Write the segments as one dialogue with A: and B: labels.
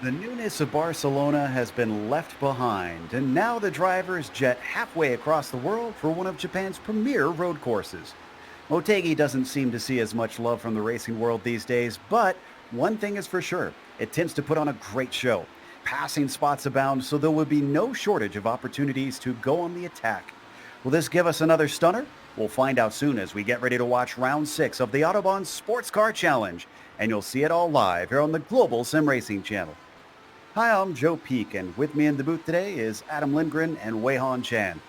A: The newness of Barcelona has been left behind, and now the drivers jet halfway across the world for one of Japan's premier road courses. Motegi doesn't seem to see as much love from the racing world these days, but one thing is for sure, it tends to put on a great show. Passing spots abound, so there will be no shortage of opportunities to go on the attack. Will this give us another stunner? We'll find out soon as we get ready to watch round 6 of the Autobahn Sportscar Challenge, and you'll see it all live here on the Global SimRacing Channel. Hi, I'm Joe Peak, and with me in the booth today is Adam Lindgren and Wei-Han Chan.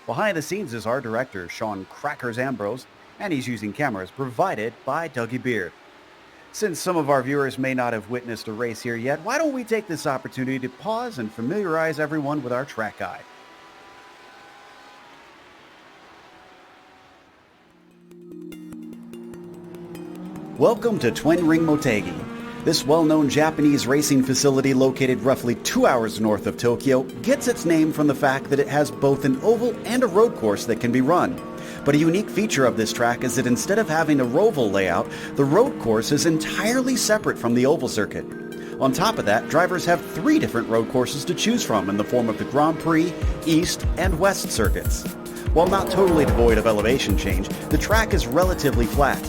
A: Behind the scenes is our director, Sean Crackers Ambrose, and he's using cameras provided by Dougie Beard. Since some of our viewers may not have witnessed a race here yet, why don't we take this opportunity to pause and familiarize everyone with our track guide. Welcome to Twin Ring Motegi. This well-known Japanese racing facility located roughly 2 hours north of Tokyo gets its name from the fact that it has both an oval and a road course that can be run. But a unique feature of this track is that instead of having a roval layout, the road course is entirely separate from the oval circuit. On top of that, drivers have 3 different road courses to choose from in the form of the Grand Prix, East, and West circuits. While not totally devoid of elevation change, the track is relatively flat.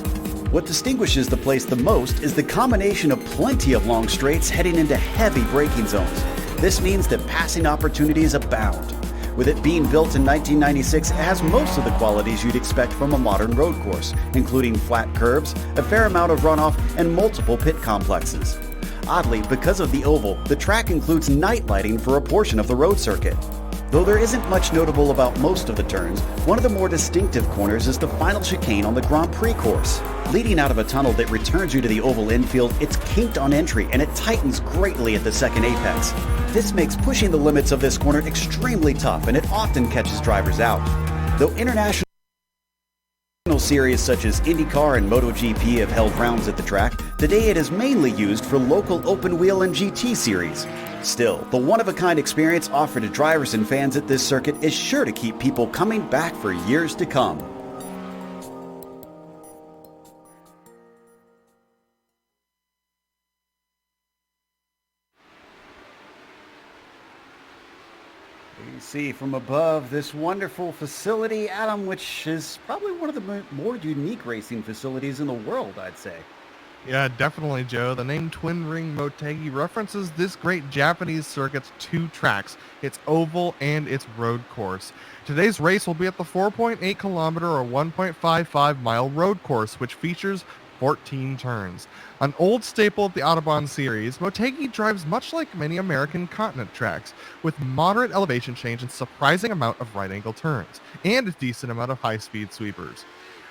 A: What distinguishes the place the most is the combination of plenty of long straights heading into heavy braking zones. This means that passing opportunities abound. With it being built in 1996, it has most of the qualities you'd expect from a modern road course, including flat curves, a fair amount of runoff, and multiple pit complexes. Oddly, because of the oval, the track includes night lighting for a portion of the road circuit. Though there isn't much notable about most of the turns, one of the more distinctive corners is the final chicane on the Grand Prix course. Leading out of a tunnel that returns you to the oval infield, it's kinked on entry and it tightens greatly at the second apex. This makes pushing the limits of this corner extremely tough, and it often catches drivers out. Though international series such as IndyCar and MotoGP have held rounds at the track, today it is mainly used for local open wheel and GT series. Still, the one-of-a-kind experience offered to drivers and fans at this circuit is sure to keep people coming back for years to come. You see from above this wonderful facility, Adam, which is probably one of the more unique racing facilities in the world, I'd say.
B: Yeah, definitely, Joe. The name Twin Ring Motegi references this great Japanese circuit's 2 tracks, its oval and its road course. Today's race will be at the 4.8 kilometer or 1.55 mile road course, which features 14 turns. An old staple of the Autobahn series, Motegi drives much like many American continent tracks, with moderate elevation change and surprising amount of right-angle turns, and a decent amount of high-speed sweepers.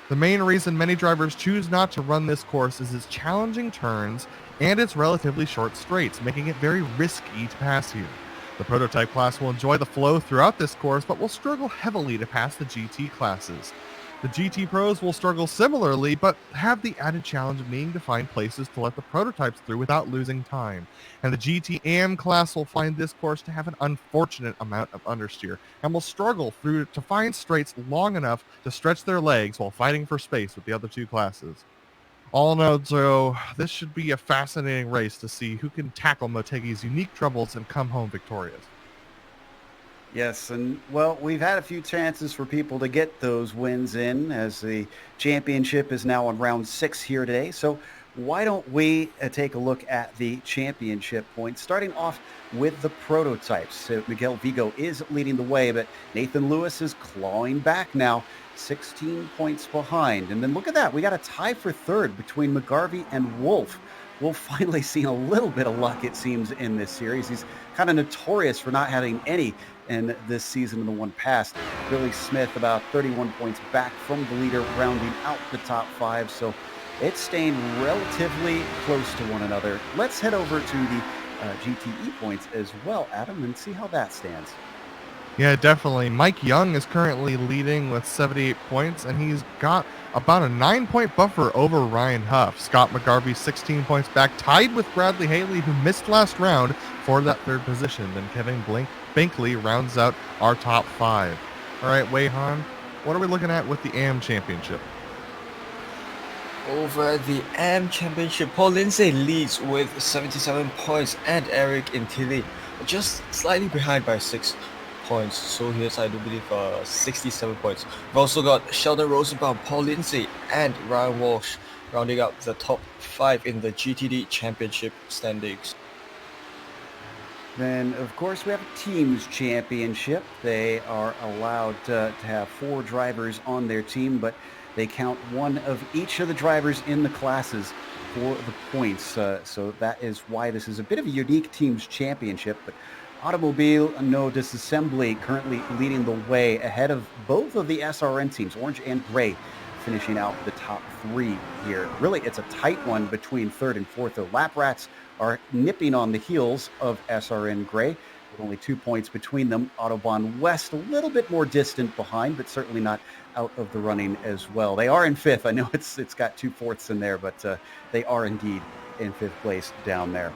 B: The main reason many drivers choose not to run this course is its challenging turns and its relatively short straights, making it very risky to pass here. The prototype class will enjoy the flow throughout this course, but will struggle heavily to pass the GT classes. The GT pros will struggle similarly, but have the added challenge of needing to find places to let the prototypes through without losing time. And the GT AM class will find this course to have an unfortunate amount of understeer, and will struggle through to find straights long enough to stretch their legs while fighting for space with the other 2 classes. All in all, Joe, this should be a fascinating race to see who can tackle Motegi's unique troubles and come home victorious.
A: Yes, and well, we've had a few chances for people to get those wins in as the championship is now on round 6 here today. So why don't we take a look at the championship points, starting off with the prototypes. So Miguel Vigo is leading the way, but Nathan Lewis is clawing back now, 16 points behind. And then look at that, we got a tie for third between McGarvey and Wolf. Wolf finally seen a little bit of luck, it seems, in this series. He's kind of notorious for not having any in this season in the one past. Billy Smith about 31 points back from the leader, rounding out the top 5. So it's staying relatively close to one another. Let's head over to the GTE points as well, Adam, and see how that stands.
B: Yeah, definitely. Mike Young is currently leading with 78 points, and he's got about a 9-point buffer over Ryan Huff. Scott McGarvey 16 points back, tied with Bradley Haley, who missed last round for that 3rd position. Then Kevin Binkley rounds out our top 5. All right, Wei-Han, what are we looking at with the AM Championship?
C: Over at the AM Championship, Paul Lindsay leads with 77 points and Eric Intilli just slightly behind by 6 points. So here's, I do believe, 67 points. We've also got Sheldon Rosenbaum, Paul Lindsay, and Ryan Walsh rounding out the top 5 in the GTD Championship standings.
A: Then, of course, we have a teams championship. They are allowed to have 4 drivers on their team, but they count one of each of the drivers in the classes for the points. So that is why this is a bit of a unique teams championship. But Automobile No Disassembly currently leading the way ahead of both of the SRN teams, Orange and Gray, finishing out the top 3 here. Really, it's a tight one between 3rd and 4th. The Lap Rats are nipping on the heels of SRN Gray with only 2 points between them. Autobahn West a little bit more distant behind, but certainly not out of the running as well. They are in 5th. I know it's got 2 fourths in there, but they are indeed in 5th place down there.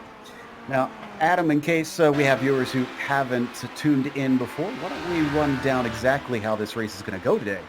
A: Now, Adam, in case we have viewers who haven't tuned in before, why don't we run down exactly how this race is going to go today?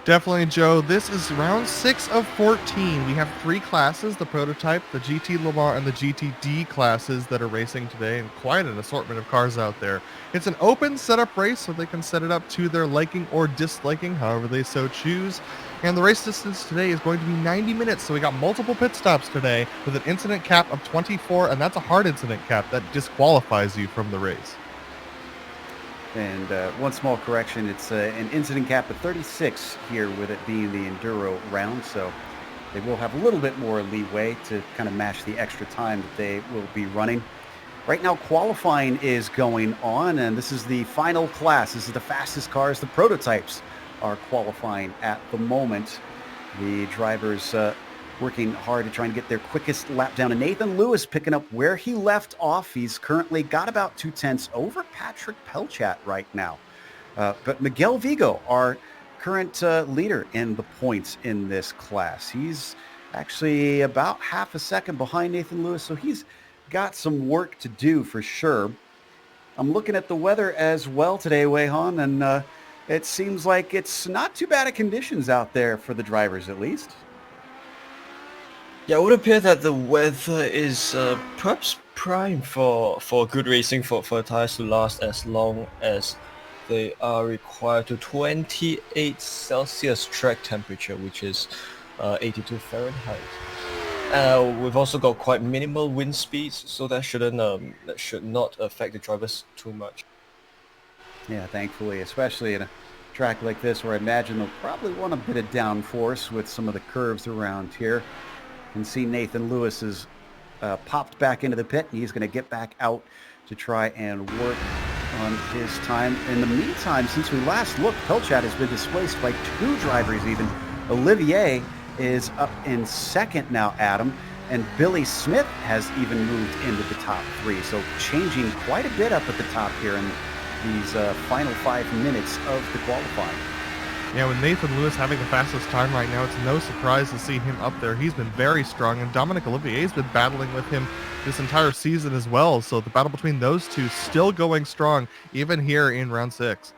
B: Definitely, Joe. This is round 6 of 14. We have 3 classes, the prototype, the GT Le Mans, and the GTD classes that are racing today, and quite an assortment of cars out there. It's an open setup race, so they can set it up to their liking or disliking, however they so choose. And the race distance today is going to be 90 minutes, so we got multiple pit stops today with an incident cap of 24, and that's a hard incident cap that disqualifies you from the race.
A: And one small correction, it's an incident cap of 36 here with it being the Enduro round, so they will have a little bit more leeway to kind of match the extra time that they will be running. Right now, qualifying is going on, and this is the final class. This is the fastest cars. The prototypes are qualifying at the moment. The drivers working hard to try and get their quickest lap down. And Nathan Lewis picking up where he left off. He's currently got about 2 tenths over Patrick Pelchat right now. But Miguel Vigo, our current leader in the points in this class. He's actually about half a second behind Nathan Lewis, so he's got some work to do for sure. I'm looking at the weather as well today, Wei-Han, and it seems like it's not too bad of conditions out there for the drivers, at least.
C: Yeah, it would appear that the weather is perhaps prime for good racing, for tires to last as long as they are required to 28 Celsius track temperature, which is 82 Fahrenheit. We've also got quite minimal wind speeds, so that should not affect the drivers too much.
A: Yeah, thankfully, especially in a track like this where I imagine they'll probably want a bit of downforce with some of the curves around here. You can see Nathan Lewis has popped back into the pit, and he's going to get back out to try and work on his time. In the meantime, since we last looked, Pelchat has been displaced by 2 drivers even. Olivier is up in 2nd now, Adam, and Billy Smith has even moved into the top 3. So changing quite a bit up at the top here in these final 5 minutes of the qualifying.
B: Yeah, with Nathan Lewis having the fastest time right now, it's no surprise to see him up there. He's been very strong, and Dominic Olivier's been battling with him this entire season as well. So the battle between those two still going strong, even here in round 6.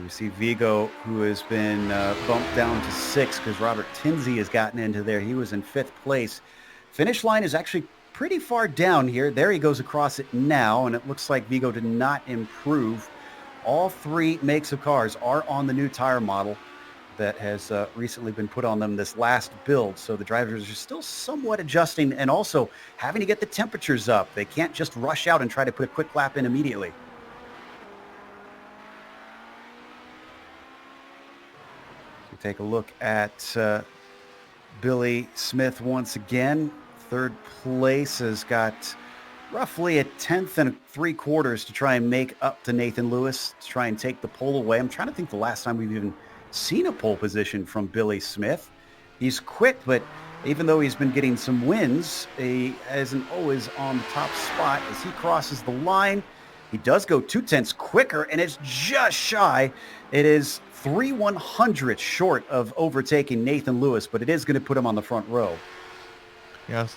A: We see Vigo, who has been bumped down to 6 because Robert Tinsey has gotten into there. He was in 5th place. Finish line is actually pretty far down here. There he goes across it now, and it looks like Vigo did not improve. All 3 makes of cars are on the new tire model that has recently been put on them this last build. So the drivers are still somewhat adjusting and also having to get the temperatures up. They can't just rush out and try to put a quick lap in immediately. So take a look at Billy Smith once again. 3rd place has got roughly a 10th and 3/4 to try and make up to Nathan Lewis to try and take the pole away. I'm trying to think the last time we've even seen a pole position from Billy Smith. He's quick, but even though he's been getting some wins, he isn't always on the top spot. As he crosses the line, he does go 2 tenths quicker, and it's just shy. It is 3/100 short of overtaking Nathan Lewis, but it is going to put him on the front row.
B: Yes.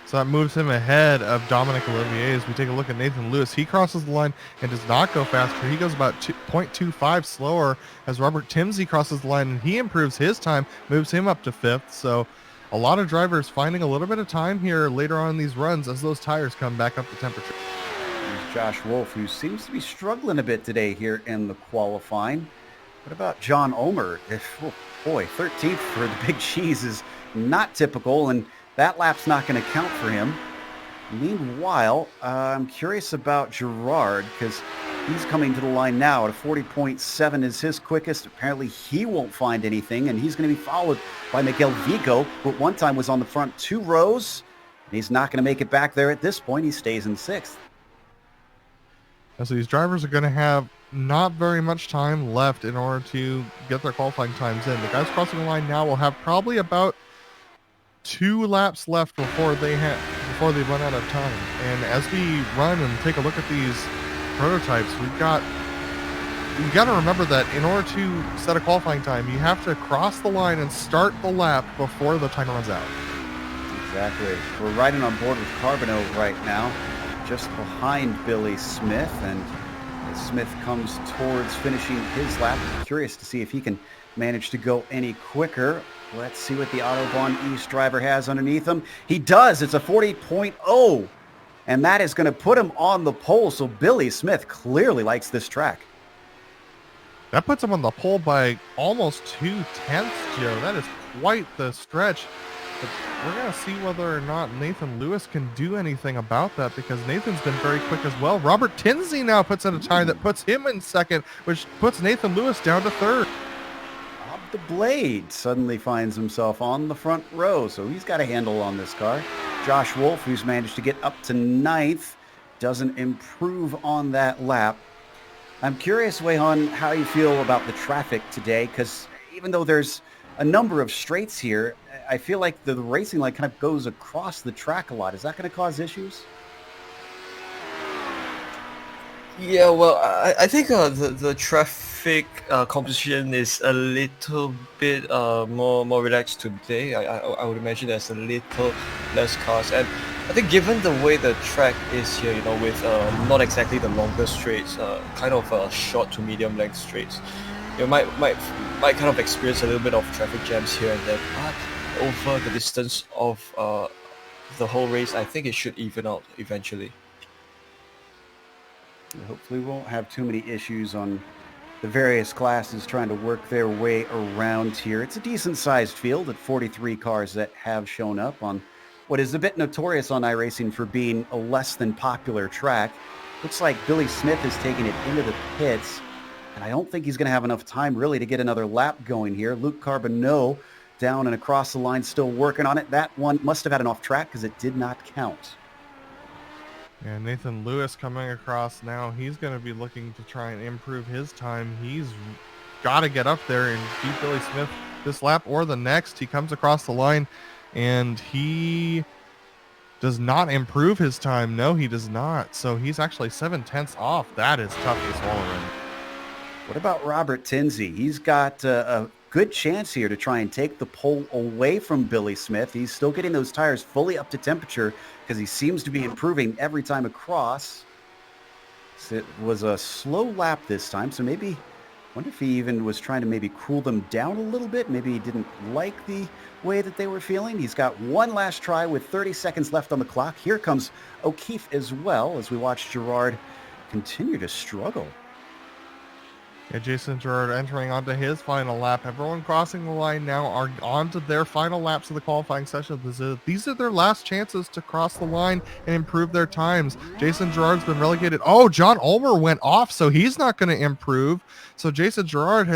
B: So that moves him ahead of Dominic Olivier. As we take a look at Nathan Lewis, he crosses the line and does not go faster. He goes about 0.25 slower as Robert Timsey crosses the line, and he improves his time, moves him up to 5th. So a lot of drivers finding a little bit of time here later on in these runs as those tires come back up to temperature.
A: There's Josh Wolf, who seems to be struggling a bit today here in the qualifying. What about John Ulmer? Oh boy, 13th for the Big Cheese is not typical, and that lap's not going to count for him. Meanwhile, I'm curious about Gerard, because he's coming to the line now at a 40.7 is his quickest. Apparently he won't find anything, and he's going to be followed by Miguel Vigo, who at one time was on the front 2 rows. And he's not going to make it back there at this point. He stays in 6th.
B: And so these drivers are going to have not very much time left in order to get their qualifying times in. The guys crossing the line now will have probably about 2 laps left before they run out of time. And as we run and take a look at these prototypes, we've got to remember that in order to set a qualifying time, you have to cross the line and start the lap before the time runs out.
A: Exactly. We're riding on board with Carbonneau right now, just behind Billy Smith, and as Smith comes towards finishing his lap, I'm curious to see if he can manage to go any quicker. Let's see what the Autobahn East driver has underneath him. He does. It's a 40.0, and that is going to put him on the pole. So Billy Smith clearly likes this track.
B: That puts him on the pole by almost 0.2, Joe. That is quite the stretch. But we're going to see whether or not Nathan Lewis can do anything about that, because Nathan's been very quick as well. Robert Tinsley now puts in a time that puts him in 2nd, which puts Nathan Lewis down to 3rd.
A: The Blade suddenly finds himself on the front row, so he's got a handle on this car. Josh Wolf, who's managed to get up to 9th, doesn't improve on that lap. I'm curious, Wei-Han, how you feel about the traffic today, because even though there's a number of straights here, I feel like the racing line kind of goes across the track a lot. Is that going to cause issues?
C: Yeah, well, I think the traffic composition is a little bit more relaxed today. I would imagine there's a little less cars, and I think given the way the track is here, with not exactly the longer straights, kind of short to medium length straights, you might kind of experience a little bit of traffic jams here and there. But over the distance of the whole race, I think it should even out eventually.
A: Hopefully we won't have too many issues on the various classes trying to work their way around here. It's a decent-sized field at 43 cars that have shown up on what is a bit notorious on iRacing for being a less than popular track. Looks like Billy Smith is taking it into the pits, and I don't think he's going to have enough time really to get another lap going here. Luke Carbonneau down and across the line, still working on it. That one must have had an off track because it did not count.
B: And Nathan Lewis coming across now. He's going to be looking to try and improve his time. He's got to get up there and beat Billy Smith this lap or the next. He comes across the line and he does not improve his time. No, he does not. So he's actually 7/10 off. That is tough to swallow.
A: What about Robert Tinsley? He's got a good chance here to try and take the pole away from Billy Smith. He's still getting those tires fully up to temperature because he seems to be improving every time across. So it was a slow lap this time, so maybe, I wonder if he even was trying to maybe cool them down a little bit. Maybe he didn't like the way that they were feeling. He's got one last try with 30 seconds left on the clock. Here comes O'Keefe as well as we watch Gerard continue to struggle.
B: Yeah, Jason Gerard entering onto his final lap. Everyone crossing the line now are on to their final laps of the qualifying session. These are their last chances to cross the line and improve their times. Jason Gerard's been relegated. Oh, John Ulmer went off, so he's not going to improve. So Jason Gerard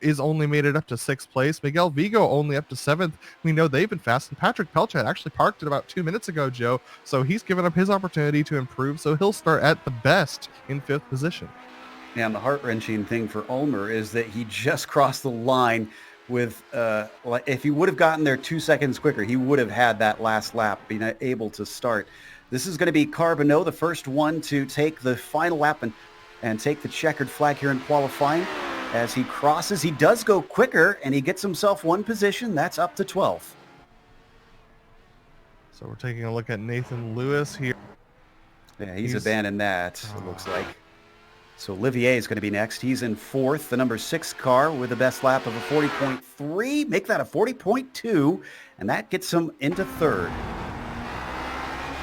B: is only made it up to 6th place. Miguel Vigo only up to 7th. We know they've been fast. And Patrick Pelchat actually parked it about 2 minutes ago, Joe. So he's given up his opportunity to improve. So he'll start at the best in 5th position.
A: And the heart-wrenching thing for Ulmer is that he just crossed the line with, if he would have gotten there 2 seconds quicker, he would have had that last lap, being able to start. This is going to be Carbonneau, the first one to take the final lap and take the checkered flag here in qualifying. As he crosses, he does go quicker, and he gets himself one position. That's up to 12th.
B: So we're taking a look at Nathan Lewis here.
A: Yeah, he's abandoned that, it looks like. So Olivier is going to be next. He's in fourth, the number 6 car with the best lap of a 40.3. Make that a 40.2, and that gets him into third.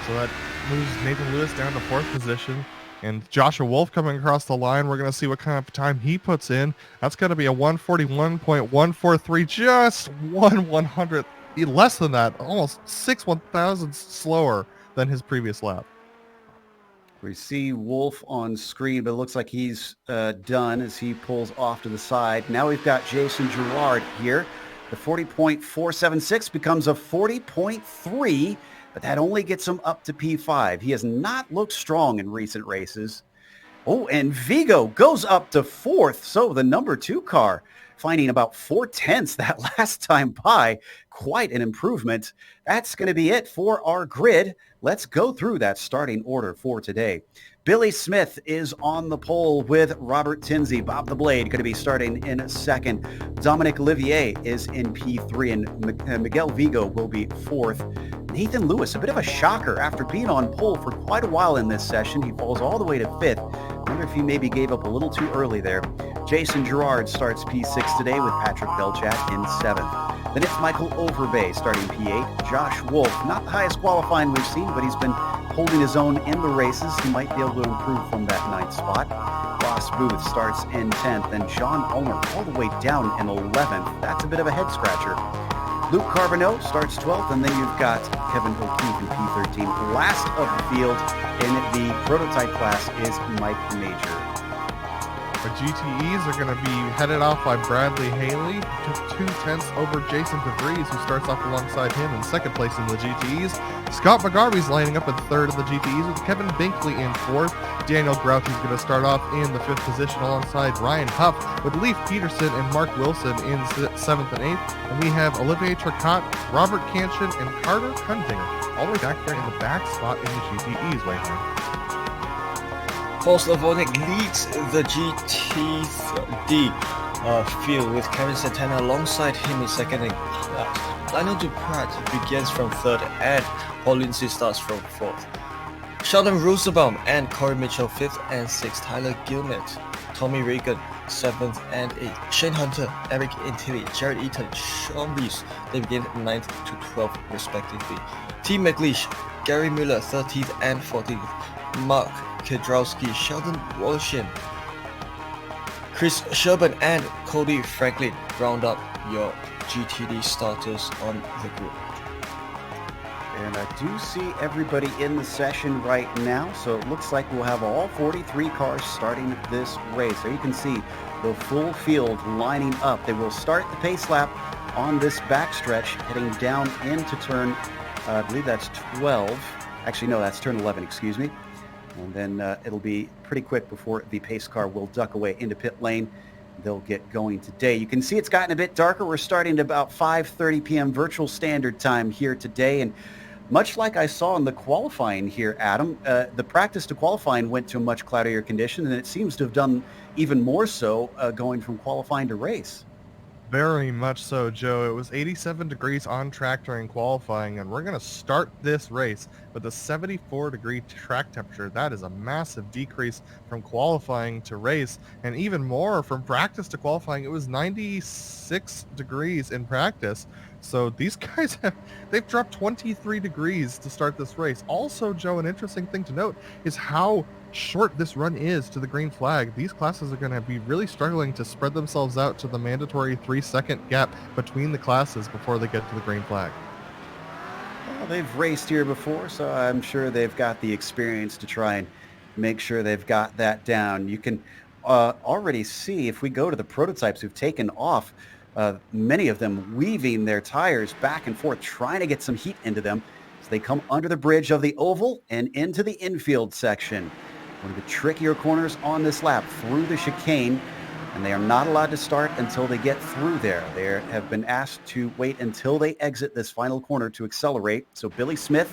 B: So that moves Nathan Lewis down to fourth position. And Joshua Wolf coming across the line. We're going to see what kind of time he puts in. That's going to be a 141.143, just 1/100th, less than that, almost 6/1000ths slower than his previous lap.
A: We see Wolf on screen, but it looks like he's done as he pulls off to the side. Now we've got Jason Girard here. The 40.476 becomes a 40.3, but that only gets him up to P5. He has not looked strong in recent races. Oh, and Vigo goes up to fourth. So the number 2 car finding about 4/10 that last time by. Quite an improvement. That's going to be it for our grid. Let's go through that starting order for today. Billy Smith is on the pole with Robert Tinsey. Bob the Blade going to be starting in second. Dominic Olivier is in P3, and Miguel Vigo will be fourth. Nathan Lewis, a bit of a shocker after being on pole for quite a while in this session. He falls all the way to fifth. I wonder if he maybe gave up a little too early there. Jason Girard starts P6 today with Patrick Belchat in seventh. Then it's Michael Overbay starting P8. Josh Wolf, not the highest qualifying we've seen, but he's been holding his own in the races. He might be able to improve from that 9th spot. Ross Booth starts in 10th, and John Ulmer all the way down in 11th. That's a bit of a head scratcher. Luke Carbonneau starts 12th, and then you've got Kevin O'Keefe in P13. Last of the field in the prototype class is Mike Major.
B: The GTEs are going to be headed off by Bradley Haley, took 2/10 over Jason DeVries, who starts off alongside him in second place in the GTEs. Scott McGarvey's lining up in third in the GTEs with Kevin Binkley in fourth. Daniel Grouchy's going to start off in the 5th position alongside Ryan Huff, with Leif Peterson and Mark Wilson in 7th and 8th. And we have Olivier Tricot, Robert Canchin, and Carter Hundinger all the way back there in the back spot in the GTEs right now.
C: Paul Slavonic leads the GTD field with Kevin Santana alongside him in second and Lionel Duprat begins from third and Paul Lindsay starts from fourth. Sheldon Rosenbaum and Corey Mitchell 5th and 6th. Tyler Gilmet, Tommy Reagan 7th and 8th. Shane Hunter, Eric Intilli, Jared Eaton, Sean Reese, they begin 9th to 12th respectively. T. McLeish, Gary Miller 13th and 14th. Mark Kedrowski, Sheldon Walshin, Chris Sherburn, and Cody Franklin round up your GTD starters on the group.
A: And I do see everybody in the session right now, so it looks like we'll have all 43 cars starting this race. So you can see the full field lining up. They will start the pace lap on this backstretch, heading down into turn, I believe that's 12. Actually, no, that's turn 11, excuse me. And then it'll be pretty quick before the pace car will duck away into pit lane. They'll get going today. You can see it's gotten a bit darker. We're starting at about 5:30 p.m. virtual standard time here today. And much like I saw in the qualifying here, Adam, the practice to qualifying went to a much cloudier condition, and it seems to have done even more so going from qualifying to race.
B: Very much so, Joe. It was 87 degrees on track during qualifying, and we're going to start this race with a 74-degree track temperature. That is a massive decrease from qualifying to race, and even more from practice to qualifying. It was 96 degrees in practice. So these guys they've dropped 23 degrees to start this race. Also, Joe, an interesting thing to note is how short this run is to the green flag. These classes are going to be really struggling to spread themselves out to the mandatory 3-second gap between the classes before they get to the green flag.
A: Well, they've raced here before, so I'm sure they've got the experience to try and make sure they've got that down. You can already see, if we go to the prototypes who've taken off, many of them weaving their tires back and forth, trying to get some heat into them as they come under the bridge of the oval and into the infield section. One of the trickier corners on this lap, through the chicane, and they are not allowed to start until they get through there. They have been asked to wait until they exit this final corner to accelerate. So Billy Smith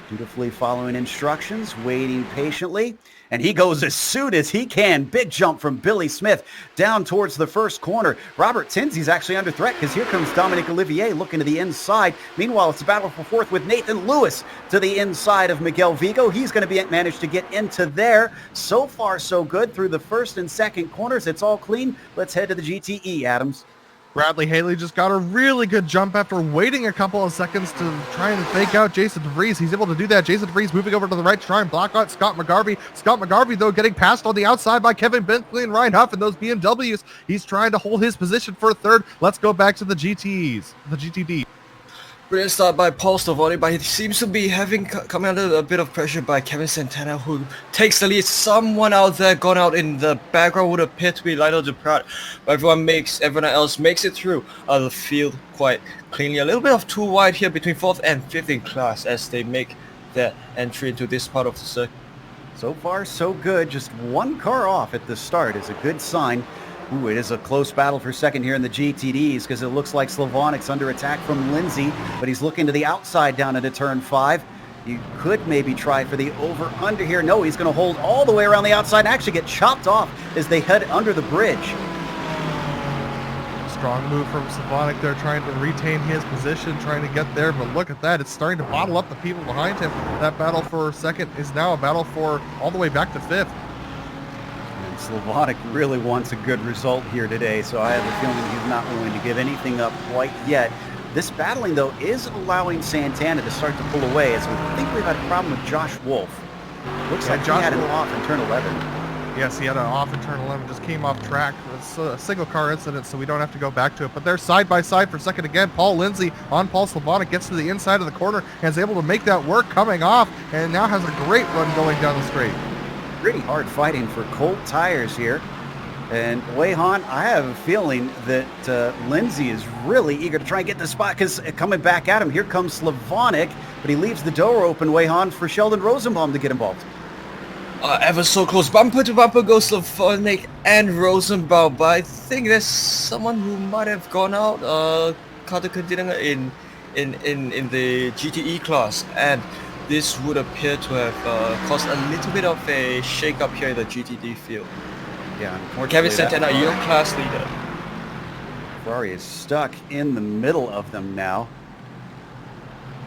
A: Dutifully following instructions, waiting patiently, and he goes as soon as he can. Big jump from Billy Smith down towards the first corner. Robert Tinsley's actually under threat because here comes Dominic Olivier looking to the inside. Meanwhile, it's a battle for fourth with Nathan Lewis to the inside of Miguel Vigo. He's going to manage to get into there. So far, so good through the first and second corners. It's all clean. Let's head to the GTE, Adams.
B: Bradley Haley just got a really good jump after waiting a couple of seconds to try and fake out Jason DeVries. He's able to do that. Jason DeVries moving over to the right to try and block out Scott McGarvey. Scott McGarvey, though, getting passed on the outside by Kevin Bentley and Ryan Huff and those BMWs. He's trying to hold his position for third. Let's go back to the GTD.
C: Brilliant start by Paul Stovoni, but he seems to be coming under a bit of pressure by Kevin Santana, who takes the lead. Someone out there gone out in the background would appear to be Lionel Duprat, but everyone else makes it through the field quite cleanly. A little bit of too wide here between 4th and 5th in class as they make their entry into this part of the circuit.
A: So far, so good. Just one car off at the start is a good sign. Ooh, it is a close battle for second here in the GTDs because it looks like Slavonic's under attack from Lindsay, but he's looking to the outside down into turn 5. You could maybe try for the over-under here. No, he's going to hold all the way around the outside and actually get chopped off as they head under the bridge.
B: Strong move from Slavonic there, trying to retain his position, trying to get there, but look at that. It's starting to bottle up the people behind him. That battle for second is now a battle for all the way back to 5th.
A: Slavonic really wants a good result here today, so I have a feeling he's not willing to give anything up quite yet. This battling, though, is allowing Santana to start to pull away, as we think we've had a problem with Josh Wolf. Looks like Josh had an off in turn 11.
B: Yes, he had an off in turn 11, just came off track. It's a single car incident, so we don't have to go back to it. But they're side by side for second again. Paul Lindsay on Paul Slavonic gets to the inside of the corner and is able to make that work coming off, and now has a great run going down the straight.
A: Pretty hard fighting for Colt tires here. And Wayhan, I have a feeling that Lindsay is really eager to try and get the spot because coming back at him, here comes Slavonic, but he leaves the door open, Wayhan, for Sheldon Rosenbaum to get involved.
C: Ever so close. Bumper to bumper goes Slavonic and Rosenbaum, but I think there's someone who might have gone out, Carter Condinger in the GTE class, and this would appear to have caused a little bit of a shake-up here in the GTD field.
A: Yeah,
C: Kevin Santana, your class leader.
A: Ferrari is stuck in the middle of them now.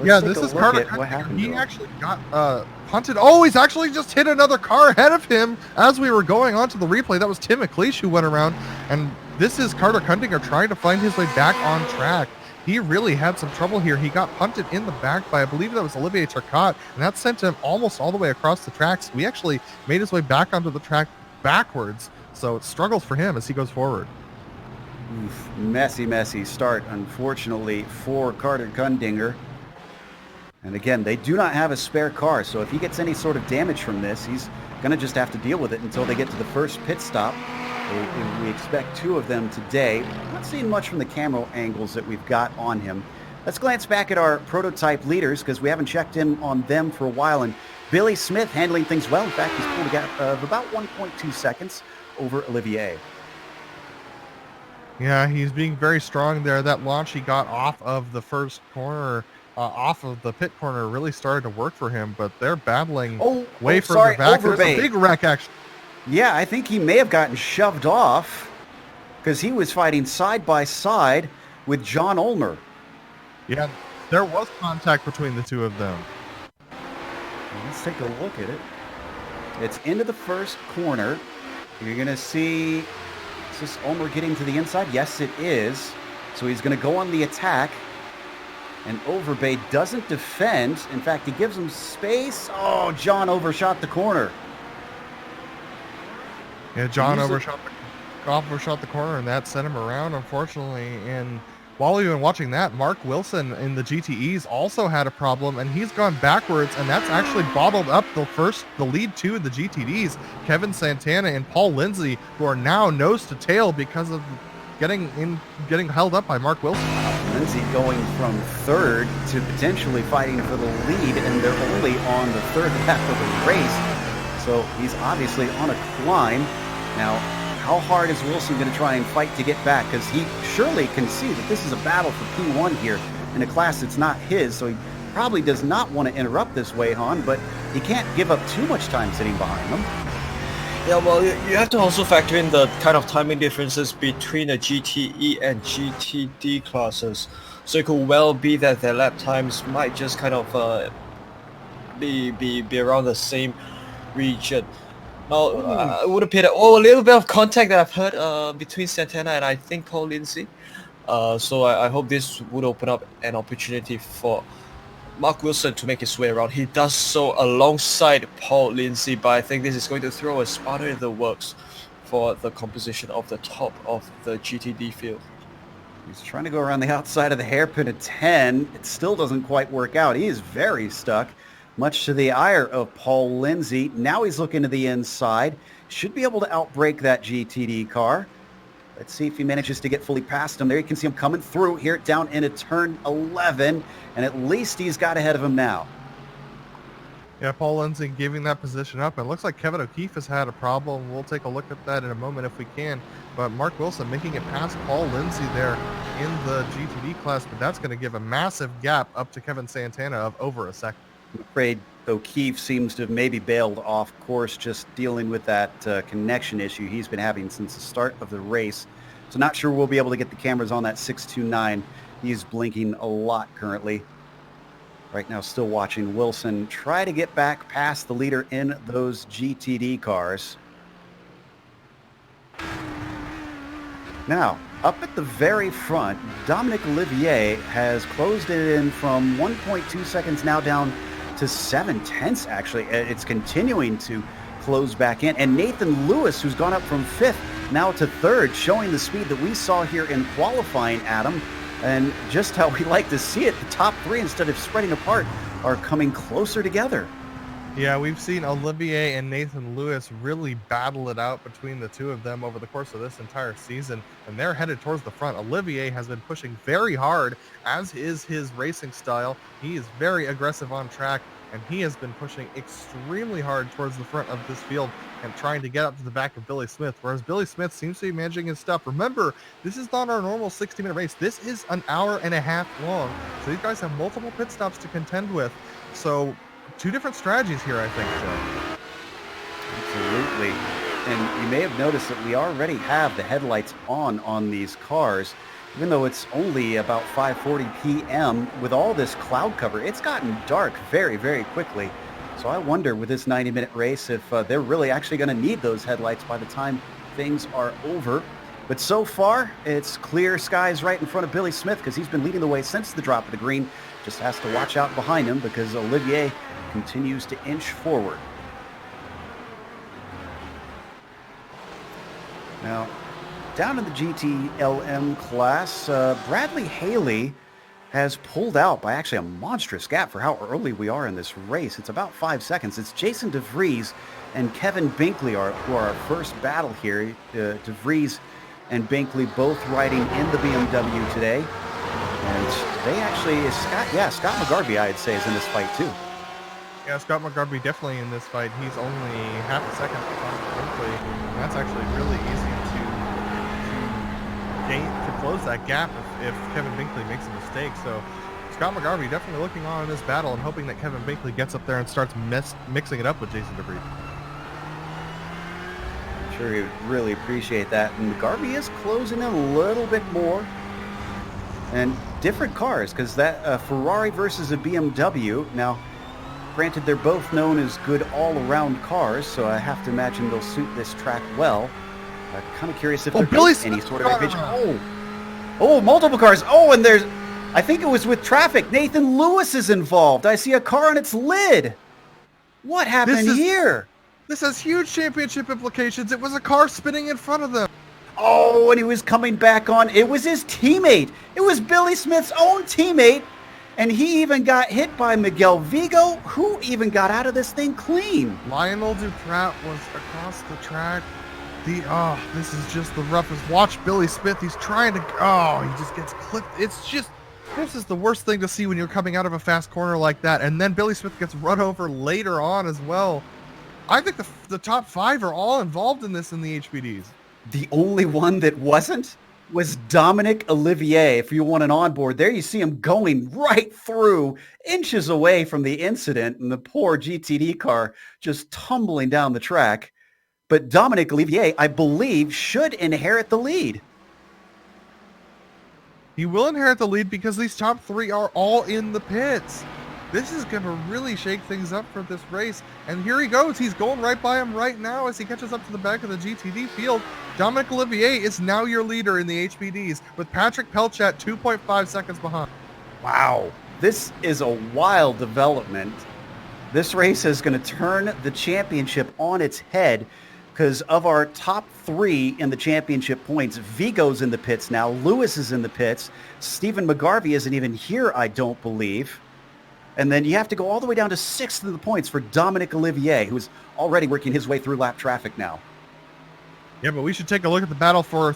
B: Yeah, this is Carter.
A: What happened?
B: He actually got punted. Oh, he's actually just hit another car ahead of him as we were going on to the replay. That was Tim McLeish who went around, and this is Carter Kundinger trying to find his way back on track. He really had some trouble here. He got punted in the back by, I believe that was Olivier Turcotte, and that sent him almost all the way across the tracks. We actually made his way back onto the track backwards, so it struggles for him as he goes forward.
A: Oof, messy start, unfortunately, for Carter Kundinger. And again, they do not have a spare car, so if he gets any sort of damage from this, he's going to just have to deal with it until they get to the first pit stop. We expect 2 of them today. Not seeing much from the camera angles that we've got on him. Let's glance back at our prototype leaders because we haven't checked in on them for a while. And Billy Smith handling things well. In fact, he's pulled a gap of about 1.2 seconds over Olivier.
B: Yeah, he's being very strong there. That launch he got off of the first corner, off of the pit corner, really started to work for him, but they're battling way further back. There's a big wreck, actually.
A: Yeah, I think he may have gotten shoved off because he was fighting side by side with John Ulmer.
B: Yeah, there was contact between the two of them.
A: Let's take a look at it. It's into the first corner. You're going to see, is this Ulmer getting to the inside? Yes, it is. So he's going to go on the attack. And Overbay doesn't defend. In fact, he gives him space. Oh, John overshot the corner.
B: Yeah, John overshot the corner, and that sent him around, unfortunately. And while we've been watching that, Mark Wilson in the GTEs also had a problem, and he's gone backwards, and that's actually bottled up the lead 2 in the GTDs, Kevin Santana and Paul Lindsay, who are now nose to tail because of getting held up by Mark Wilson.
A: Lindsay going from 3rd to potentially fighting for the lead, and they're only on the 3rd lap of the race. So he's obviously on a climb. Now, how hard is Wilson going to try and fight to get back? Because he surely can see that this is a battle for P1 here in a class that's not his, so he probably does not want to interrupt this way, Han, but he can't give up too much time sitting behind them.
C: Yeah, well, you have to also factor in the kind of timing differences between the GTE and GTD classes. So it could well be that their lap times might just kind of be around the same region. Now, it would appear that a little bit of contact that I've heard between Santana and I think Paul Lindsay. So I hope this would open up an opportunity for Mark Wilson to make his way around. He does so alongside Paul Lindsay, but I think this is going to throw a spanner in the works for the composition of the top of the GTD field.
A: He's trying to go around the outside of the hairpin at 10. It still doesn't quite work out. He is very stuck, much to the ire of Paul Lindsay. Now he's looking to the inside. Should be able to outbrake that GTD car. Let's see if he manages to get fully past him. There you can see him coming through here down into turn 11, and at least he's got ahead of him now.
B: Yeah, Paul Lindsay giving that position up. It looks like Kevin O'Keefe has had a problem. We'll take a look at that in a moment if we can. But Mark Wilson making it past Paul Lindsay there in the GTD class, but that's going to give a massive gap up to Kevin Santana of over a second.
A: I'm afraid O'Keefe seems to have maybe bailed off course, just dealing with that connection issue he's been having since the start of the race. So not sure we'll be able to get the cameras on that 629. He's blinking a lot currently. Right now still watching Wilson try to get back past the leader in those GTD cars. Now, up at the very front, Dominic Olivier has closed it in from 1.2 seconds now down to 7/10 actually. It's continuing to close back in. And Nathan Lewis, who's gone up from 5th now to 3rd, showing the speed that we saw here in qualifying, Adam, and just how we like to see it. The top 3, instead of spreading apart, are coming closer together.
B: Yeah, we've seen Olivier and Nathan Lewis really battle it out between the two of them over the course of this entire season, and they're headed towards the front. Olivier has been pushing very hard, as is his racing style. He is very aggressive on track, and he has been pushing extremely hard towards the front of this field and trying to get up to the back of Billy Smith, whereas Billy Smith seems to be managing his stuff. Remember, this is not our normal 60-minute race. This is an hour and a half long, so these guys have multiple pit stops to contend with. So two different strategies here, I think, Joe.
A: Absolutely. And you may have noticed that we already have the headlights on these cars. Even though it's only about 5:40 p.m., with all this cloud cover, it's gotten dark very, very quickly. So I wonder with this 90-minute race if they're really actually going to need those headlights by the time things are over. But so far, it's clear skies right in front of Billy Smith, because he's been leading the way since the drop of the green. Just has to watch out behind him because Olivier continues to inch forward. Now, down in the GTLM class, Bradley Haley has pulled out by actually a monstrous gap for how early we are in this race. It's about 5 seconds. It's Jason DeVries and Kevin Binkley who are our first battle here. DeVries and Binkley both riding in the BMW today. And they actually, Scott McGarvey, I'd say, is in this fight too.
B: Yeah, Scott McGarvey definitely in this fight. He's only half a second behind Binkley, and that's actually really easy to close that gap if Kevin Binkley makes a mistake. So Scott McGarvey definitely looking on in this battle and hoping that Kevin Binkley gets up there and starts mixing it up with Jason DeVries.
A: I'm sure he would really appreciate that. And McGarvey is closing in a little bit more. And different cars, because that Ferrari versus a BMW. Now, granted, they're both known as good all-around cars, so I have to imagine they'll suit this track well. I'm kind of curious if there's any sort of advantage. Oh, multiple cars. Oh, and there's, I think it was with traffic. Nathan Lewis is involved. I see a car on its lid. What happened here?
B: This has huge championship implications. It was a car spinning in front of them.
A: Oh, and he was coming back on. It was his teammate. It was Billy Smith's own teammate. And he even got hit by Miguel Vigo, who even got out of this thing clean.
B: Lionel Duprat was across the track. This is just the roughest. Watch Billy Smith. He's trying to, he just gets clipped. It's just, this is the worst thing to see when you're coming out of a fast corner like that. And then Billy Smith gets run over later on as well. I think the top 5 are all involved in this in the HBDs.
A: The only one that wasn't? was Dominic Olivier. If you want an onboard, there you see him going right through, inches away from the incident, and the poor GTD car just tumbling down the track. But Dominic Olivier, I believe, should inherit the lead.
B: He will inherit the lead because these top three are all in the pits. This is going to really shake things up for this race. And here he goes. He's going right by him right now as he catches up to the back of the GTD field. Dominic Olivier is now your leader in the HPDs with Patrick Pelchat 2.5 seconds behind.
A: Wow. This is a wild development. This race is going to turn the championship on its head because of our top three in the championship points. Vigo's in the pits now. Lewis is in the pits. Stephen McGarvey isn't even here, I don't believe. And then you have to go all the way down to sixth in the points for Dominic Olivier, who's already working his way through lap traffic now.
B: Yeah, but we should take a look at the battle for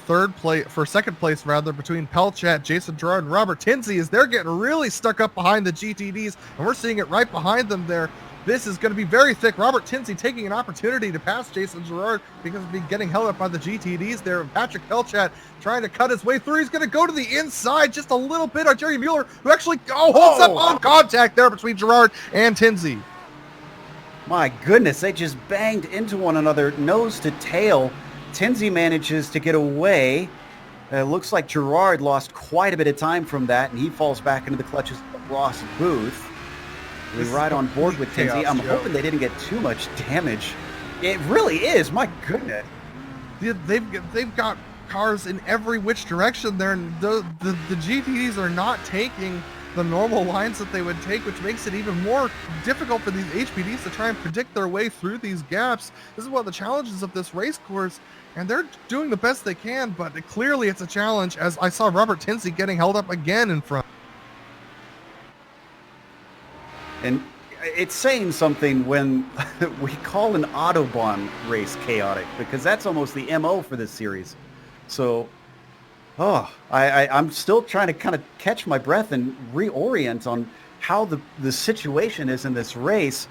B: second place between Pelchat, Jason Gerard, and Robert Tinsey as they're getting really stuck up behind the GTDs, and we're seeing it right behind them there. This is going to be very thick. Robert Tinsey taking an opportunity to pass Jason Gerard because of being getting held up by the GTDs there. And Patrick Pelchat trying to cut his way through. He's going to go to the inside just a little bit on Jerry Mueller, who actually holds up on contact there between Gerard and Tinsey.
A: My goodness, they just banged into one another nose to tail. Tinsey manages to get away. It looks like Gerard lost quite a bit of time from that, and he falls back into the clutches of Ross Booth. We ride on board with Tinsey. I'm hoping they didn't get too much damage. It really is. My goodness.
B: They've got cars in every which direction there, and the GTDs are not taking the normal lines that they would take, which makes it even more difficult for these HPDs to try and predict their way through these gaps. This is one of the challenges of this race course, and they're doing the best they can, but clearly it's a challenge, as I saw Robert Tinsey getting held up again in front.
A: And it's saying something when we call an Autobahn race chaotic, because that's almost the MO for this series. So, I'm still trying to kind of catch my breath and reorient on how the situation is in this race,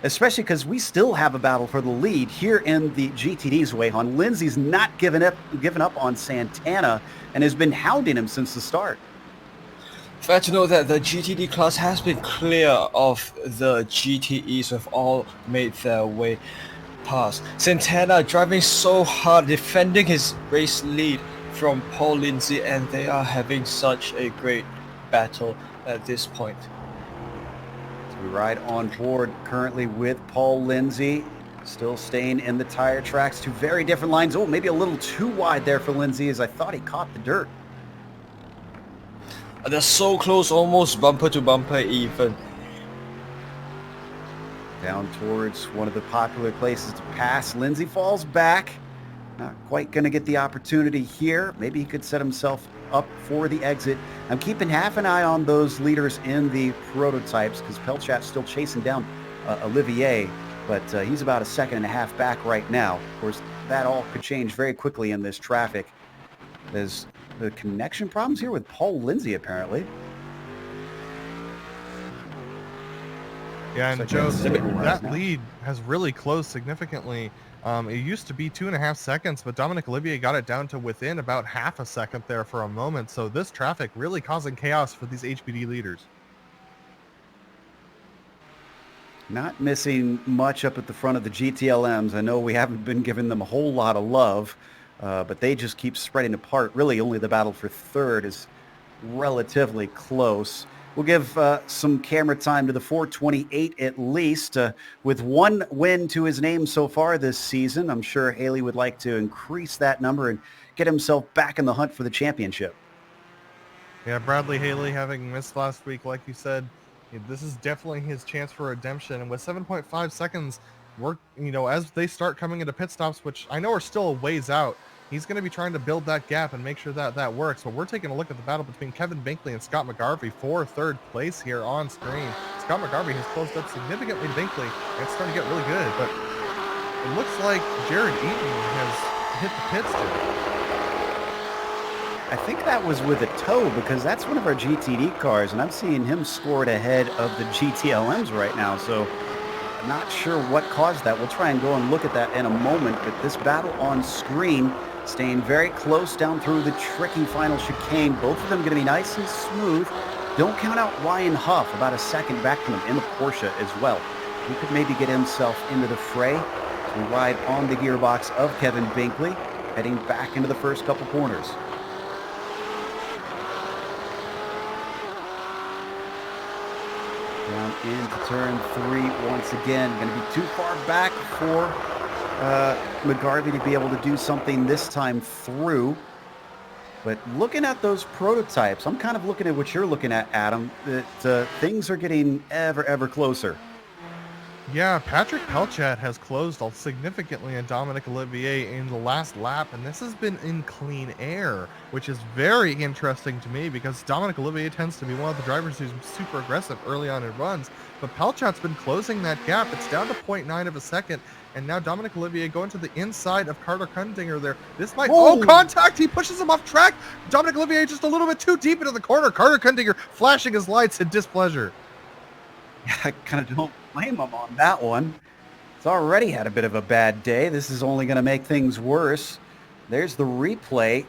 A: especially because we still have a battle for the lead here in the GTD's Wayhan. Lindsay's not given up on Santana and has been hounding him since the start.
C: Fair to know that the GTD class has been clear of the GTEs, have all made their way past. Santana driving so hard, defending his race lead from Paul Lindsay, and they are having such a great battle at this point.
A: So we ride on board currently with Paul Lindsay, still staying in the tire tracks. Two very different lines. Oh, maybe a little too wide there for Lindsay, as I thought he caught the dirt.
C: They're so close, almost bumper to bumper even.
A: Down towards one of the popular places to pass. Lindsay falls back. Not quite going to get the opportunity here. Maybe he could set himself up for the exit. I'm keeping half an eye on those leaders in the prototypes because Pelchat's still chasing down Olivier, but he's about a second and a half back right now. Of course, that all could change very quickly in this traffic. There's the connection problems here with Paul Lindsay, apparently.
B: Yeah, and Joe, that lead has really closed significantly. It used to be 2.5 seconds, but Dominic Olivier got it down to within about half a second there for a moment. So this traffic really causing chaos for these HPD leaders.
A: Not missing much up at the front of the GTLMs. I know we haven't been giving them a whole lot of love, but they just keep spreading apart. Really, only the battle for third is relatively close. We'll give some camera time to the 428 at least. With one win to his name so far this season, I'm sure Haley would like to increase that number and get himself back in the hunt for the championship.
B: Yeah, Bradley Haley having missed last week, like you said, this is definitely his chance for redemption. And with 7.5 seconds, as they start coming into pit stops, which I know are still a ways out, he's going to be trying to build that gap and make sure that works. But we're taking a look at the battle between Kevin Binkley and Scott McGarvey for third place here on screen. Scott McGarvey has closed up significantly to Binkley, and it's starting to get really good. But it looks like Jared Eaton has hit the pits too.
A: I think that was with a toe because that's one of our GTD cars, and I'm seeing him scored ahead of the GTLMs right now. So I'm not sure what caused that. We'll try and go and look at that in a moment. But this battle on screen, Staying very close down through the tricky final chicane. Both of them going to be nice and smooth. Don't count out Ryan Huff, about a second back from him in the Porsche as well. He could maybe get himself into the fray to ride on the gearbox of Kevin Binkley, heading back into the first couple corners. Down into turn 3 once again. Going to be too far back for McGarvey to be able to do something this time through. But looking at those prototypes, I'm kind of looking at what you're looking at, Adam, that things are getting ever closer.
B: Yeah, Patrick Pelchat has closed significantly on Dominic Olivier in the last lap, and this has been in clean air, which is very interesting to me because Dominic Olivier tends to be one of the drivers who's super aggressive early on in runs, but Pelchat's been closing that gap. It's down to 0.9 of a second, and now Dominic Olivier going to the inside of Carter Kundinger there. This might... Oh, contact! He pushes him off track! Dominic Olivier just a little bit too deep into the corner. Carter Kundinger flashing his lights in displeasure.
A: Yeah, I kind of don't blame him on that one. It's already had a bit of a bad day. This is only going to make things worse. There's the replay.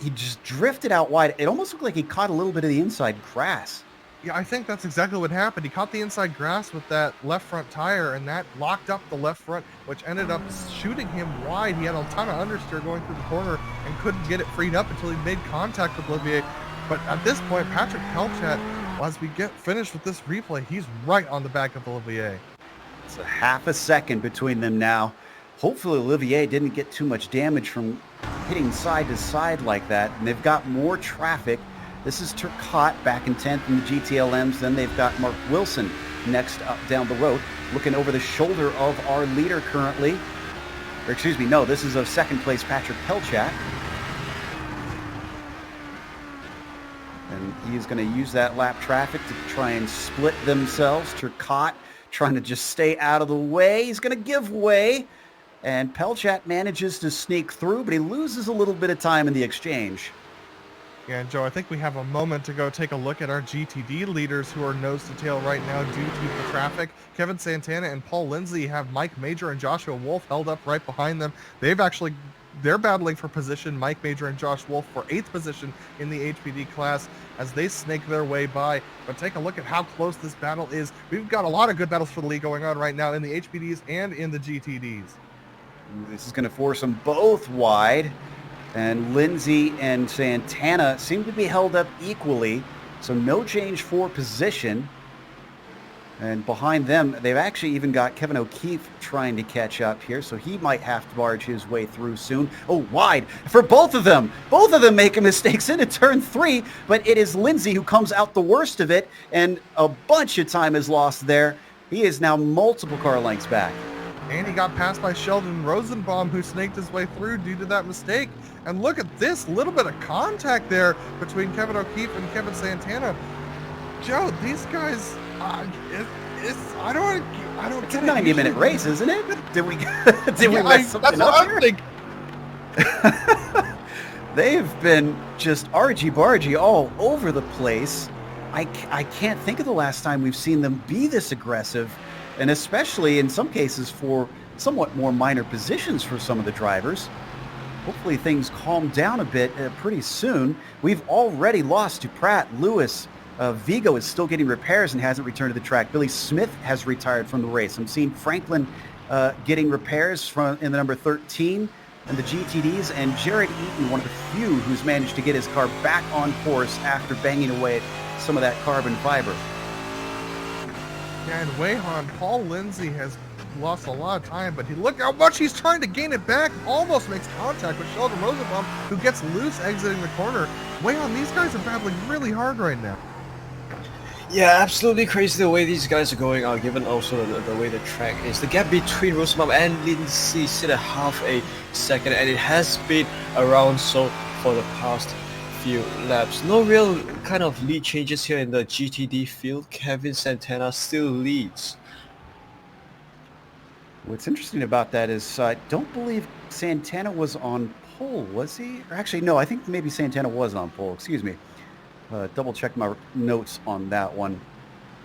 A: He just drifted out wide. It almost looked like he caught a little bit of the inside grass.
B: Yeah, I think that's exactly what happened. He caught the inside grass with that left front tire, and that locked up the left front, which ended up shooting him wide. He had a ton of understeer going through the corner and couldn't get it freed up until he made contact with Olivier. But at this point, Patrick Pelchat, as we get finished with this replay, he's right on the back of Olivier.
A: It's a half a second between them now. Hopefully Olivier didn't get too much damage from hitting side to side like that. And they've got more traffic. This is Turcotte back in 10th in the GTLMs. Then they've got Mark Wilson next up down the road, looking over the shoulder of our leader currently. Or excuse me, no, this is of second place Patrick Pelchat. And he's going to use that lap traffic to try and split themselves. Turcotte trying to just stay out of the way. He's going to give way. And Pelchat manages to sneak through, but he loses a little bit of time in the exchange.
B: Yeah, Joe, I think we have a moment to go take a look at our GTD leaders who are nose to tail right now due to the traffic. Kevin Santana and Paul Lindsay have Mike Major and Joshua Wolf held up right behind them. They're battling for position, Mike Major and Josh Wolf for 8th position in the HPD class as they snake their way by. But take a look at how close this battle is. We've got a lot of good battles for the league going on right now in the HPDs and in the GTDs.
A: This is going to force them both wide. And Lindsay and Santana seem to be held up equally. So no change for position. And behind them, they've actually even got Kevin O'Keefe trying to catch up here, so he might have to barge his way through soon. Oh, wide for both of them. Both of them making mistakes into turn 3, but it is Lindsay who comes out the worst of it, and a bunch of time is lost there. He is now multiple car lengths back.
B: And he got passed by Sheldon Rosenbaum, who snaked his way through due to that mistake. And look at this little bit of contact there between Kevin O'Keefe and Kevin Santana. Joe, these guys... I don't
A: it's a 90-minute race, isn't it? Did we mess something up here? They've been just argy-bargy all over the place. I can't think of the last time we've seen them be this aggressive, and especially in some cases for somewhat more minor positions for some of the drivers. Hopefully things calm down a bit pretty soon. We've already lost to Pratt, Lewis. Vigo is still getting repairs and hasn't returned to the track. Billy Smith has retired from the race. I'm seeing Franklin getting repairs in the number 13 and the GTDs, and Jared Eaton, one of the few who's managed to get his car back on course after banging away at some of that carbon fiber.
B: Yeah, and Wayhan, Paul Lindsay has lost a lot of time, but look how much he's trying to gain it back. Almost makes contact with Sheldon Rosenbaum, who gets loose exiting the corner. Wayhan, these guys are battling really hard right now.
C: Yeah, absolutely crazy the way these guys are going out, given also the way the track is. The gap between Rosenbaum and Lindsay is still at half a second, and it has been around so for the past few laps. No real kind of lead changes here in the GTD field. Kevin Santana still leads.
A: What's interesting about that is I don't believe Santana was on pole, was he? Or actually, no, I think maybe Santana was on pole. Excuse me. Double check my notes on that one.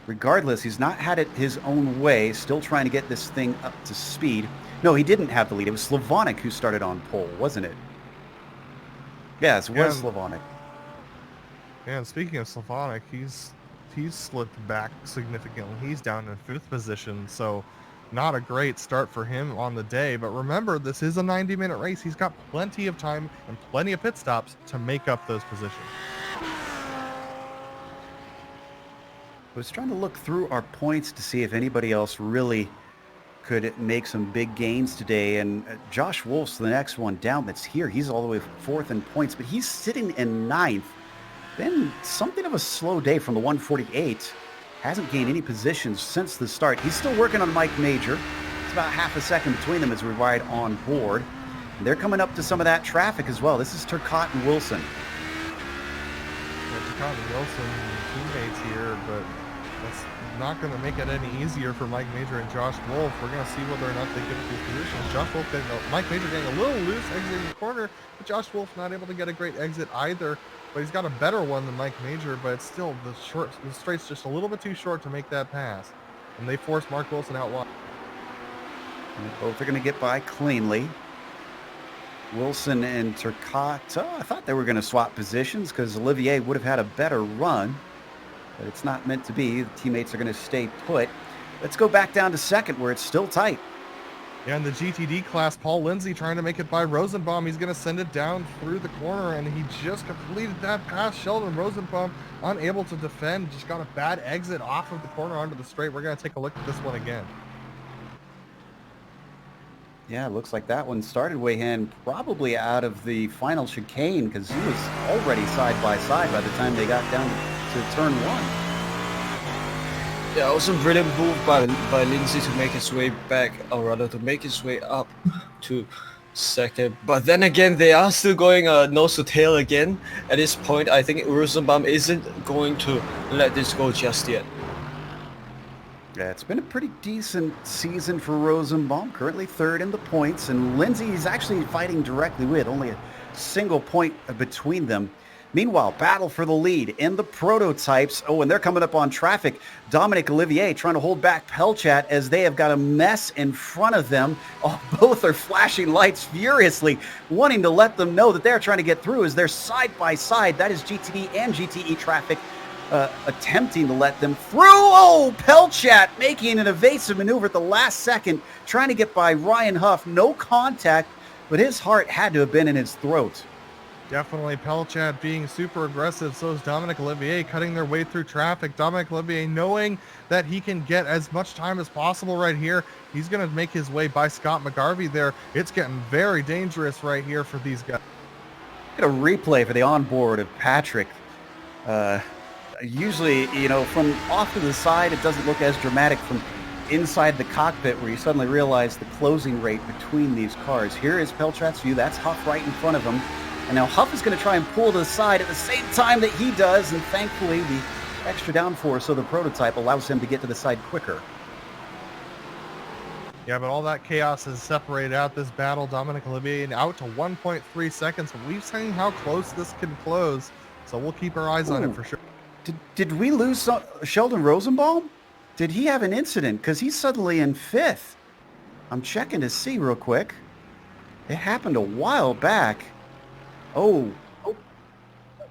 A: Regardless, he's not had it his own way, still trying to get this thing up to speed. No, he didn't have the lead. It was Slavonic who started on pole, wasn't it? Yes, it was Slavonic.
B: Yeah, and speaking of Slavonic, he's slipped back significantly. He's down in 5th position, so not a great start for him on the day. But remember, this is a 90-minute race. He's got plenty of time and plenty of pit stops to make up those positions.
A: I was trying to look through our points to see if anybody else really could make some big gains today, and Josh Wolf's the next one down that's here. He's all the way 4th in points, but he's sitting in 9th. Been something of a slow day from the 148. Hasn't gained any positions since the start. He's still working on Mike Major. It's about half a second between them as we ride on board. And they're coming up to some of that traffic as well. This is Turcotte and Wilson.
B: Yeah, Turcotte and Wilson teammates here, but that's not going to make it any easier for Mike Major and Josh Wolf. We're going to see whether or not they get these positions. Josh Wolf Mike Major getting a little loose exiting the corner, but Josh Wolf not able to get a great exit either. But he's got a better one than Mike Major, but it's still the straight's just a little bit too short to make that pass. And they force Mark Wilson out wide.
A: And both are going to get by cleanly. Wilson and Turcotte, I thought they were going to swap positions because Olivier would have had a better run. But it's not meant to be. The teammates are going to stay put. Let's go back down to 2nd where it's still tight.
B: Yeah, in the GTD class, Paul Lindsay trying to make it by Rosenbaum. He's going to send it down through the corner, and he just completed that pass. Sheldon Rosenbaum unable to defend, just got a bad exit off of the corner onto the straight. We're going to take a look at this one again.
A: Yeah, it looks like that one started Weyhan probably out of the final chicane because he was already side by side by the time they got down to turn 1.
C: Yeah, also brilliant move by Lindsay to make his way back, or rather to make his way up to 2nd. But then again, they are still going nose to tail again. At this point, I think Rosenbaum isn't going to let this go just yet.
A: Yeah, it's been a pretty decent season for Rosenbaum, currently 3rd in the points, and Lindsay is actually fighting directly with only a single point between them. Meanwhile, battle for the lead in the prototypes. Oh, and they're coming up on traffic. Dominic Olivier trying to hold back Pelchat as they have got a mess in front of them. Oh, both are flashing lights furiously, wanting to let them know that they're trying to get through as they're side by side. That is GTD and GTE traffic attempting to let them through. Oh, Pelchat making an evasive maneuver at the last second, trying to get by Ryan Huff. No contact, but his heart had to have been in his throat.
B: Definitely Pelchat being super aggressive. So is Dominic Olivier cutting their way through traffic. Dominic Olivier knowing that he can get as much time as possible right here. He's going to make his way by Scott McGarvey there. It's getting very dangerous right here for these guys.
A: Get a replay for the onboard of Patrick. Usually, from off to the side, it doesn't look as dramatic from inside the cockpit where you suddenly realize the closing rate between these cars. Here is Pelchat's view. That's Huff right in front of him. And now Huff is going to try and pull to the side at the same time that he does, and thankfully the extra downforce of the prototype allows him to get to the side quicker.
B: Yeah, but all that chaos has separated out this battle. Dominic Olivier out to 1.3 seconds. But we've seen how close this can close, so we'll keep our eyes on it for sure.
A: Did we lose Sheldon Rosenbaum? Did he have an incident? Because he's suddenly in 5th. I'm checking to see real quick. It happened a while back. Oh,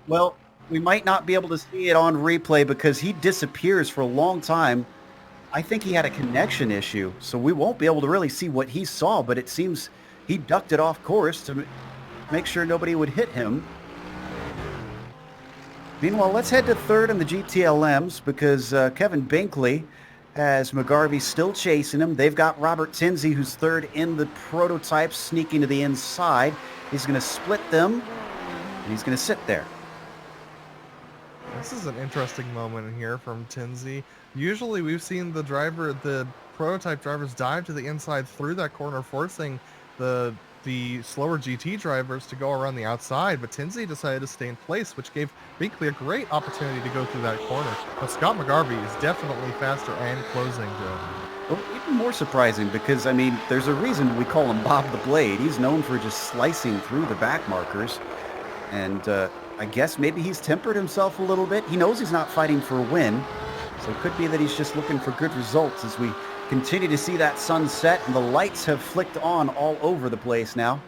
A: well, we might not be able to see it on replay because he disappears for a long time. I think he had a connection issue, so we won't be able to really see what he saw, but it seems he ducked it off course to make sure nobody would hit him. Meanwhile, let's head to 3rd in the GTLMs because Kevin Binkley has McGarvey still chasing him. They've got Robert Tinsey, who's 3rd in the prototype, sneaking to the inside. He's going to split them, and he's going to sit there.
B: This is an interesting moment here from Tinsey. Usually we've seen the prototype drivers dive to the inside through that corner, forcing the slower GT drivers to go around the outside, but Tinsey decided to stay in place, which gave Binkley a great opportunity to go through that corner. But Scott McGarvey is definitely faster and closing, Joe.
A: Well, even more surprising because, there's a reason we call him Bob the Blade. He's known for just slicing through the back markers. And I guess maybe he's tempered himself a little bit. He knows he's not fighting for a win. So it could be that he's just looking for good results as we continue to see that sun set, and the lights have flicked on all over the place now,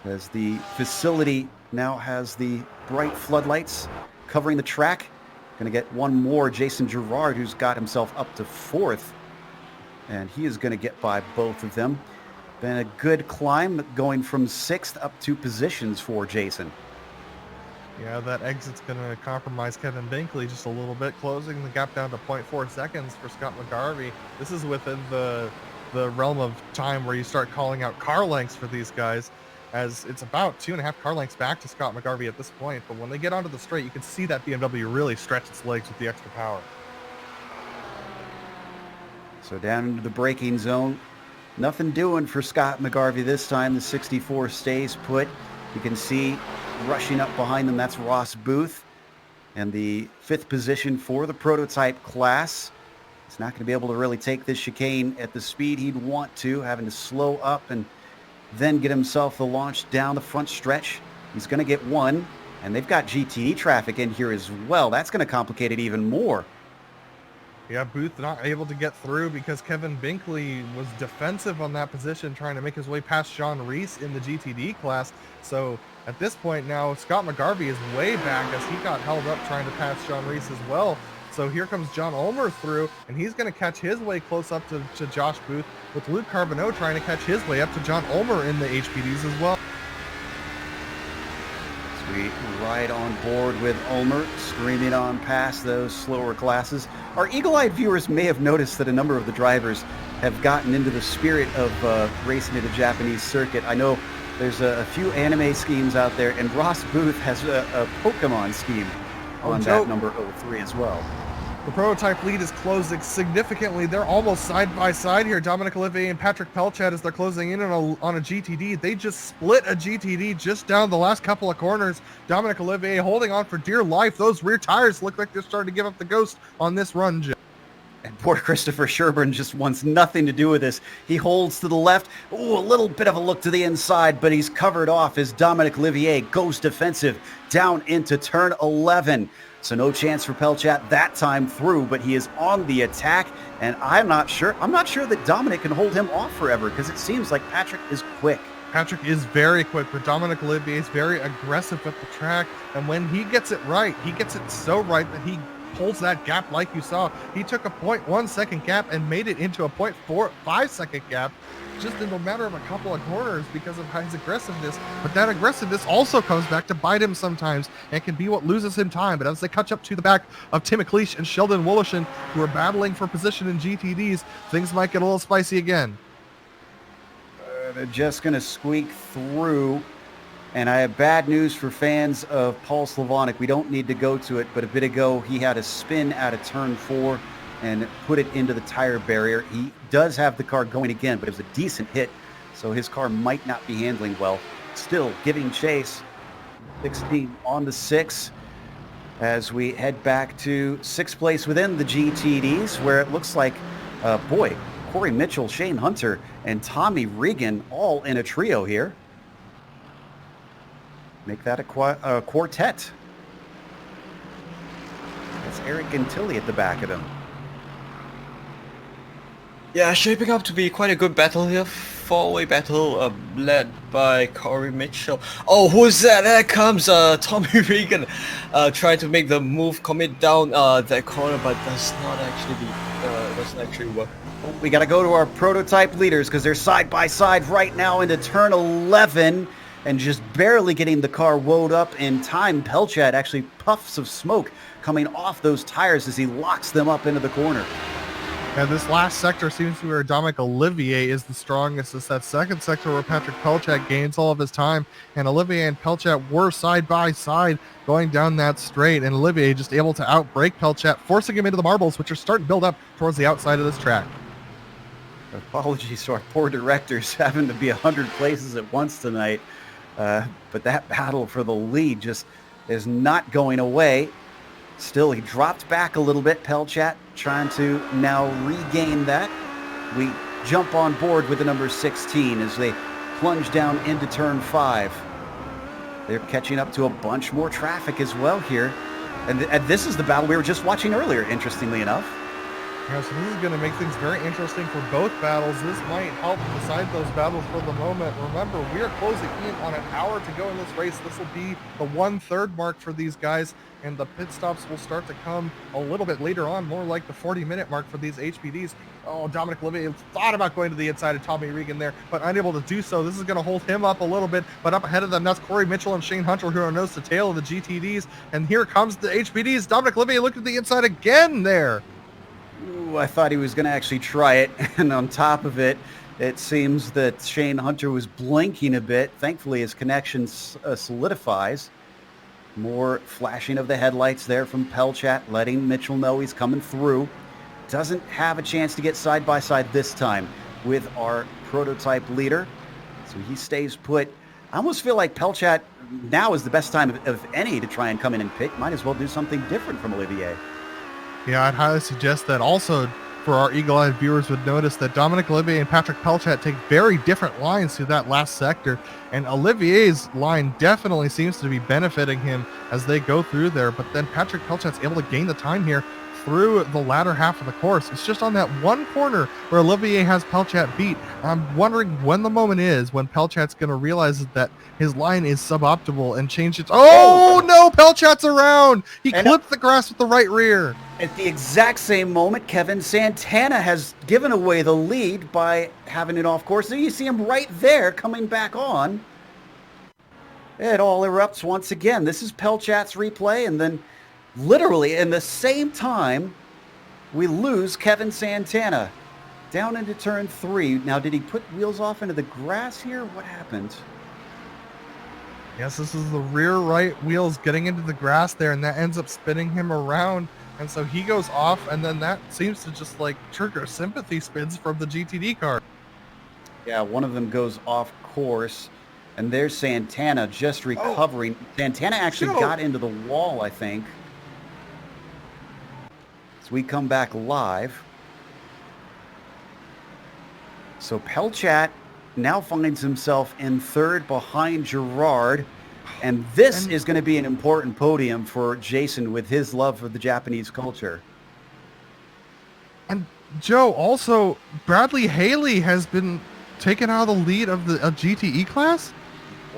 A: as the facility now has the bright floodlights covering the track. Going to get one more, Jason Girard, who's got himself up to 4th, and he is going to get by both of them. Been a good climb, going from 6th up 2 positions for Jason.
B: Yeah, that exit's going to compromise Kevin Binkley just a little bit, closing the gap down to 0.4 seconds for Scott McGarvey. This is within the realm of time where you start calling out car lengths for these guys, as it's about 2.5 car lengths back to Scott McGarvey at this point. But when they get onto the straight, you can see that BMW really stretch its legs with the extra power.
A: So down into the braking zone. Nothing doing for Scott McGarvey this time. The 64 stays put. You can see rushing up behind them, that's Ross Booth. And the 5th position for the prototype class. He's not going to be able to really take this chicane at the speed he'd want to, having to slow up and then get himself the launch down the front stretch. He's going to get 1, and they've got GTD traffic in here as well. That's going to complicate it even more.
B: Yeah, Booth not able to get through because Kevin Binkley was defensive on that position, trying to make his way past John Reese in the GTD class. So at this point now, Scott McGarvey is way back as he got held up trying to pass John Reese as well. So here comes John Ulmer through, and he's going to catch his way close up to Josh Booth, with Luke Carbonneau trying to catch his way up to John Ulmer in the HPDs as well.
A: We ride on board with Ulmer, screaming on past those slower classes. Our eagle-eyed viewers may have noticed that a number of the drivers have gotten into the spirit of racing at a Japanese circuit. I know there's a few anime schemes out there, and Ross Booth has a Pokemon scheme on that number 03 as well.
B: The prototype lead is closing significantly. They're almost side by side here. Dominic Olivier and Patrick Pelchat, as they're closing in on a GTD. They just split a GTD just down the last couple of corners. Dominic Olivier holding on for dear life. Those rear tires look like they're starting to give up the ghost on this run, Jim.
A: And poor Christopher Sherburne just wants nothing to do with this. He holds to the left. Ooh, a little bit of a look to the inside, but he's covered off as Dominic Olivier goes defensive down into turn 11. So no chance for Pelchat that time through, but he is on the attack, and I'm not sure that Dominic can hold him off forever, because it seems like Patrick is quick.
B: Patrick is very quick, but Dominic Olivier is very aggressive at the track, and when he gets it right, he gets it so right that he pulls that gap like you saw. He took a 0.1 second gap and made it into a 0.45 second gap just in a matter of a couple of corners because of his aggressiveness. But that aggressiveness also comes back to bite him sometimes and can be what loses him time. But as they catch up to the back of Tim McLeish and Sheldon Woloshin, who are battling for position in GTDs, things might get a little spicy again.
A: They're just going to squeak through. And I have bad news for fans of Paul Slavonic. We don't need to go to it, but a bit ago he had a spin out of turn 4 and put it into the tire barrier. He does have the car going again, but it was a decent hit, so his car might not be handling well. Still giving chase. 16 on the 6 as we head back to 6th place within the GTDs, where it looks like, Corey Mitchell, Shane Hunter, and Tommy Regan all in a trio here. Make that a quartet. That's Eric Gentili at the back of him.
C: Yeah, shaping up to be quite a good battle here. Four-way battle led by Corey Mitchell. Oh, who's that? There comes Tommy Regan trying to make the move, commit down that corner, but doesn't actually work.
A: We got to go to our prototype leaders because they're side by side right now into turn 11 and just barely getting the car woed up in time. Pelchat actually puffs of smoke coming off those tires as he locks them up into the corner.
B: And this last sector seems to be where Dominic Olivier is the strongest. It's that second sector where Patrick Pelchat gains all of his time. And Olivier and Pelchat were side by side going down that straight. And Olivier just able to outbrake Pelchat, forcing him into the marbles, which are starting to build up towards the outside of this track.
A: Apologies to our poor directors having to be 100 places at once tonight. But that battle for the lead just is not going away. Still, he dropped back a little bit. Pelchat trying to now regain that. We jump on board with the number 16 as they plunge down into turn 5. They're catching up to a bunch more traffic as well here. And this is the battle we were just watching earlier, interestingly enough.
B: Yeah, so this is going to make things very interesting for both battles. This might help decide those battles for the moment. Remember, we are closing in on an hour to go in this race. This will be the 1/3 mark for these guys, and the pit stops will start to come a little bit later on, more like the 40-minute mark for these HPDs. Oh, Dominic Olivier thought about going to the inside of Tommy Regan there, but unable to do so. This is going to hold him up a little bit, but up ahead of them, that's Corey Mitchell and Shane Hunter, who are nose to tail of the GTDs, and here comes the HPDs. Dominic Olivier looked at the inside again there.
A: Ooh, I thought he was going to actually try it, and on top of it, it seems that Shane Hunter was blinking a bit. Thankfully, his connection solidifies. More flashing of the headlights there from Pelchat, letting Mitchell know he's coming through. Doesn't have a chance to get side by side this time with our prototype leader, so he stays put. I almost feel like Pelchat now is the best time of any to try and come in and pit. Might as well do something different from Olivier.
B: Yeah, I'd highly suggest that. Also, for our eagle-eyed viewers would notice that Dominic Olivier and Patrick Pelchat take very different lines through that last sector, and Olivier's line definitely seems to be benefiting him as they go through there, but then Patrick Pelchat's able to gain the time here through the latter half of the course. It's just on that one corner where Olivier has Pelchat beat. I'm wondering when the moment is when Pelchat's going to realize that his line is suboptimal and change it. Oh no, Pelchat's around! He clipped the grass with the right rear.
A: At the exact same moment, Kevin Santana has given away the lead by having it off course. So you see him right there coming back on. It all erupts once again. This is Pelchat's replay, and then literally in the same time, we lose Kevin Santana down into turn 3. Now, did he put wheels off into the grass here? What happened?
B: Yes, this is the rear right wheels getting into the grass there, and that ends up spinning him around. And so he goes off, and then that seems to just like trigger sympathy spins from the GTD car.
A: Yeah, one of them goes off course, and there's Santana just recovering. Santana actually got into the wall, I think. As we come back live. So Pelchat now finds himself in third behind Gerard. And this is going to be an important podium for Jason with his love for the Japanese culture.
B: And Joe, also, Bradley Haley has been taken out of the lead of the GTE class?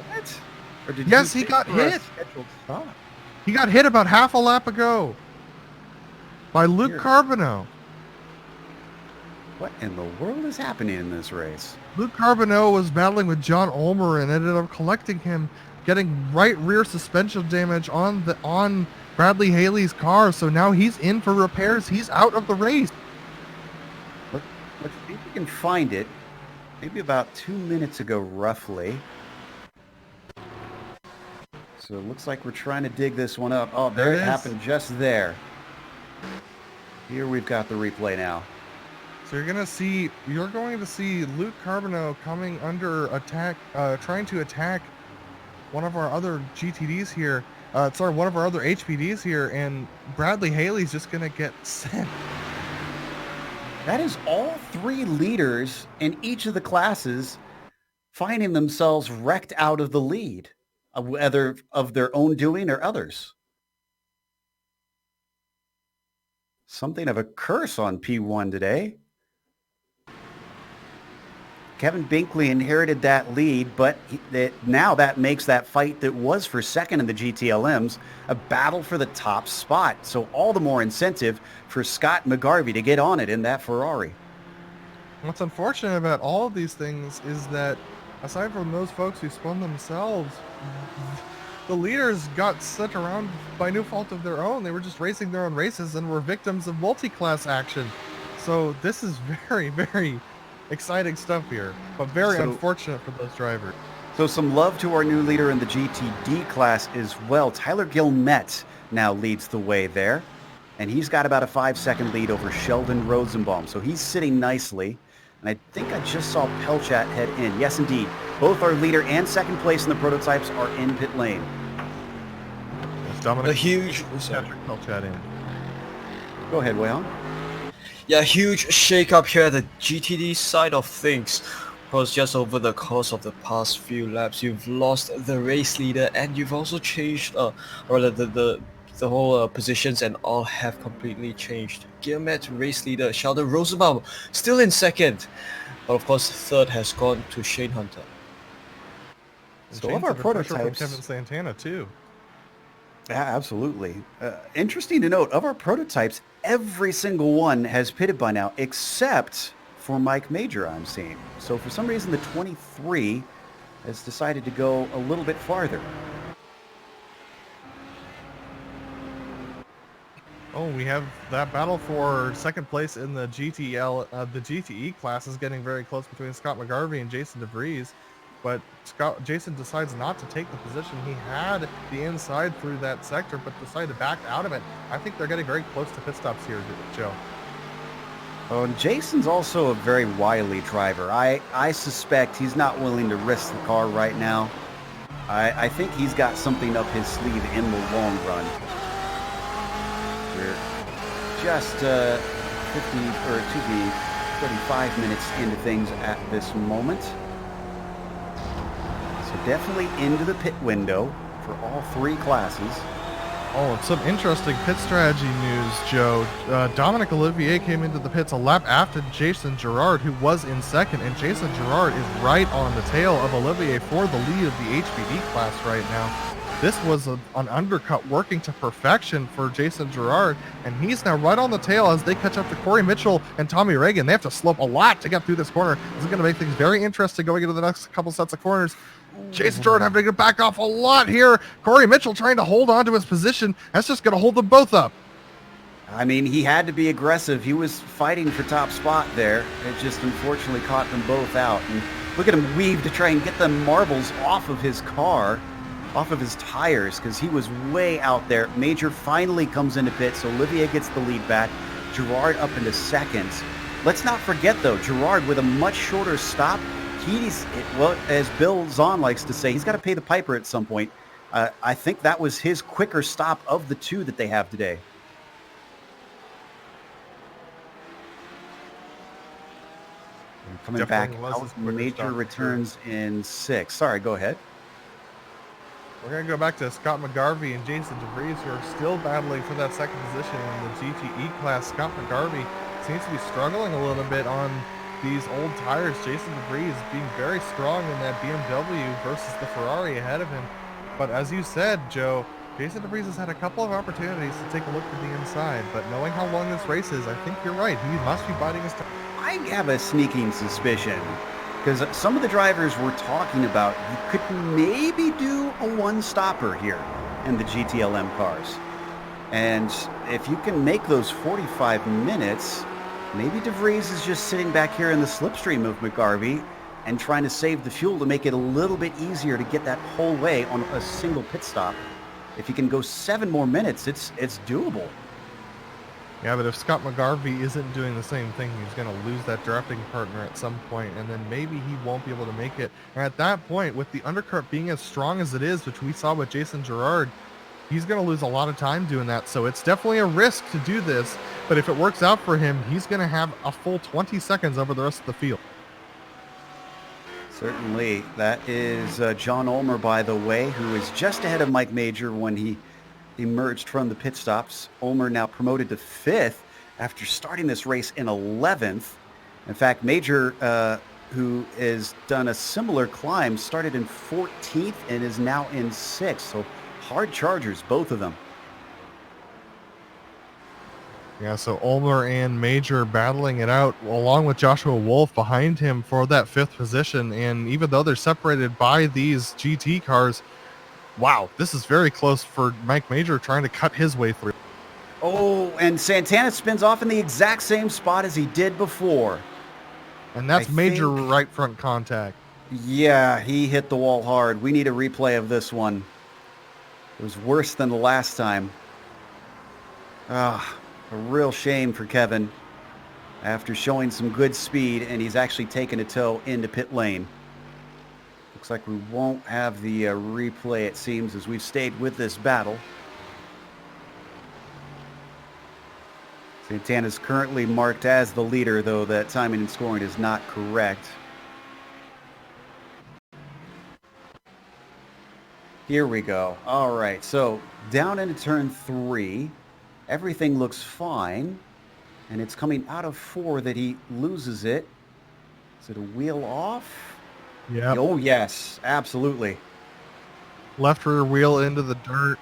A: What? Or did
B: yes, he got hit. He got hit about half a lap ago by Luke Carbonneau.
A: What in the world is happening in this race?
B: Luke Carbonneau was battling with John Ulmer and ended up collecting him, getting right rear suspension damage on Bradley Haley's car. So now he's in for repairs. He's out of the race.
A: Let's see if we can find it. Maybe about 2 minutes ago, roughly. So it looks like we're trying to dig this one up. Oh, there it happened just there. Here we've got the replay now.
B: So you're going to see Luke Carbonneau coming under attack, trying to attack one of our other GTDs here. One of our other HPDs here, and Bradley Haley's just going to get sent.
A: That is all 3 leaders in each of the classes finding themselves wrecked out of the lead, whether of their own doing or others. Something of a curse on P1 today. Kevin Binkley inherited that lead, but now that makes that fight that was for second in the GTLMs a battle for the top spot. So all the more incentive for Scott McGarvey to get on it in that Ferrari.
B: What's unfortunate about all of these things is that, aside from those folks who spun themselves, the leaders got sent around by no fault of their own. They were just racing their own races and were victims of multi-class action. So this is very, very exciting stuff here, but very unfortunate for those drivers.
A: So some love to our new leader in the GTD class as well. Tyler Gilmet now leads the way there, and he's got about a 5-second lead over Sheldon Rosenbaum. So he's sitting nicely, and I think I just saw Pelchat head in. Yes, indeed. Both our leader and second place in the prototypes are in pit lane.
B: Dominic,
C: a huge
B: Patrick Pelchat in.
A: Go ahead, Wayon.
C: Yeah, huge shake-up here at the GTD side of things. Because just over the course of the past few laps, you've lost the race leader, and you've also changed, the the whole positions and all have completely changed. Gearmat race leader Sheldon Rosenbaum still in second, but of course third has gone to Shane Hunter.
B: So of our prototypes from Kevin Santana too.
A: Yeah, absolutely. Interesting to note, of our prototypes, every single one has pitted by now, except for Mike Major, I'm seeing. So for some reason, the 23 has decided to go a little bit farther.
B: Oh, we have that battle for second place in the the GTE class is getting very close between Scott McGarvey and Jason DeVries. But Jason decides not to take the position. He had the inside through that sector, but decided to back out of it. I think they're getting very close to pit stops here, Joe.
A: Oh, and Jason's also a very wily driver. I suspect he's not willing to risk the car right now. I think he's got something up his sleeve in the long run. We're just 35 minutes into things at this moment. Definitely into the pit window for all three classes.
B: Oh, and some interesting pit strategy news, Joe. Dominic Olivier came into the pits a lap after Jason Girard, who was in second, and Jason Girard is right on the tail of Olivier for the lead of the HPD class right now. This was an undercut working to perfection for Jason Girard, and he's now right on the tail as they catch up to Corey Mitchell and Tommy Reagan. They have to slope a lot to get through this corner. This is going to make things very interesting going into the next couple sets of corners. Jason Girard having to back off a lot here. Corey Mitchell trying to hold on to his position. That's just going to hold them both up.
A: I mean, he had to be aggressive. He was fighting for top spot there. It just unfortunately caught them both out. And look at him weave to try and get the marbles off of his car, off of his tires, because he was way out there. Major finally comes into pit, so Olivier gets the lead back. Girard up into second. Let's not forget, though, Girard with a much shorter stop. Well, as Bill Zahn likes to say, he's got to pay the piper at some point. I think that was his quicker stop of the two that they have today. And coming
B: Definitely
A: back out, Major returns in 6. Sorry, go ahead.
B: We're going to go back to Scott McGarvey and Jason DeVries, who are still battling for that second position in the GTE class. Scott McGarvey seems to be struggling a little bit on these old tires. Jason DeVries being very strong in that BMW versus the Ferrari ahead of him. But as you said, Joe, Jason DeVries has had a couple of opportunities to take a look at the inside, but knowing how long this race is, I think you're right. He must be biding his time.
A: I have a sneaking suspicion, because some of the drivers were talking about you could maybe do a one-stopper here in the GTLM cars. And if you can make those 45 minutes, maybe DeVries is just sitting back here in the slipstream of McGarvey and trying to save the fuel to make it a little bit easier to get that whole way on a single pit stop. If you can go 7 more minutes, it's doable.
B: Yeah, but if Scott McGarvey isn't doing the same thing, he's going to lose that drafting partner at some point, and then maybe he won't be able to make it. And at that point, with the undercut being as strong as it is, which we saw with Jason Girard, he's going to lose a lot of time doing that. So it's definitely a risk to do this, but if it works out for him, he's going to have a full 20 seconds over the rest of the field.
A: Certainly. That is John Ulmer, by the way, who is just ahead of Mike Major when he emerged from the pit stops. Ulmer now promoted to 5th after starting this race in 11th. In fact, Major, who has done a similar climb, started in 14th and is now in 6th. So hard chargers, both of them.
B: Yeah, so Ulmer and Major battling it out along with Joshua Wolf behind him for that 5th position. And even though they're separated by these GT cars, wow, this is very close for Mike Major trying to cut his way through.
A: Oh, and Santana spins off in the exact same spot as he did before.
B: And that's major right front contact.
A: Yeah, he hit the wall hard. We need a replay of this one. It was worse than the last time. A real shame for Kevin after showing some good speed, and he's actually taken a tow into pit lane. Looks like we won't have the replay, it seems, as we've stayed with this battle. Santana's currently marked as the leader, though that timing and scoring is not correct. Here we go. All right, so down into turn 3. Everything looks fine. And it's coming out of 4 that he loses it. Is it a wheel off?
B: Yeah.
A: Oh, yes, absolutely.
B: Left rear wheel into the dirt.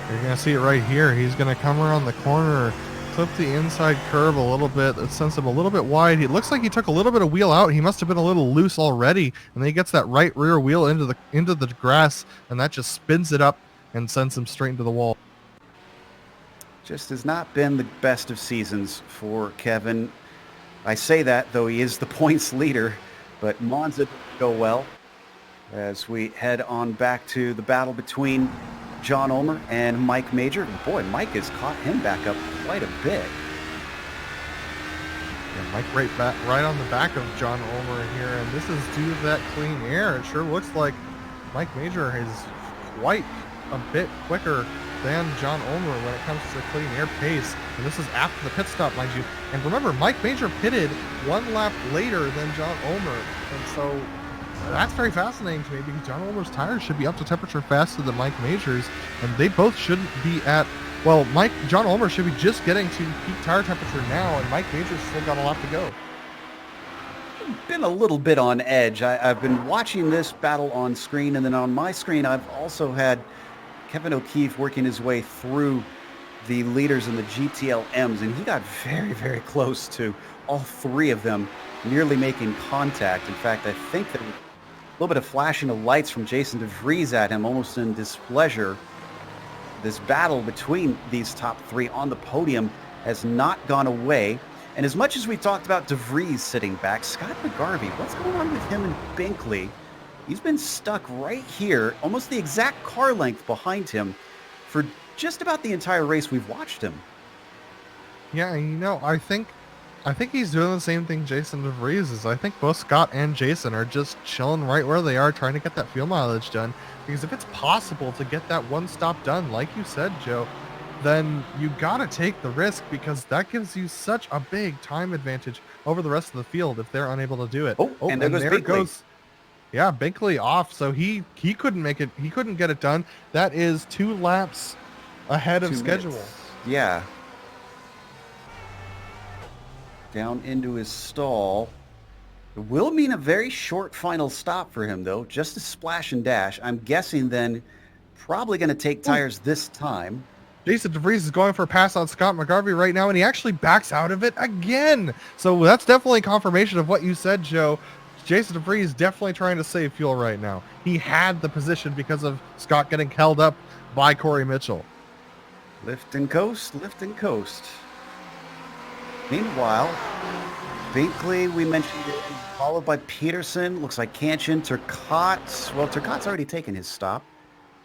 B: You're going to see it right here. He's going to come around the corner, clip the inside curb a little bit. That sends him a little bit wide. It looks like he took a little bit of wheel out. He must have been a little loose already. And then he gets that right rear wheel into the grass, and that just spins it up and sends him straight into the wall.
A: Just has not been the best of seasons for Kevin. I say that, though he is the points leader, but Monza didn't go well as we head on back to the battle between John Ulmer and Mike Major. Boy, Mike has caught him back up quite a bit.
B: Yeah, Mike right on the back of John Ulmer here, and this is due to that clean air. It sure looks like Mike Major is quite a bit quicker than John Ulmer when it comes to clean air pace. And this is after the pit stop, mind you. And remember, Mike Major pitted 1 lap later than John Ulmer. And so that's very fascinating to me because John Ulmer's tires should be up to temperature faster than Mike Major's. And they both shouldn't be at, well, John Ulmer should be just getting to peak tire temperature now, and Mike Major's still got a lot to go.
A: Been a little bit on edge. I've been watching this battle on screen, and then on my screen I've also had Kevin O'Keefe working his way through the leaders in the GTLMs, and he got very, very close to all 3 of them nearly making contact. In fact, I think that a little bit of flashing of lights from Jason DeVries at him, almost in displeasure. This battle between these top 3 on the podium has not gone away. And as much as we talked about DeVries sitting back, Scott McGarvey, what's going on with him and Binkley? He's been stuck right here, almost the exact car length behind him for just about the entire race we've watched him.
B: Yeah, I think he's doing the same thing Jason DeVries is. I think both Scott and Jason are just chilling right where they are, trying to get that fuel mileage done. Because if it's possible to get that one stop done, like you said, Joe, then you got to take the risk, because that gives you such a big time advantage over the rest of the field if they're unable to do it.
A: And there goes
B: yeah, Binkley off. So he couldn't make it. He couldn't get it done. That is 2 laps ahead of schedule.
A: Minutes. Yeah. Down into his stall. It will mean a very short final stop for him, though. Just a splash and dash. I'm guessing then probably going to take tires this time.
B: Jason DeVries is going for a pass on Scott McGarvey right now, and he actually backs out of it again. So that's definitely confirmation of what you said, Joe. Jason DeVries is definitely trying to save fuel right now. He had the position because of Scott getting held up by Corey Mitchell.
A: Lift and coast, lift and coast. Meanwhile, Binkley, we mentioned it, followed by Peterson. Looks like Kanchan, Turcotte. Well, Turcotte's already taken his stop.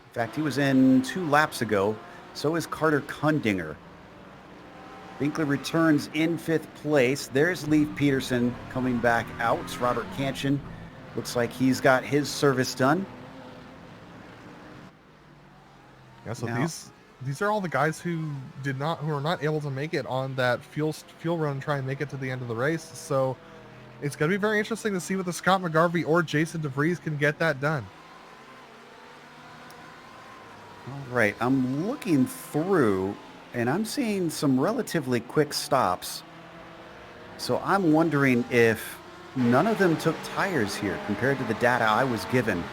A: In fact, he was in 2 laps ago. So is Carter Kundinger. Binkley returns in 5th place. There's Leif Peterson coming back out. Robert Kanchan looks like he's got his service done.
B: Yeah, so these are all the guys who are not able to make it on that fuel run and try and make it to the end of the race. So it's going to be very interesting to see what the Scott McGarvey or Jason DeVries can get that done.
A: All right, I'm looking through, and I'm seeing some relatively quick stops. So I'm wondering if none of them took tires here compared to the data I was given.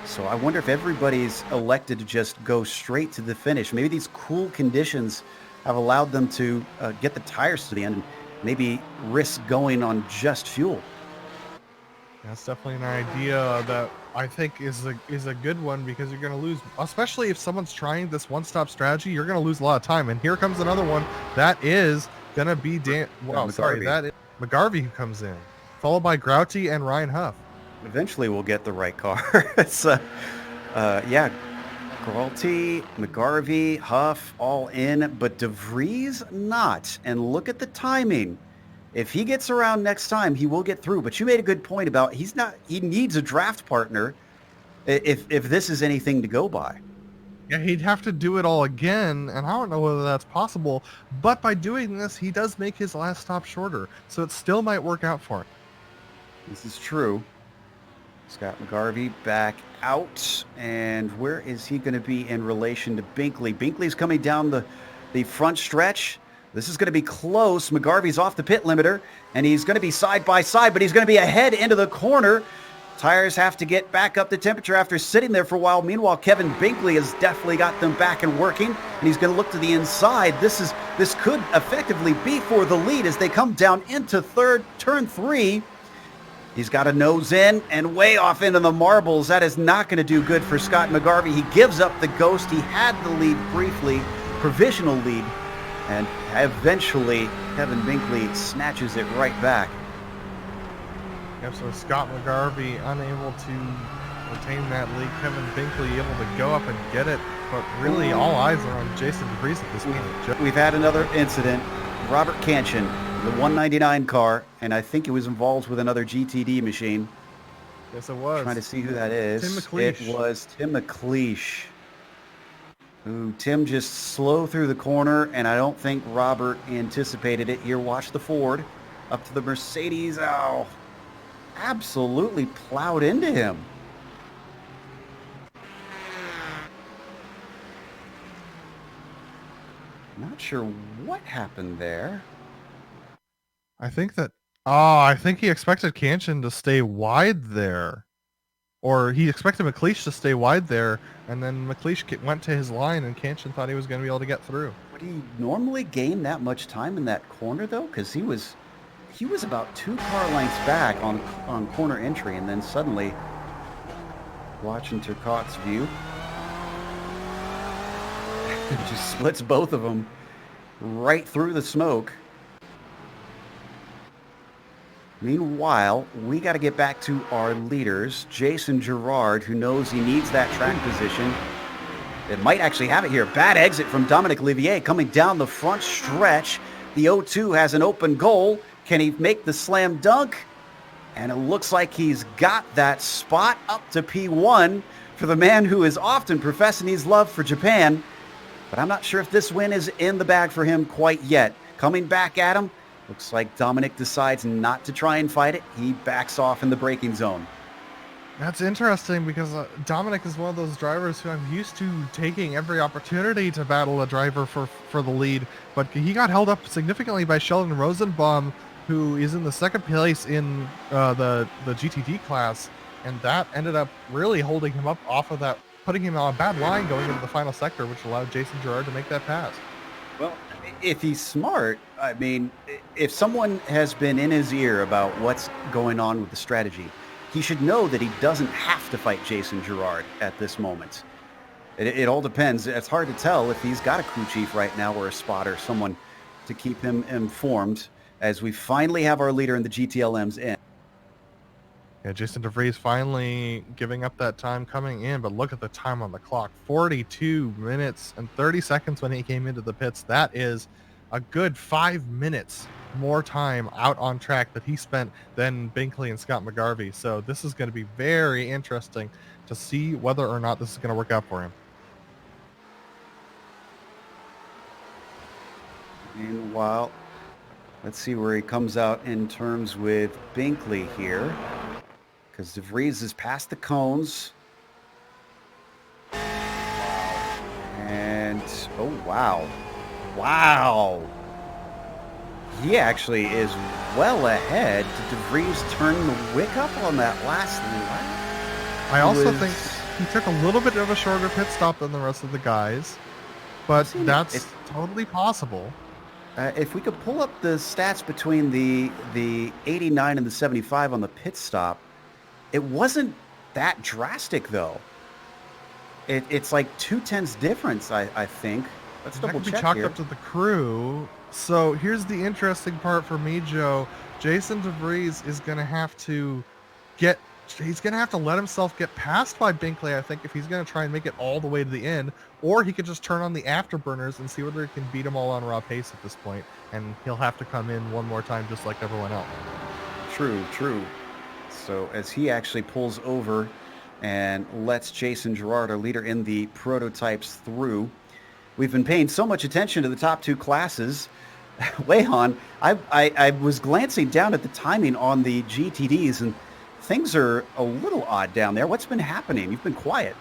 A: So I wonder if everybody's elected to just go straight to the finish. Maybe these cool conditions have allowed them to get the tires to the end and maybe risk going on just fuel.
B: That's definitely an idea that I think is a good one, because you're going to lose, especially if someone's trying this one-stop strategy, you're going to lose a lot of time. And here comes another one that is going to be that is McGarvey who comes in, followed by Grouty and Ryan Huff.
A: Eventually we'll get the right car. It's yeah, Grouty, McGarvey, Huff all in, but DeVries not. And look at the timing. If he gets around next time, he will get through. But you made a good point about he needs a draft partner if this is anything to go by.
B: Yeah, he'd have to do it all again, and I don't know whether that's possible. But by doing this, he does make his last stop shorter, so it still might work out for him.
A: This is true. Scott McGarvey back out. And where is he going to be in relation to Binkley? Binkley's coming down the front stretch. This is going to be close. McGarvey's off the pit limiter, and he's going to be side by side, but he's going to be ahead into the corner. Tires have to get back up to temperature after sitting there for a while. Meanwhile, Kevin Binkley has definitely got them back and working, and he's going to look to the inside. This could effectively be for the lead as they come down into third, turn 3. He's got a nose in and way off into the marbles. That is not going to do good for Scott McGarvey. He gives up the ghost. He had the lead briefly, provisional lead, and eventually Kevin Binkley snatches it right back.
B: Yep, so Scott McGarvey unable to retain that lead. Kevin Binkley able to go up and get it, but really all eyes are on Jason DeVries at this point.
A: We've had another incident. Robert Kanchan, the 199 car, and I think it was involved with another GTD machine.
B: Yes, it was.
A: Trying to see who that is.
B: Tim McLeish.
A: It was Tim McLeish. Tim just slow through the corner, and I don't think Robert anticipated it. Here, watch the Ford up to the Mercedes. Oh, absolutely plowed into him. Not sure what happened there.
B: I think he expected Kanchan to stay wide there. Or he expected McLeish to stay wide there, and then McLeish went to his line, and Kanchan thought he was going to be able to get through.
A: Would he normally gain that much time in that corner, though? Because he was about 2 car lengths back on corner entry, and then suddenly, watching Turcotte's view, it just splits both of them right through the smoke. Meanwhile, we got to get back to our leaders. Jason Girard, who knows he needs that track position. It might actually have it here. Bad exit from Dominic Olivier coming down the front stretch. The 0-2 has an open goal. Can he make the slam dunk? And it looks like he's got that spot up to P1 for the man who is often professing his love for Japan. But I'm not sure if this win is in the bag for him quite yet. Coming back at him. Looks like Dominic decides not to try and fight it. He backs off in the braking zone.
B: That's interesting because Dominic is one of those drivers who I'm used to taking every opportunity to battle a driver for the lead. But he got held up significantly by Sheldon Rosenbaum, who is in the second place in the GTD class. And that ended up really holding him up off of that, putting him on a bad line going into the final sector, which allowed Jason Girard to make that pass.
A: Well, if he's smart, I mean, if someone has been in his ear about what's going on with the strategy, he should know that he doesn't have to fight Jason Girard at this moment. It all depends. It's hard to tell if he's got a crew chief right now or a spotter, someone to keep him informed as we finally have our leader in the GTLMs in.
B: Yeah, Jason DeVries finally giving up that time coming in, but look at the time on the clock. 42 minutes and 30 seconds when he came into the pits. That is a good 5 minutes more time out on track that he spent than Binkley and Scott McGarvey. So this is going to be very interesting to see whether or not this is going to work out for him.
A: Meanwhile, let's see where he comes out in terms with Binkley here. Because DeVries is past the cones. And, oh, wow. Wow. He actually is well ahead. Did DeVries turn the wick up on that last lap?
B: I also think he took a little bit of a shorter pit stop than the rest of the guys. But that's totally possible.
A: If we could pull up the stats between the 89 and the 75 on the pit stop, it wasn't that drastic, though. It's like 2/10 difference, I think. Let's double check here.
B: That could be chalked up to the crew. So here's the interesting part for me, Joe. Jason DeVries is going to have to let himself get passed by Binkley, I think, if he's going to try and make it all the way to the end. Or he could just turn on the afterburners and see whether he can beat them all on raw pace at this point. And he'll have to come in one more time just like everyone else.
A: True. So as he actually pulls over and lets Jason Girard, our leader in the prototypes, through. We've been paying so much attention to the top 2 classes. Wayhan, I was glancing down at the timing on the GTDs and things are a little odd down there. What's been happening? You've been quiet.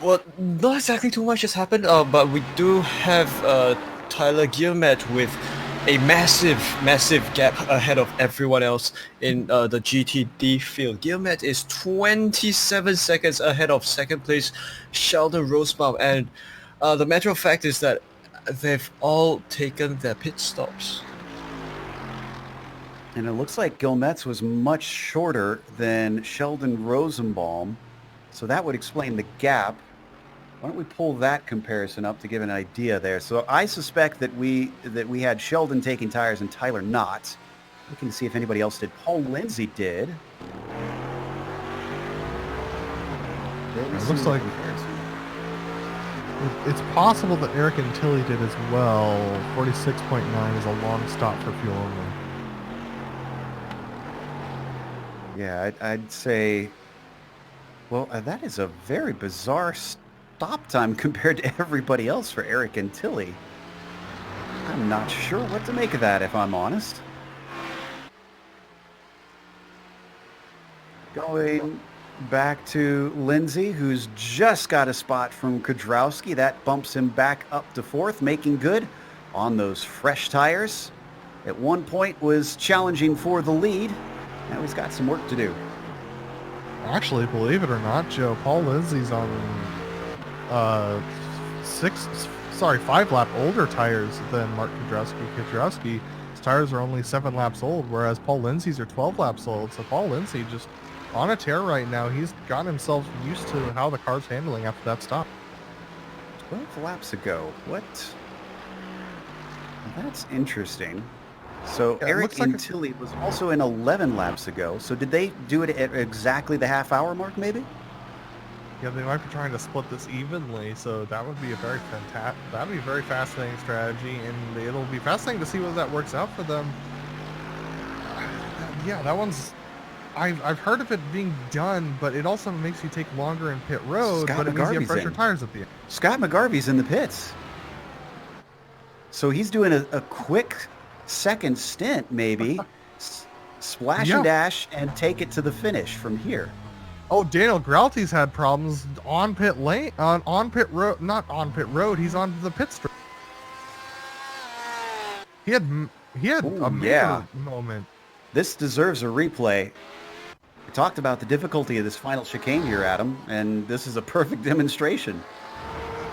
C: Well, not exactly too much has happened, but we do have Tyler Gilmet with a massive gap ahead of everyone else in the GTD field. Gilmet is 27 seconds ahead of second place Sheldon Rosebaum, and the matter of fact is that they've all taken their pit stops.
A: And it looks like Gilmet's was much shorter than Sheldon Rosenbaum, so that would explain the gap. Why don't we pull that comparison up to give an idea there? So I suspect that we had Sheldon taking tires and Tyler not. We can see if anybody else did. Paul Lindsay did.
B: It looks like it's possible that Eric and Tilly did as well. 46.9 is a long stop for fuel only.
A: Yeah, I'd say, well, that is a very bizarre stop time compared to everybody else for Eric and Tilly. I'm not sure what to make of that, if I'm honest. Going back to Lindsay, who's just got a spot from Kudrowski. That bumps him back up to fourth, making good on those fresh tires. At one point was challenging for the lead. Now he's got some work to do.
B: Actually, believe it or not, Joe, Paul Lindsay's on 5 lap older tires than Mark Kudrowski. Kudrowski's tires are only 7 laps old, whereas Paul Lindsay's are 12 laps old. So Paul Lindsay just on a tear right now. He's gotten himself used to how the car's handling after that stop.
A: 12 laps ago. What? That's interesting. So
B: Yeah,
A: Eric and Tilly was also in 11 laps ago. So did they do it at exactly the half-hour mark, maybe?
B: Yeah, they might be trying to split this evenly, so that would be a very fascinating strategy, and it'll be fascinating to see whether that works out for them. Yeah, that one's... I've heard of it being done, but it also makes you take longer in pit road, but it means you have fresher tires at the end.
A: Scott McGarvey's in the pits. So he's doing a quick second stint, maybe, splash and dash and take it to the finish from here.
B: Oh, Daniel Gralte's had problems on pit lane, on pit road, not on pit road. He's on the pit strip. He had a major moment.
A: This deserves a replay. We talked about the difficulty of this final chicane here, Adam, and this is a perfect demonstration.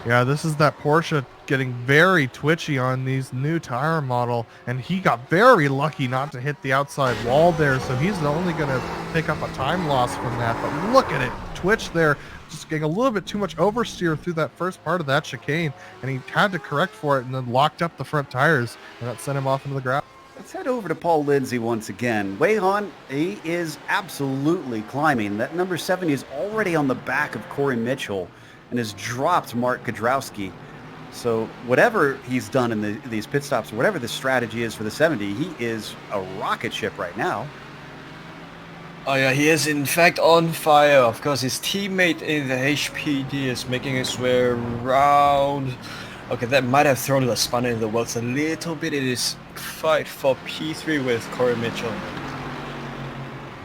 B: Yeah, this is that Porsche getting very twitchy on these new tire model, and he got very lucky not to hit the outside wall there, so he's only going to pick up a time loss from that. But look at it, twitch there, just getting a little bit too much oversteer through that first part of that chicane, and he had to correct for it and then locked up the front tires, and that sent him off into the ground.
A: Let's head over to Paul Lindsay once again. Wei-Han, he is absolutely climbing. That number 70 is already on the back of Corey Mitchell and has dropped Mark Kudrowski. So whatever he's done in these pit stops, whatever the strategy is for the 70, he is a rocket ship right now.
C: Oh yeah, he is in fact on fire. Of course, his teammate in the HPD is making his way around. Okay, that might have thrown the spanner in the works a little bit. It is fight for P3 with Corey Mitchell.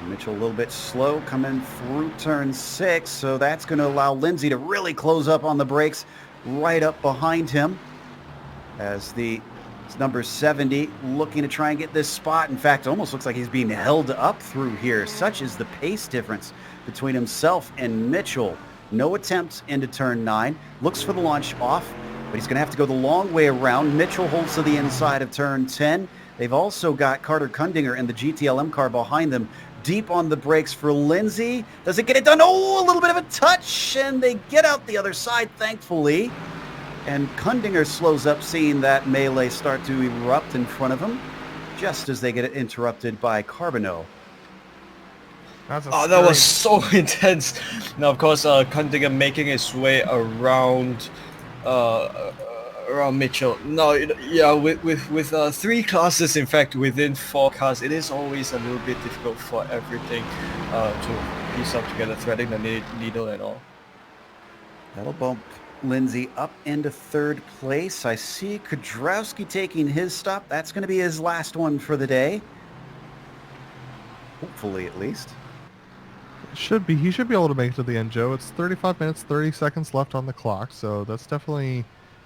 A: Mitchell a little bit slow coming through turn 6, so that's going to allow Lindsay to really close up on the brakes right up behind him as the number 70 looking to try and get this spot. In fact, it almost looks like he's being held up through here. Such is the pace difference between himself and Mitchell. No attempts into turn 9. Looks for the launch off, but he's going to have to go the long way around. Mitchell holds to the inside of turn 10. They've also got Carter Kundinger and the GTLM car behind them. Deep on the brakes for Lindsay. Does it get it done? Oh, a little bit of a touch, and they get out the other side, thankfully. And Kundinger slows up, seeing that melee start to erupt in front of him, just as they get it interrupted by Carbonneau.
C: That was so intense. Now, of course, Kundinger making his way around Mitchell. No, yeah, with 3 classes, in fact, within 4 cars, it is always a little bit difficult for everything to piece up together, threading the needle and all.
A: That'll bump Lindsay up into 3rd place. I see Kudrowski taking his stop. That's going to be his last one for the day. hopefully at least.
B: He should be able to make it to the end, Joe. It's 35 minutes, 30 seconds left on the clock, so that's definitely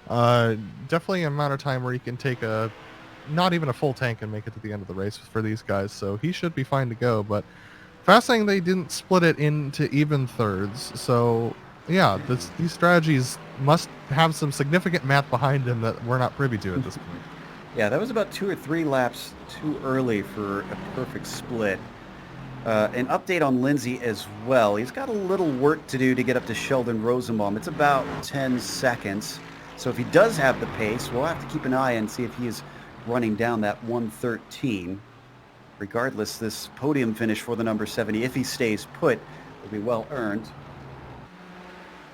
B: an amount of time where you can take not even a full tank and make it to the end of the race for these guys, so he should be fine to go. But fascinating they didn't split it into even thirds, so yeah, these strategies must have some significant math behind them that we're not privy to at this point.
A: Yeah, that was about 2 or 3 laps too early for a perfect split. An update on Lindsay as well. He's got a little work to do to get up to Sheldon Rosenbaum. It's about 10 seconds. So if he does have the pace, we'll have to keep an eye and see if he is running down that 113. Regardless, this podium finish for the number 70, if he stays put, will be well earned.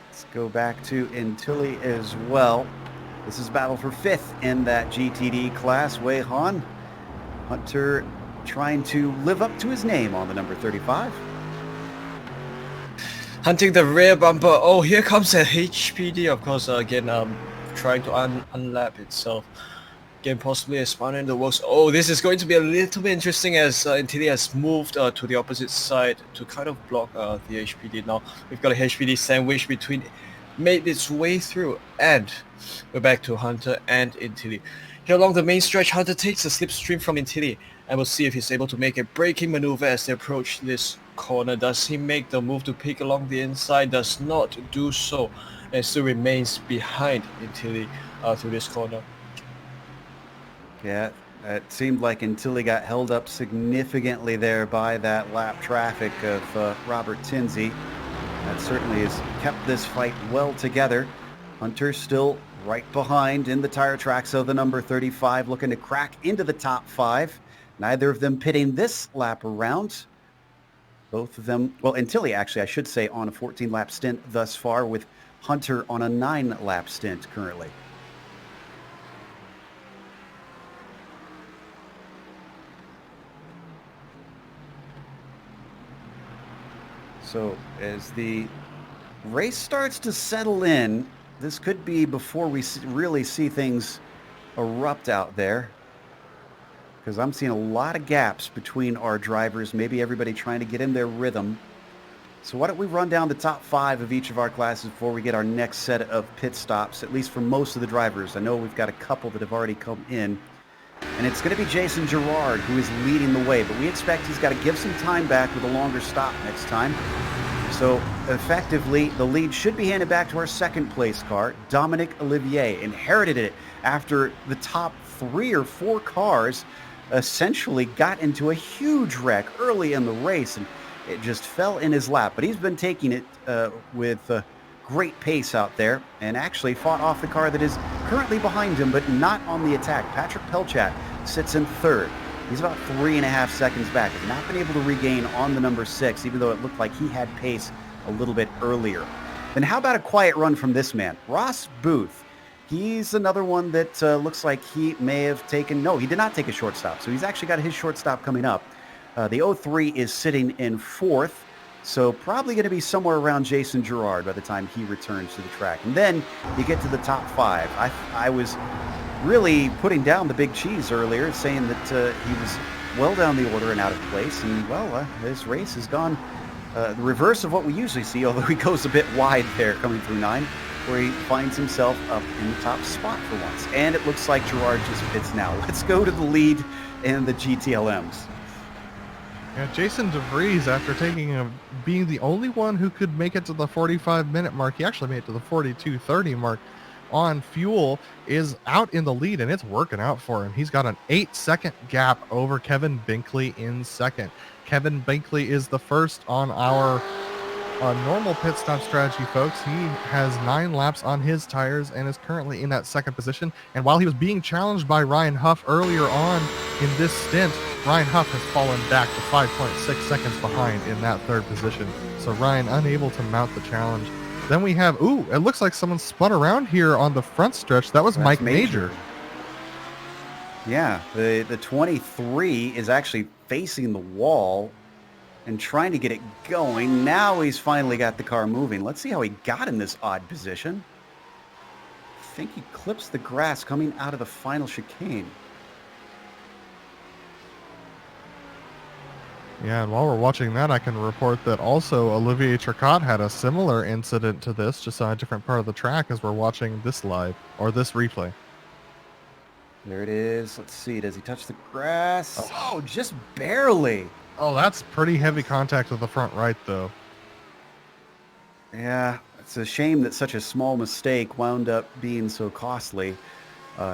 A: Let's go back to Antilli as well. This is battle for 5th in that GTD class. Wei Han, Hunter trying to live up to his name on the number 35.
C: Hunting the rear bumper. Oh, here comes an HPD, of course, again, trying to unlap itself. Again, possibly a spawner in the works. Oh, this is going to be a little bit interesting as Antilli has moved to the opposite side to kind of block the HPD. Now, we've got a HPD sandwich between, made its way through, and we're back to Hunter and Antilli. Here along the main stretch, Hunter takes a slipstream from Antilli, and we'll see if he's able to make a braking maneuver as they approach this corner. Does he make the move to pick along the inside? Does not do so, and still remains behind Antilli through this corner.
A: Yeah, it seemed like Antilli got held up significantly there by that lap traffic of Robert Tinsey. That certainly has kept this fight well together. Hunter still right behind in the tire tracks of the number 35, looking to crack into the top 5. Neither of them pitting this lap around. Both of them, well, Antilli actually, I should say, on a 14-lap stint thus far, with Hunter on a 9-lap stint currently. So as the race starts to settle in, this could be before we really see things erupt out there, because I'm seeing a lot of gaps between our drivers, maybe everybody trying to get in their rhythm. So why don't we run down the top 5 of each of our classes before we get our next set of pit stops, at least for most of the drivers. I know we've got a couple that have already come in. And it's going to be Jason Girard who is leading the way, but we expect he's got to give some time back with a longer stop next time. So effectively, the lead should be handed back to our second place car. Dominic Olivier inherited it after the top 3 or 4 cars essentially got into a huge wreck early in the race, and it just fell in his lap. But he's been taking it with great pace out there, and actually fought off the car that is currently behind him, but not on the attack. Patrick Pelchat sits in 3rd. He's about 3.5 seconds back. Has not been able to regain on the number 6, even though it looked like he had pace a little bit earlier. Then how about a quiet run from this man? Ross Booth. He's another one that looks like he may have taken... No, he did not take a short stop, so he's actually got his short stop coming up. The 03 is sitting in 4th. So probably going to be somewhere around Jason Girard by the time he returns to the track. And then you get to the top 5. I was really putting down the big cheese earlier, saying that he was well down the order and out of place. And, well, this race has gone the reverse of what we usually see, although he goes a bit wide there coming through 9, where he finds himself up in the top spot for once. And it looks like Girard just pits now. Let's go to the lead in the GTLMs.
B: Yeah, Jason DeVries, after being the only one who could make it to the 45-minute mark, he actually made it to the 42:30 mark on fuel, is out in the lead, and it's working out for him. He's got an 8-second gap over Kevin Binkley in 2nd. Kevin Binkley is the first on our normal pit stop strategy, folks. He has 9 laps on his tires and is currently in that 2nd position. And while he was being challenged by Ryan Huff earlier on in this stint, Ryan Huff has fallen back to 5.6 seconds behind in that 3rd position. So Ryan unable to mount the challenge. Then we have, it looks like someone spun around here on the front stretch. That was
A: That's
B: Mike Major.
A: Yeah, the 23 is actually facing the wall and trying to get it going. Now he's finally got the car moving. Let's see how he got in this odd position. I think he clips the grass coming out of the final chicane.
B: Yeah, and while we're watching that, I can report that also Olivier Tricot had a similar incident to this, just on a different part of the track as we're watching this live, or this replay.
A: There it is. Let's see. Does he touch the grass?
B: Oh.
A: Oh, just barely.
B: Oh, that's pretty heavy contact with the front right, though.
A: Yeah, it's a shame that such a small mistake wound up being so costly.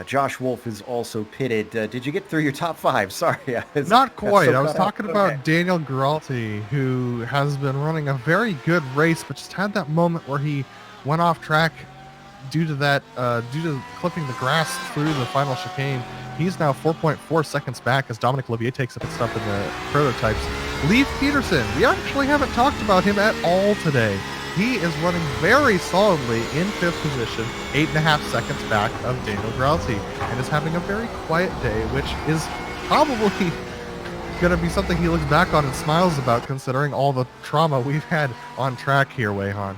A: Josh Wolf is also pitted. Did you get through your top 5? Sorry.
B: Not quite.
A: so
B: I was
A: caught up.
B: talking about Daniel Giralty, who has been running a very good race, but just had that moment where he went off track due to clipping the grass through the final chicane. He's now 4.4 seconds back as Dominic Olivier takes a pit stop in the prototypes. Leif Peterson, we actually haven't talked about him at all today. He is running very solidly in 5th position, 8.5 seconds back of Daniel Giralty, and is having a very quiet day, which is probably going to be something he looks back on and smiles about, considering all the trauma we've had on track here, Wei-Han.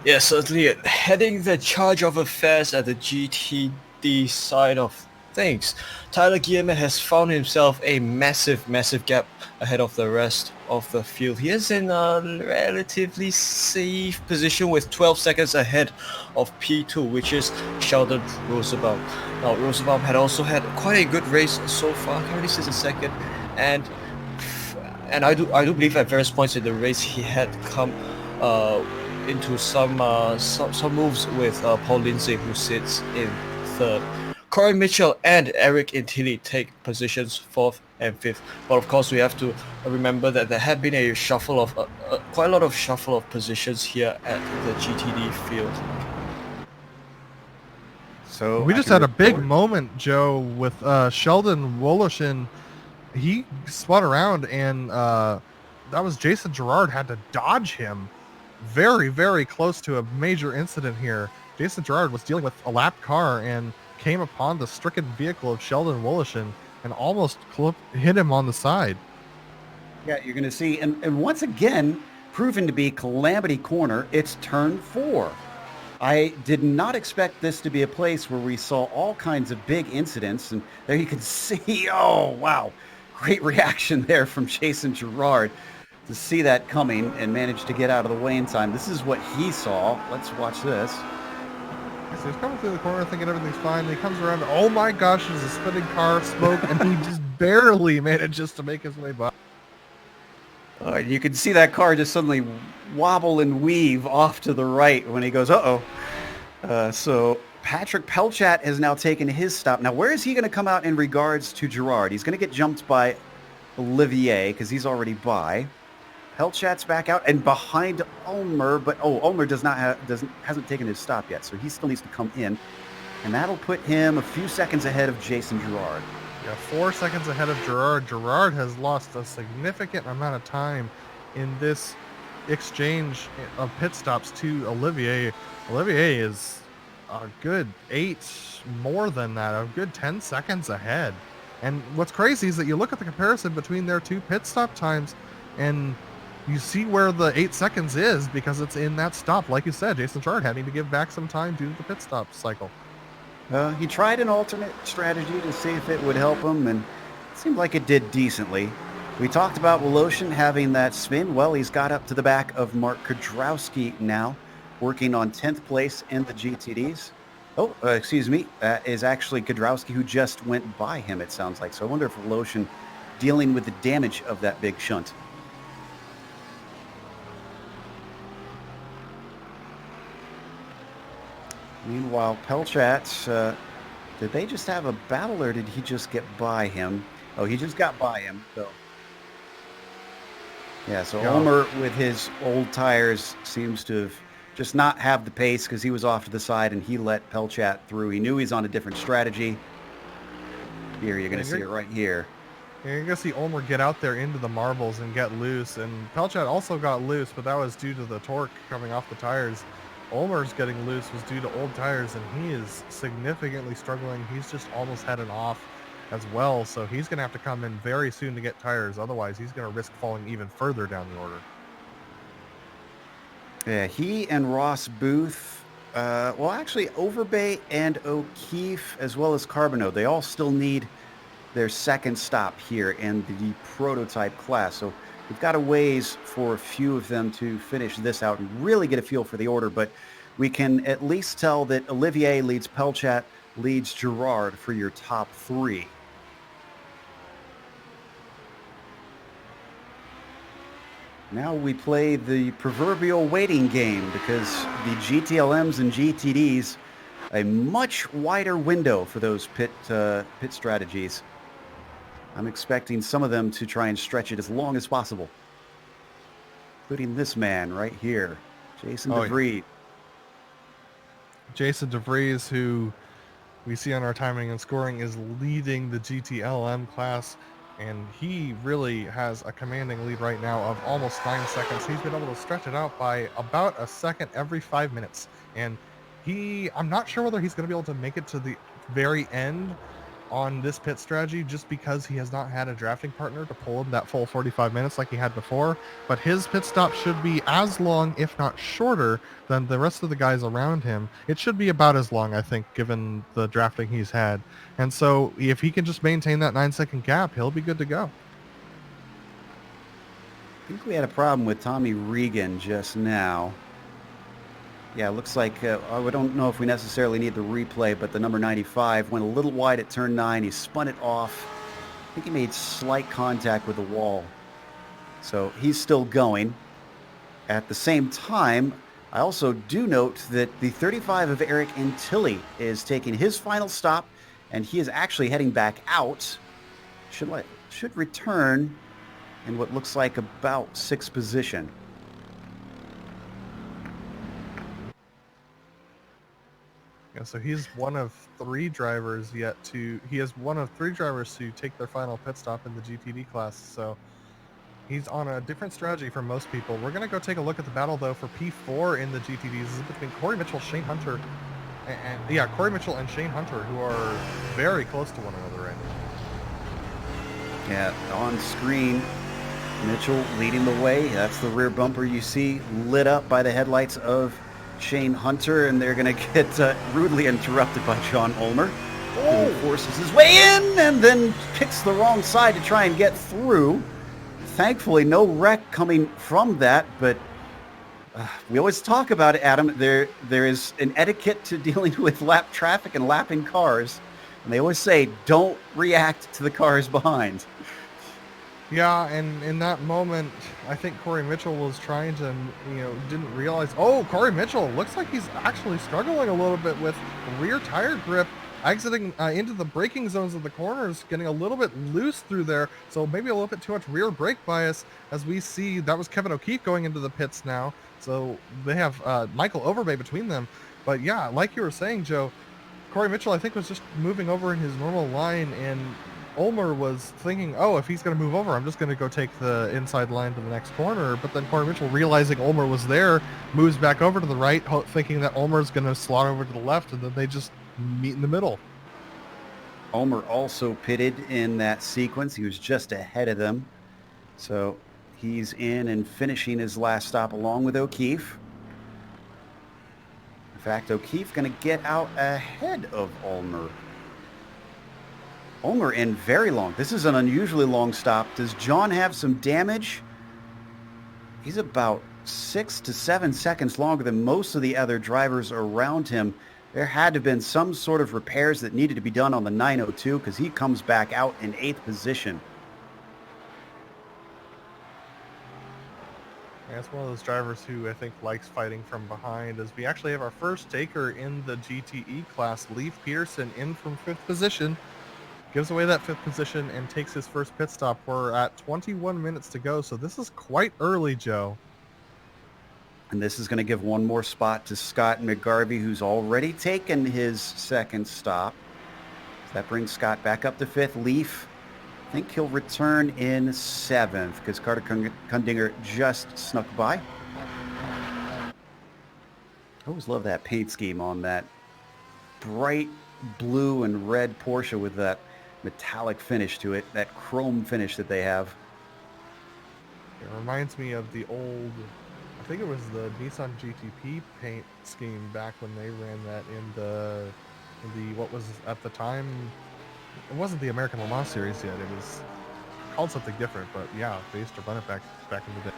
C: Yeah, certainly heading the charge of affairs at the GTD side of things. Tyler Guillermin has found himself a massive gap ahead of the rest of the field. He is in a relatively safe position with 12 seconds ahead of P2, which is Sheldon Rosenbaum. Now, Rosenbaum had also had quite a good race so far, currently sits in second, and I do believe at various points in the race he had come into some moves with Paul Lindsay, who sits in third. Corey Mitchell and Eric Intilli take positions 4th and 5th. But of course, we have to remember that there had been a shuffle of quite a lot of shuffle of positions here at the GTD field.
A: So
B: we just had a big moment, Joe, with Sheldon Woloshin. He spun around, and that was Jason Gerard had to dodge him. Very close to a major incident here. Jason Gerard was dealing with a lapped car and came upon the stricken vehicle of Sheldon Woloshin and almost hit him on the side.
A: Yeah, you're going to see, and once again, proven to be Calamity Corner, it's turn 4. I did not expect this to be a place where we saw all kinds of big incidents, and there you can see, oh, wow, great reaction there from Jason Gerard to see that coming and manage to get out of the way in time. This is what he saw. Let's watch this.
B: So he's coming through the corner thinking everything's fine, and he comes around, oh my gosh, there's a spinning car, smoke, and he just barely manages to make his way by.
A: You can see that car just suddenly wobble and weave off to the right when he goes, uh-oh. So Patrick Pelchat has now taken his stop. Now, where is he going to come out in regards to Gerard? He's going to get jumped by Olivier because he's already by. Pelchat's back out and behind Ulmer, but Ulmer hasn't taken his stop yet, so he still needs to come in, and that'll put him a few seconds ahead of Jason Gerard.
B: Yeah, 4 seconds ahead of Gerard. Gerard has lost a significant amount of time in this exchange of pit stops to Olivier. Olivier is a good 8, more than that, a good 10 seconds ahead. And what's crazy is that you look at the comparison between their 2 pit stop times, and you see where the 8 seconds is because it's in that stop. Like you said, Jason Gerard having to give back some time due to the pit stop cycle.
A: He tried an alternate strategy to see if it would help him, and it seemed like it did decently. We talked about Woloshin having that spin. Well, he's got up to the back of Mark Kudrowski now, working on 10th place in the GTDs. That is actually Kudrowski who just went by him, it sounds like. So I wonder if Woloshin dealing with the damage of that big shunt. Meanwhile, Pelchat, did they just have a battle, or did he just get by him? Oh, he just got by him. So, yeah. So Ulmer, with his old tires, seems to have just not have the pace because he was off to the side and he let Pelchat through. He knew he's on a different strategy. Here, you're going to see it right here.
B: You're going to see Ulmer get out there into the marbles and get loose, and Pelchat also got loose, but that was due to the torque coming off the tires. Ulmer's getting loose was due to old tires, and he is significantly struggling. He's just almost heading off as well, so he's going to have to come in very soon to get tires. Otherwise, he's going to risk falling even further down the order.
A: Yeah, he and Ross Booth, actually Overbay and O'Keefe, as well as Carbonneau, they all still need their second stop here in the prototype class. So we've got a ways for a few of them to finish this out and really get a feel for the order, but we can at least tell that Olivier leads Pelchat, leads Gerard for your top three. Now we play the proverbial waiting game because the GTLMs and GTDs, a much wider window for those pit strategies. I'm expecting some of them to try and stretch it as long as possible, including this man right here, Jason DeVries.
B: Yeah. Jason DeVries, who we see on our timing and scoring, is leading the GTLM class, and he really has a commanding lead right now of almost 9 seconds. He's been able to stretch it out by about a second every 5 minutes, and I'm not sure whether he's going to be able to make it to the very end on this pit strategy, just because he has not had a drafting partner to pull him that full 45 minutes like he had before. But his pit stop should be as long, if not shorter, than the rest of the guys around him. It should be about as long, I think, given the drafting he's had. And so if he can just maintain that 9-second gap, he'll be good to go.
A: I think we had a problem with Tommy Regan just now. Yeah, it looks like, I don't know if we necessarily need the replay, but the number 95 went a little wide at turn 9. He spun it off. I think he made slight contact with the wall. So he's still going. At the same time, I also do note that the 35 of Eric Antilli is taking his final stop, and he is actually heading back out. Should return in what looks like about 6th position.
B: Yeah, so he's one of 3 drivers to take their final pit stop in the GTD class. So he's on a different strategy from most people. We're going to go take a look at the battle, though, for P4 in the GTDs. This is between Corey Mitchell, Shane Hunter, Corey Mitchell and Shane Hunter, who are very close to one another right now.
A: Yeah, on screen, Mitchell leading the way. That's the rear bumper you see lit up by the headlights of Shane Hunter, and they're going to get rudely interrupted by John Ulmer, who forces his way in and then picks the wrong side to try and get through. Thankfully, no wreck coming from that, but we always talk about it, Adam. There is an etiquette to dealing with lap traffic and lapping cars, and they always say, don't react to the cars behind.
B: Yeah, and in that moment, I think Corey Mitchell was trying to, didn't realize, Corey Mitchell looks like he's actually struggling a little bit with rear tire grip, exiting into the braking zones of the corners, getting a little bit loose through there, so maybe a little bit too much rear brake bias, as we see. That was Kevin O'Keefe going into the pits now, so they have Michael Overbay between them. But yeah, like you were saying, Joe, Corey Mitchell, I think, was just moving over in his normal line, and Ulmer was thinking, if he's going to move over, I'm just going to go take the inside line to the next corner. But then Corey Mitchell, realizing Ulmer was there, moves back over to the right, thinking that Ulmer's going to slot over to the left, and then they just meet in the middle.
A: Ulmer also pitted in that sequence. He was just ahead of them. So he's in and finishing his last stop along with O'Keefe. In fact, O'Keefe going to get out ahead of Ulmer. Ulmer in very long. This is an unusually long stop. Does John have some damage? He's about 6 to 7 seconds longer than most of the other drivers around him. There had to have been some sort of repairs that needed to be done on the 902, because he comes back out in 8th position.
B: Yeah, it's one of those drivers who I think likes fighting from behind, as we actually have our first taker in the GTE class. Leif Peterson in from 5th position. Gives away that 5th position and takes his first pit stop. We're at 21 minutes to go, so this is quite early, Joe.
A: And this is going to give one more spot to Scott McGarvey, who's already taken his second stop. So that brings Scott back up to 5th. Leif, I think he'll return in 7th, because Carter Kundinger just snuck by. I always love that paint scheme on that bright blue and red Porsche with that metallic finish to it, that chrome finish that they have.
B: It reminds me of the old, I think it was the Nissan GTP paint scheme back when they ran that in the what was at the time It wasn't the American Le Mans series yet. It was called something different, but yeah, they used to run it back in the day.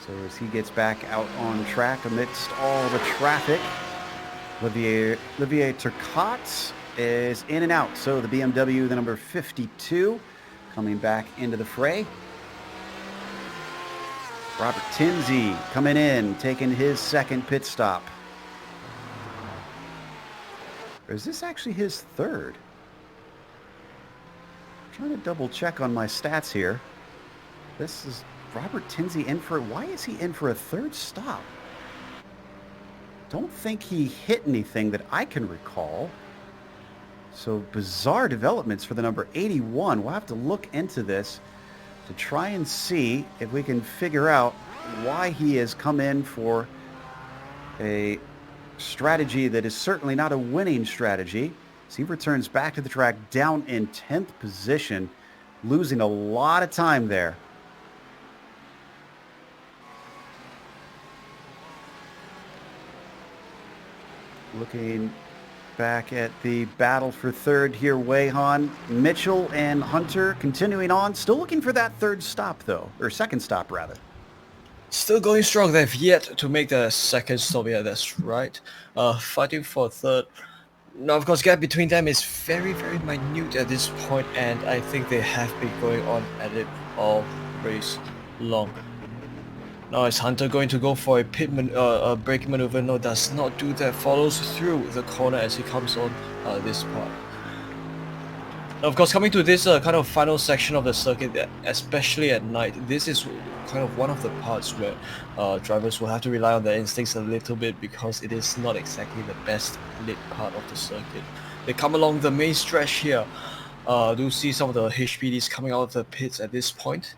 A: So as he gets back out on track amidst all the traffic, Olivier Turcotte is in and out. So the BMW, the number 52, coming back into the fray. Robert Tinsey coming in, taking his second pit stop. Or is this actually his third? I'm trying to double check on my stats here. This is Robert Tinsey in for... Why is he in for a third stop? Don't think he hit anything that I can recall. So bizarre developments for the number 81. We'll have to look into this to try and see if we can figure out why he has come in for a strategy that is certainly not a winning strategy. As he returns back to the track down in 10th position, losing a lot of time there. Looking back at the battle for third here, Weyhan, Mitchell and Hunter continuing on, still looking for that third stop though, or second stop rather.
C: Still going strong. They've yet to make the second stop. Yeah, that's right. Fighting for third. Now, of course, gap between them is very, very minute at this point, and I think they have been going on at it all race long. Now is Hunter going to go for a braking maneuver? No, does not do that. Follows through the corner as he comes on this part. Now, of course, coming to this kind of final section of the circuit, especially at night, this is kind of one of the parts where drivers will have to rely on their instincts a little bit, because it is not exactly the best lit part of the circuit. They come along the main stretch here. Do see some of the HPDs coming out of the pits at this point.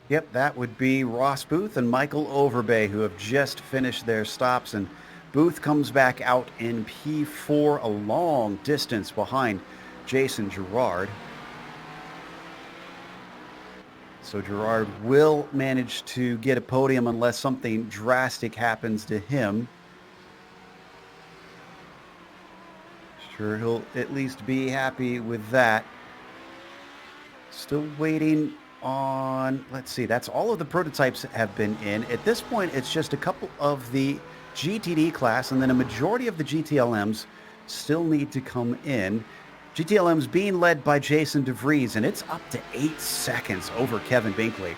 A: Yep, that would be Ross Booth and Michael Overbay, who have just finished their stops, and Booth comes back out in P4, a long distance behind Jason Gerard. So Gerard will manage to get a podium unless something drastic happens to him. Sure, he'll at least be happy with that. Still waiting on, let's see, that's all of the prototypes have been in. At this point, it's just a couple of the GTD class, and then a majority of the GTLMs still need to come in. GTLMs being led by Jason DeVries, and it's up to 8 seconds over Kevin Binkley.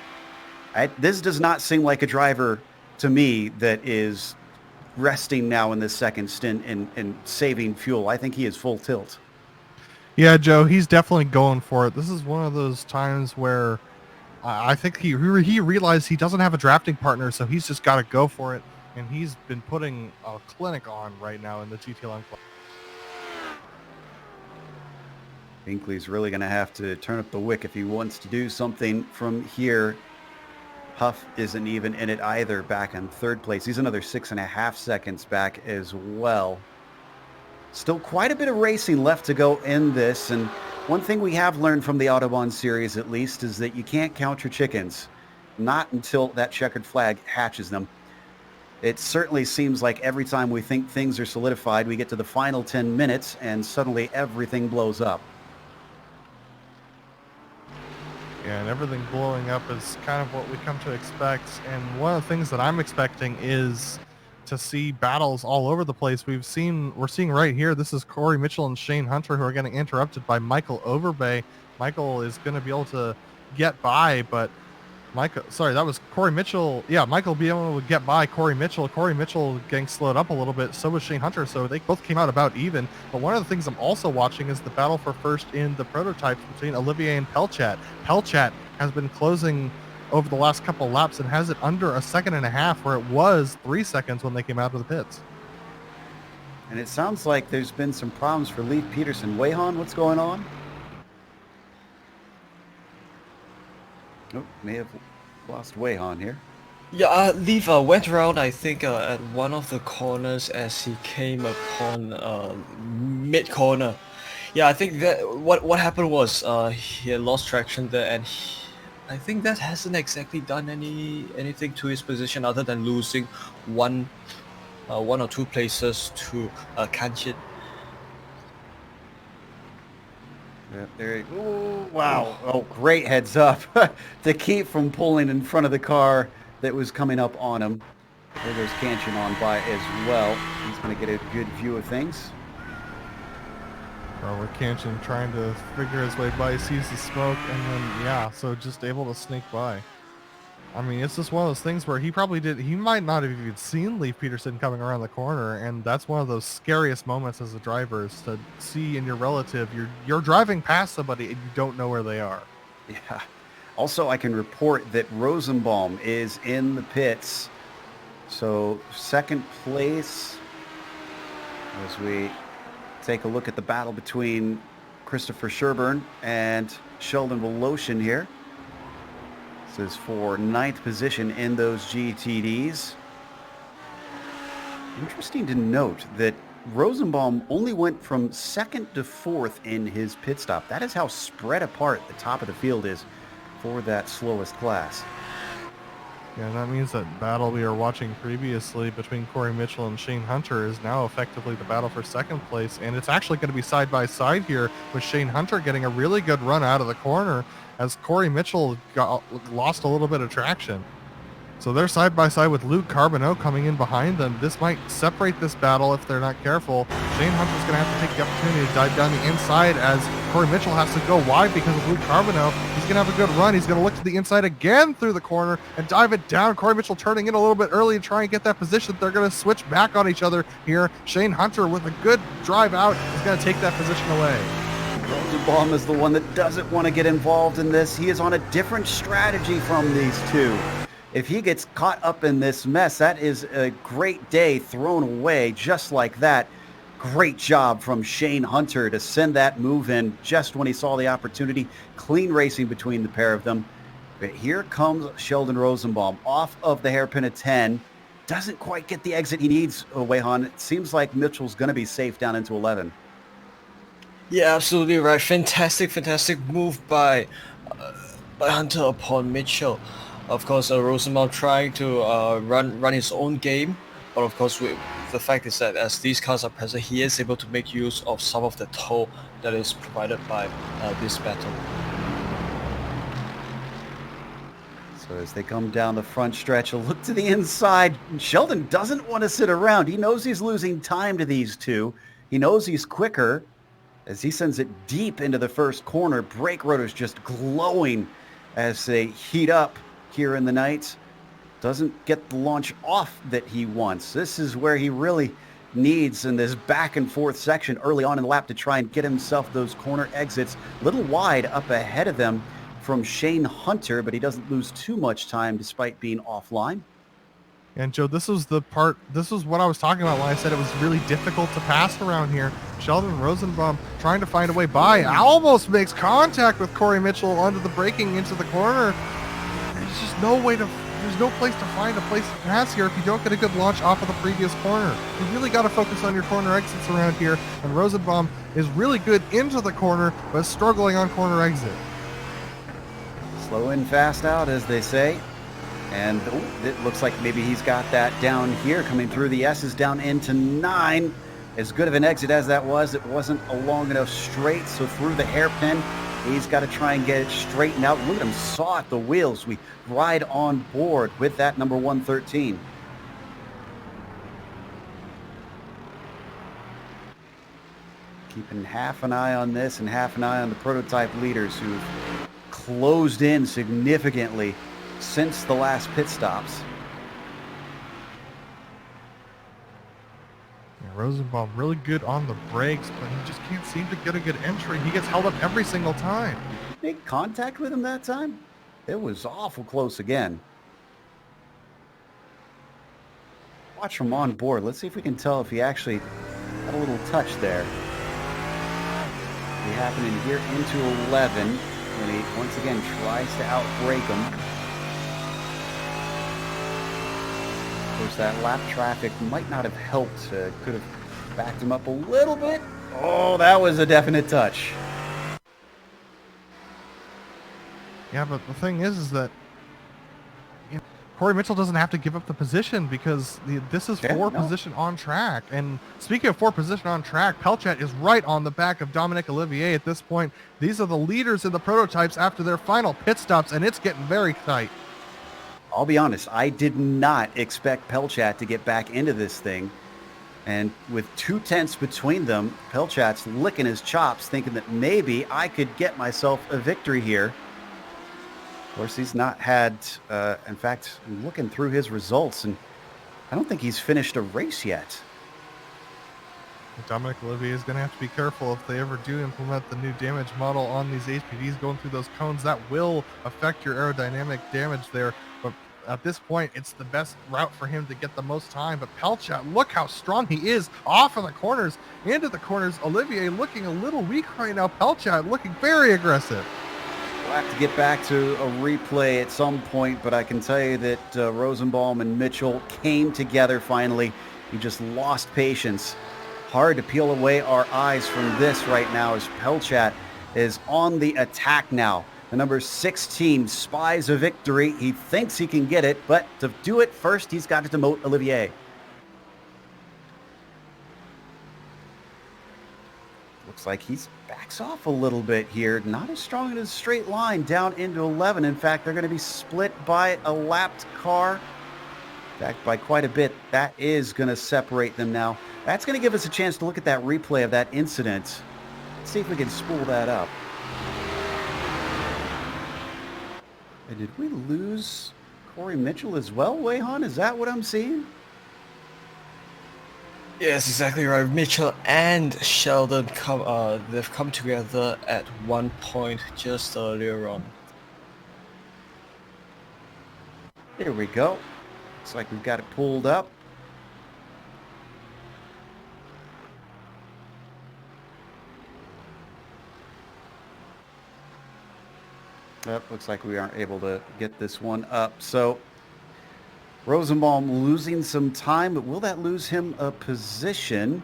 A: This does not seem like a driver to me that is resting now in this second stint and saving fuel. I think he is full tilt.
B: Yeah, Joe, he's definitely going for it. This is one of those times where I think he realized he doesn't have a drafting partner, so he's just got to go for it. And he's been putting a clinic on right now in the GTLM class.
A: Binkley's really going to have to turn up the wick if he wants to do something from here. Huff isn't even in it either, back in third place. He's another 6.5 seconds back as well. Still quite a bit of racing left to go in this, and one thing we have learned from the Autobahn series at least is that you can't count your chickens. Not until that checkered flag hatches them. It certainly seems like every time we think things are solidified, we get to the final 10 minutes and suddenly everything blows up.
B: Yeah, and everything blowing up is kind of what we come to expect. And one of the things that I'm expecting is to see battles all over the place. We're seeing right here, this is Corey Mitchell and Shane Hunter who are getting interrupted by Michael Overbay. Michael is going to be able to get by, but that was Corey Mitchell. Yeah, Michael be able to get by Corey Mitchell. Corey Mitchell getting slowed up a little bit. So was Shane Hunter. So they both came out about even. But one of the things I'm also watching is the battle for first in the prototypes between Olivier and Pelchat. Pelchat has been closing over the last couple of laps and has it under 1.5 seconds, where it was 3 seconds when they came out of the pits.
A: And it sounds like there's been some problems for Leif Peterson. Weyhan, what's going on? Oh, may have lost Weyhan here.
C: Yeah, Leif went around, I think, at one of the corners as he came upon mid-corner. Yeah, I think that what happened was he had lost traction there, and I think that hasn't exactly done anything to his position other than losing one or two places to Kanchit.
A: Ooh, wow. Oh, great heads up to keep from pulling in front of the car that was coming up on him. There goes Cancian on by as well. He's going to get a good view of things.
B: With Cancian trying to figure his way by, he sees the smoke, and then, yeah, so just able to sneak by. I mean, it's just one of those things where he might not have even seen Leif Peterson coming around the corner, and that's one of those scariest moments as a driver, is to see in your relative, you're driving past somebody and you don't know where they are.
A: Yeah. Also, I can report that Rosenbaum is in the pits. So, second place, as we take a look at the battle between Christopher Sherburne and Sheldon Voloshin here. This is for 9th position in those GTDs. Interesting to note that Rosenbaum only went from 2nd to 4th in his pit stop. That is how spread apart the top of the field is for that slowest class.
B: Yeah, and that means that battle we were watching previously between Corey Mitchell and Shane Hunter is now effectively the battle for 2nd place, and it's actually going to be side by side here, with Shane Hunter getting a really good run out of the corner as Corey Mitchell lost a little bit of traction. So they're side by side with Luke Carbonneau coming in behind them. This might separate this battle if they're not careful. Shane Hunter's going to have to take the opportunity to dive down the inside as Corey Mitchell has to go wide because of Luke Carbonneau. He's going to have a good run. He's going to look to the inside again through the corner and dive it down. Corey Mitchell turning in a little bit early to try and get that position. They're going to switch back on each other here. Shane Hunter with a good drive out is going to take that position away.
A: Rosenbaum is the one that doesn't want to get involved in this. He is on a different strategy from these two. If he gets caught up in this mess, that is a great day thrown away just like that. Great job from Shane Hunter to send that move in just when he saw the opportunity. Clean racing between the pair of them. But here comes Sheldon Rosenbaum off of the hairpin of 10. Doesn't quite get the exit he needs, Wei-Han. It seems like Mitchell's going to be safe down into 11.
C: Yeah, absolutely right. Fantastic move by Hunter upon Mitchell. Of course, Rosenbaum trying to run his own game, but of course, the fact is that as these cars are present, he is able to make use of some of the tow that is provided by this battle.
A: So as they come down the front stretch, a look to the inside. Sheldon doesn't want to sit around. He knows he's losing time to these two. He knows he's quicker as he sends it deep into the first corner. Brake rotors just glowing as they heat up here in the night. Doesn't get the launch off that he wants. This is where he really needs in this back and forth section early on in the lap to try and get himself those corner exits. A little wide up ahead of them from Shane Hunter, but he doesn't lose too much time despite being offline.
B: And Joe, this is what I was talking about when I said it was really difficult to pass around here. Sheldon Rosenbaum trying to find a way by, almost makes contact with Corey Mitchell onto the braking into the corner. There's just there's no place to find a place to pass here if you don't get a good launch off of the previous corner. You really got to focus on your corner exits around here, and Rosenbaum is really good into the corner, but struggling on corner exit.
A: Slow in, fast out, as they say. And it looks like maybe he's got that down here, coming through the S's down into 9. As good of an exit as that was, it wasn't a long enough straight, so through the hairpin, he's got to try and get it straightened out. Look at him saw at the wheels. We ride on board with that number 113. Keeping half an eye on this and half an eye on the prototype leaders who've closed in significantly since the last pit stops.
B: Rosenbaum really good on the brakes, but he just can't seem to get a good entry. He gets held up every single time.
A: Make contact with him that time? It was awful close again. Watch from on board. Let's see if we can tell if he actually had a little touch there. Be happening here into 11 when he once again tries to outbrake him. Of course, that lap traffic might not have helped. Could have backed him up a little bit. Oh, that was a definite touch.
B: Yeah, but the thing is that Corey Mitchell doesn't have to give up the position this is position on track. And speaking of 4 position on track, Pelchat is right on the back of Dominic Olivier at this point. These are the leaders in the prototypes after their final pit stops, and it's getting very tight.
A: I'll be honest, I did not expect Pelchat to get back into this thing. And with 2 tenths between them, Pelchat's licking his chops, thinking that maybe I could get myself a victory here. Of course, he's not had, in fact, I'm looking through his results, and I don't think he's finished a race yet.
B: Dominic Olivier is going to have to be careful if they ever do implement the new damage model on these HPDs going through those cones. That will affect your aerodynamic damage there. But at this point, it's the best route for him to get the most time. But Pelchat, look how strong he is off of the corners, into the corners. Olivier looking a little weak right now. Pelchat looking very aggressive.
A: We'll have to get back to a replay at some point, but I can tell you that Rosenbaum and Mitchell came together finally. He just lost patience. Hard to peel away our eyes from this right now as Pelchat is on the attack now. The number 16 spies a victory. He thinks he can get it, but to do it first, he's got to demote Olivier. Looks like he backs off a little bit here. Not as strong in a straight line down into 11. In fact, they're going to be split by a lapped car. Back by quite a bit. That is going to separate them now. That's going to give us a chance to look at that replay of that incident. Let's see if we can spool that up. And did we lose Corey Mitchell as well, Wayhan? Is that what I'm seeing?
C: Yes, exactly right. Mitchell and Sheldon they've come together at one point just earlier on.
A: There we go. Looks like we've got it pulled up. Looks like we aren't able to get this one up. So Rosenbaum losing some time, but will that lose him a position?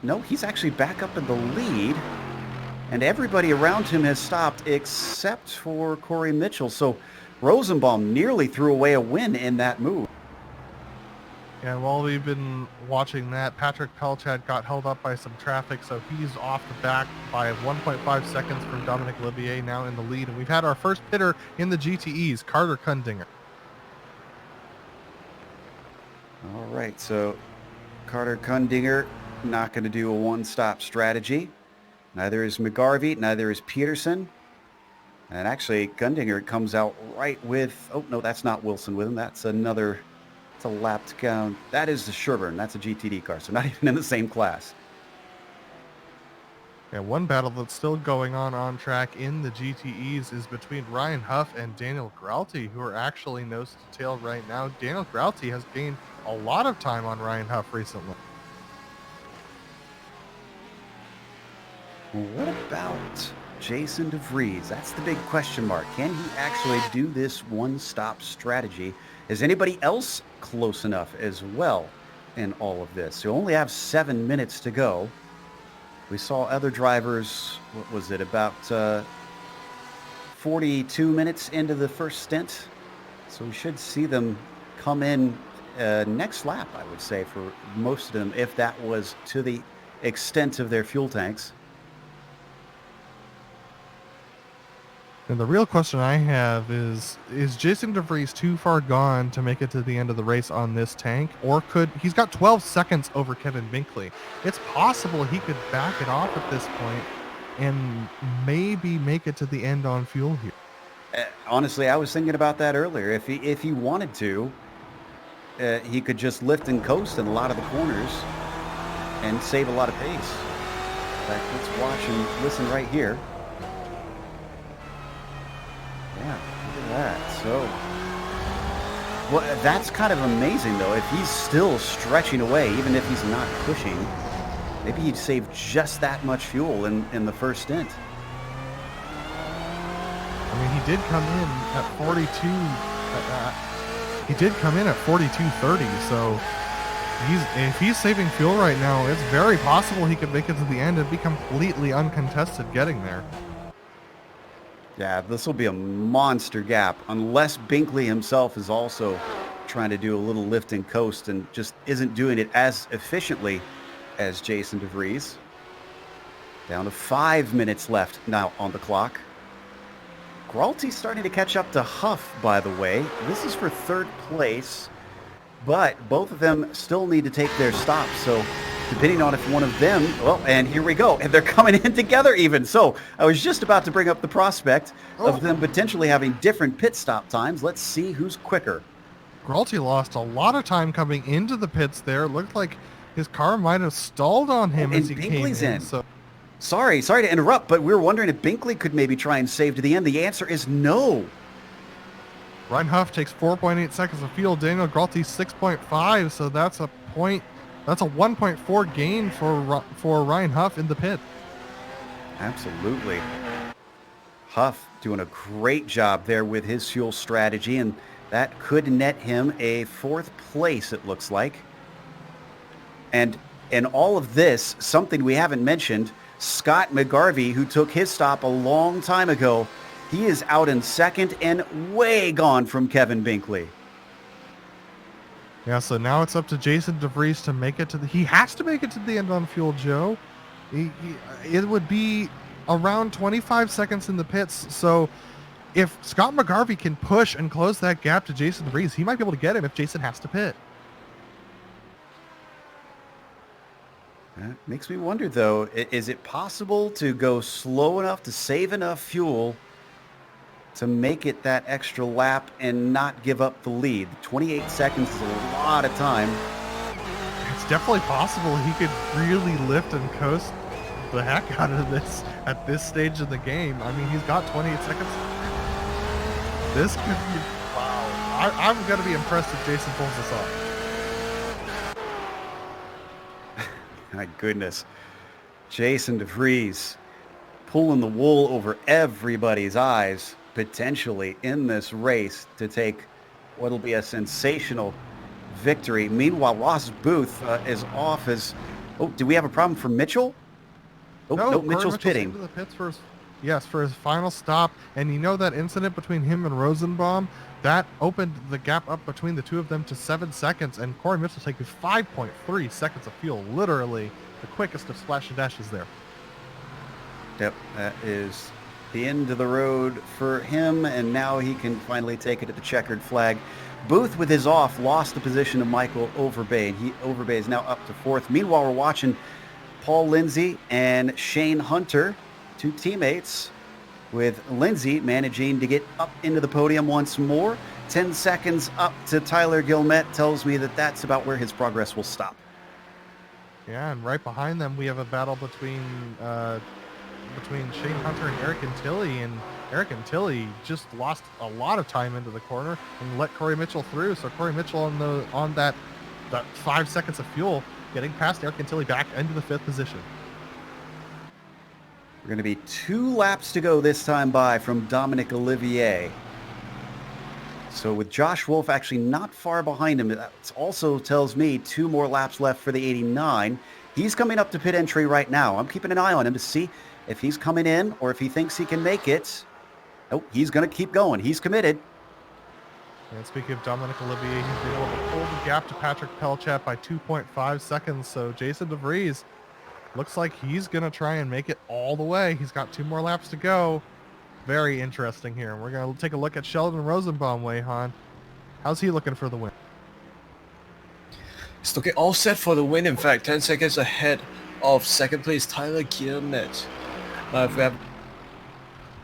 A: No, he's actually back up in the lead, and everybody around him has stopped except for Corey Mitchell. So Rosenbaum nearly threw away a win in that move.
B: And while we've been watching that, Patrick Pelchat got held up by some traffic, so he's off the back by 1.5 seconds from Dominic Olivier, now in the lead. And we've had our first pitter in the GTEs, Carter Kundinger.
A: All right, so Carter Kundinger not going to do a one-stop strategy. Neither is McGarvey, neither is Peterson. And actually, Kundinger comes out right with, oh, no, that's not Wilson with him. That's another, it's a lapped count. That is the Sherburne. That's a GTD car, so not even in the same class.
B: Yeah, one battle that's still going on track in the GTEs is between Ryan Huff and Daniel Grauty, who are actually nose to tail right now. Daniel Grauty has gained a lot of time on Ryan Huff recently.
A: What about Jason DeVries? That's the big question mark. Can he actually do this one-stop strategy? Is anybody else close enough as well in all of this? You only have 7 minutes to go. We saw other drivers, what was it, about 42 minutes into the first stint. So we should see them come in next lap, I would say, for most of them, if that was to the extent of their fuel tanks.
B: And the real question I have is Jason DeVries too far gone to make it to the end of the race on this tank? Or he's got 12 seconds over Kevin Binkley. It's possible he could back it off at this point and maybe make it to the end on fuel here.
A: Honestly, I was thinking about that earlier. If he wanted to, he could just lift and coast in a lot of the corners and save a lot of pace. In fact, let's watch and listen right here. Yeah, look at that. So, well, that's kind of amazing, though. If he's still stretching away, even if he's not pushing, maybe he'd save just that much fuel in the first stint.
B: I mean, he did come in at 42. He did come in at 42.30. So, if he's saving fuel right now, it's very possible he could make it to the end and be completely uncontested getting there.
A: Yeah, this will be a monster gap unless Binkley himself is also trying to do a little lift and coast and just isn't doing it as efficiently as Jason DeVries. Down to 5 minutes left now on the clock. Gralty's starting to catch up to Huff, by the way. This is for third place, but both of them still need to take their stops. So depending on if one of them, well, and here we go. And they're coming in together even. So I was just about to bring up the prospect of them potentially having different pit stop times. Let's see who's quicker.
B: Gralty lost a lot of time coming into the pits there. It looked like his car might have stalled on him as he
A: Binkley's
B: came in.
A: in.
B: So
A: Sorry to interrupt, but we were wondering if Binkley could maybe try and save to the end. The answer is no.
B: Ryan Huff takes 4.8 seconds of fuel. Daniel Gralty 6.5. So that's a 1.4 gain for Ryan Huff in the pit.
A: Absolutely. Huff doing a great job there with his fuel strategy, and that could net him a 4th place, it looks like. And in all of this, something we haven't mentioned, Scott McGarvey, who took his stop a long time ago, he is out in 2nd and way gone from Kevin Binkley.
B: Yeah, so now it's up to Jason DeVries to make it to he has to make it to the end on fuel, Joe. It would be around 25 seconds in the pits. So if Scott McGarvey can push and close that gap to Jason DeVries, he might be able to get him if Jason has to pit.
A: That makes me wonder, though, is it possible to go slow enough to save enough fuel to make it that extra lap and not give up the lead? 28 seconds is a lot of time.
B: It's definitely possible he could really lift and coast the heck out of this at this stage of the game. I mean, he's got 28 seconds. This could be, wow. I'm going to be impressed if Jason pulls this off.
A: My goodness. Jason DeVries pulling the wool over everybody's eyes, potentially in this race to take what'll be a sensational victory. Meanwhile, Ross Booth is off as... Oh, do we have a problem for Mitchell? Oh, no, Mitchell's pitting.
B: Into the pits for his final stop. And you know that incident between him and Rosenbaum? That opened the gap up between the two of them to 7 seconds, and Corey Mitchell taking 5.3 seconds of fuel, literally the quickest of splash and dashes there.
A: Yep, that is the end of the road for him, and now he can finally take it to the checkered flag. Booth, with his off, lost the position to Michael Overbay, and Overbay is now up to 4th. Meanwhile, we're watching Paul Lindsay and Shane Hunter, 2 teammates, with Lindsay managing to get up into the podium once more. 10 seconds up to Tyler Gilmet tells me that that's about where his progress will stop.
B: Yeah, and right behind them we have a battle between Shane Hunter and Eric Antilli, and Eric Antilli just lost a lot of time into the corner and let Corey Mitchell through. So Corey Mitchell on that 5 seconds of fuel, getting past Eric Antilli back into the 5th position.
A: We're going to be 2 laps to go this time by from Dominic Olivier. So with Josh Wolf actually not far behind him, that also tells me 2 more laps left for the 89. He's coming up to pit entry right now. I'm keeping an eye on him to see if he's coming in or if he thinks he can make it. Oh, he's going to keep going. He's committed.
B: And speaking of Dominic Olivier, he's been able to pull the gap to Patrick Pelchat by 2.5 seconds. So Jason DeVries looks like he's going to try and make it all the way. He's got 2 more laps to go. Very interesting here. We're going to take a look at Sheldon Rosenbaum, Wayhan. How's he looking for the win?
C: He's looking all set for the win, in fact. 10 seconds ahead of 2nd place Tyler Gilmet.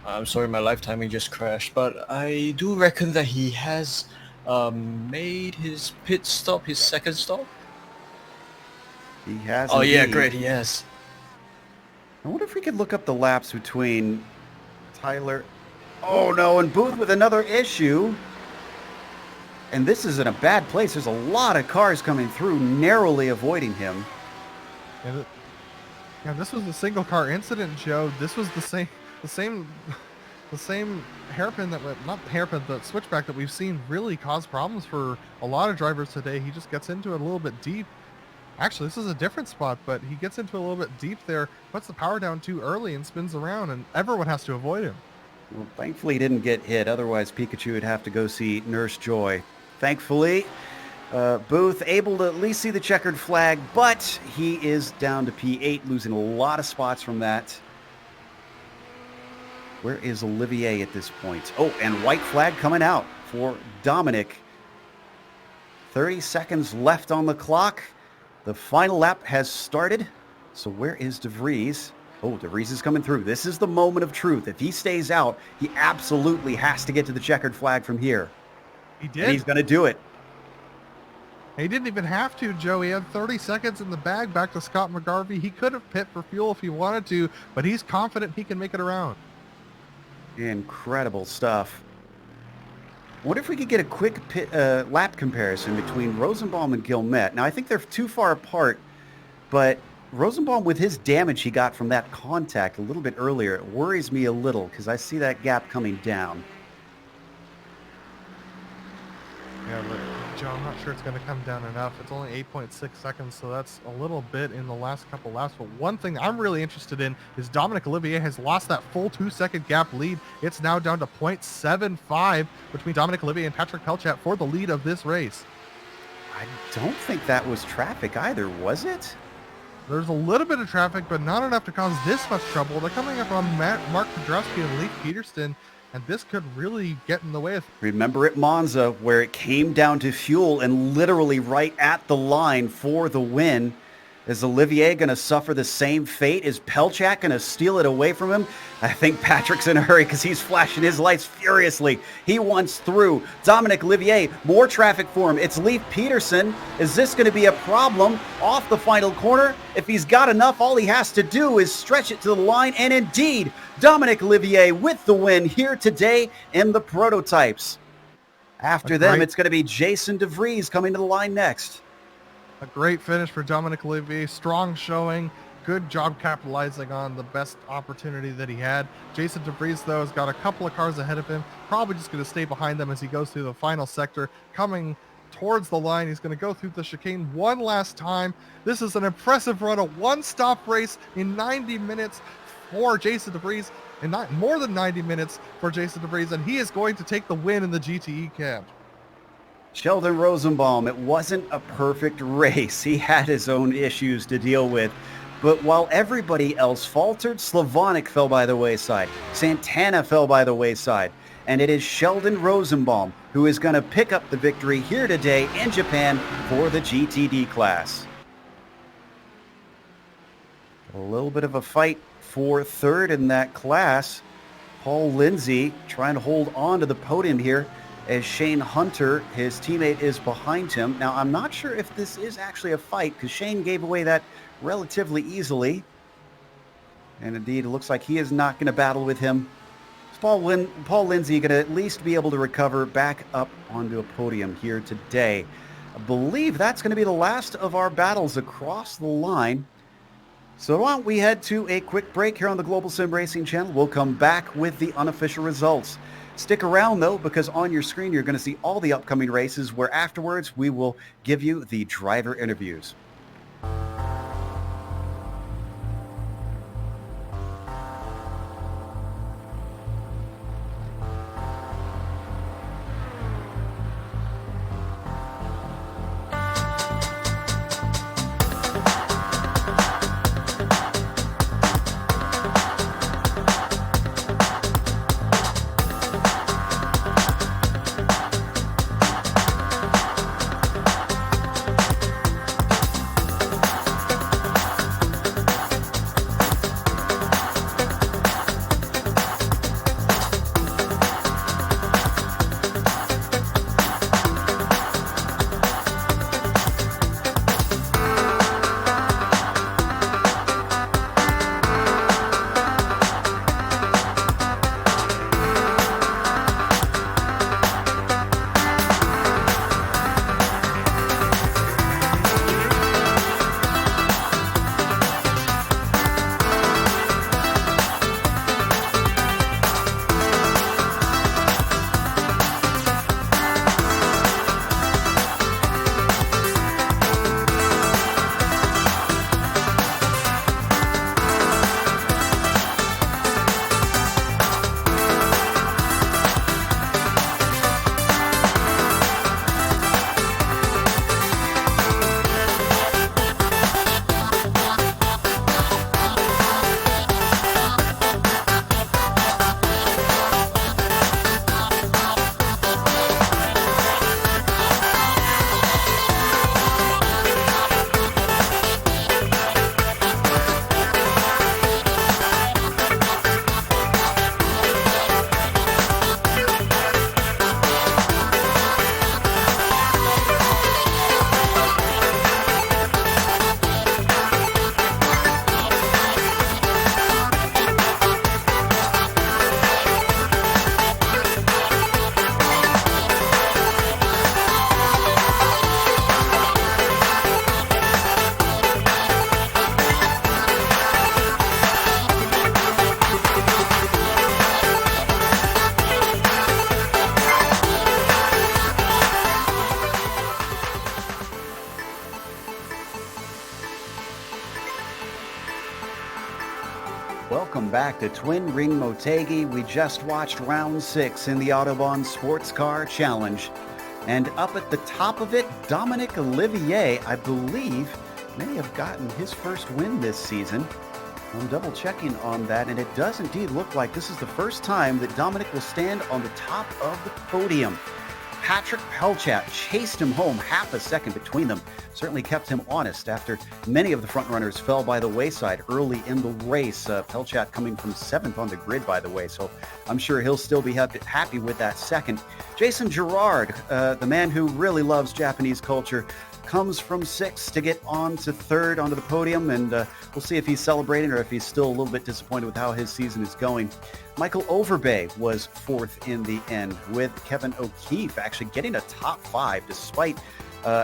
C: I'm sorry, my live timing just crashed, but I do reckon that he has made his pit stop, his 2nd stop.
A: He has.
C: Oh,
A: indeed.
C: yeah, great, he has.
A: I wonder if we could look up the laps between Tyler. Oh, no, and Booth with another issue. And this is in a bad place. There's a lot of cars coming through, narrowly avoiding him.
B: And this was a single car incident, Joe. This was the same hairpin not hairpin, the switchback that we've seen really cause problems for a lot of drivers today. He just gets into it a little bit deep. Actually, this is a different spot, but he gets into a little bit deep there, puts the power down too early and spins around, and everyone has to avoid him.
A: Well, thankfully he didn't get hit. Otherwise, Pikachu would have to go see Nurse Joy. Thankfully, Booth able to at least see the checkered flag, but he is down to P8, losing a lot of spots from that. Where is Olivier at this point? Oh, and white flag coming out for Dominic. 30 seconds left on the clock. The final lap has started. So where is De Vries? Oh, De Vries is coming through. This is the moment of truth. If he stays out, he absolutely has to get to the checkered flag from here.
B: He did.
A: And he's going to do it.
B: He didn't even have to, Joe. He had 30 seconds in the bag back to Scott McGarvey. He could have pit for fuel if he wanted to, but he's confident he can make it around.
A: Incredible stuff. What if we could get a quick lap comparison between Rosenbaum and Guillemette? Now, I think they're too far apart, but Rosenbaum, with his damage he got from that contact a little bit earlier, it worries me a little because I see that gap coming down.
B: Yeah, but Joe, I'm not sure it's going to come down enough. It's only 8.6 seconds, so that's a little bit in the last couple laps. But one thing I'm really interested in is Dominic Olivier has lost that full 2-second gap lead. It's now down to 0.75 between Dominic Olivier and Patrick Pelchat for the lead of this race.
A: I don't think that was traffic either, was it?
B: There's a little bit of traffic, but not enough to cause this much trouble. They're coming up on Mark Podrowski and Leif Peterson, and this could really get in the way of...
A: Remember at Monza where it came down to fuel and literally right at the line for the win. Is Olivier going to suffer the same fate? Is Pelchat going to steal it away from him? I think Patrick's in a hurry because he's flashing his lights furiously. He wants through. Dominic Olivier, more traffic for him. It's Leif Peterson. Is this going to be a problem off the final corner? If he's got enough, all he has to do is stretch it to the line. And indeed, Dominic Olivier with the win here today in the prototypes. After them, it's going to be Jason De Vries coming to the line next.
B: A great finish for Dominic Olivier. Strong showing. Good job capitalizing on the best opportunity that he had. Jason De Vries, though, has got a couple of cars ahead of him. Probably just going to stay behind them as he goes through the final sector. Coming towards the line, he's going to go through the chicane one last time. This is an impressive run, a one-stop race in 90 minutes for Jason De Vries, and not more than 90 minutes for Jason De Vries, and he is going to take the win in the GTE camp.
A: Sheldon Rosenbaum, it wasn't a perfect race. He had his own issues to deal with. But while everybody else faltered, Slavonic fell by the wayside. Santana fell by the wayside. And it is Sheldon Rosenbaum who is going to pick up the victory here today in Japan for the GTD class. A little bit of a fight for third in that class. Paul Lindsay trying to hold on to the podium here as Shane Hunter, his teammate, is behind him. Now, I'm not sure if this is actually a fight because Shane gave away that relatively easily. And indeed, it looks like he is not going to battle with him. Is Paul Lindsay going to at least be able to recover back up onto a podium here today? I believe that's going to be the last of our battles across the line. So why don't we head to a quick break here on the Global SimRacing Channel. We'll come back with the unofficial results. Stick around, though, because on your screen you're going to see all the upcoming races where afterwards we will give you the driver interviews. Welcome back to Twin Ring Motegi. We just watched round 6 in the Autobahn Sportscar Challenge. And up at the top of it, Dominic Olivier, I believe, may have gotten his first win this season. I'm double checking on that, and it does indeed look like this is the first time that Dominic will stand on the top of the podium. Patrick Pelchat chased him home half a second between them, certainly kept him honest after many of the front runners fell by the wayside early in the race. Pelchat coming from 7th on the grid, by the way, so I'm sure he'll still be happy with that second. Jason Girard, the man who really loves Japanese culture, comes from 6th to get on to 3rd onto the podium, and we'll see if he's celebrating or if he's still a little bit disappointed with how his season is going. Michael Overbay was 4th in the end, with Kevin O'Keefe actually getting a top 5 despite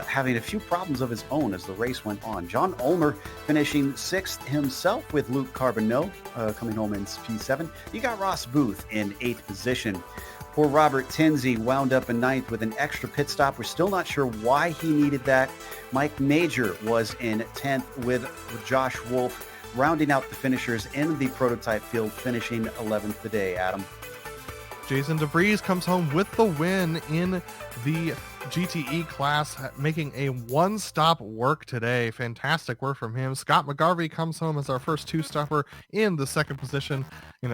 A: having a few problems of his own as the race went on. John Ulmer finishing 6th himself, with Luke Carbonneau coming home in P7. You got Ross Booth in 8th position. Poor Robert Tinsey wound up in 9th with an extra pit stop. We're still not sure why he needed that. Mike Major was in 10th with Josh Wolf, rounding out the finishers in the prototype field, finishing 11th today, Adam.
B: Jason DeVries comes home with the win in the GTE class, making a one-stop work today. Fantastic work from him. Scott McGarvey comes home as our first two-stopper in the 2nd position,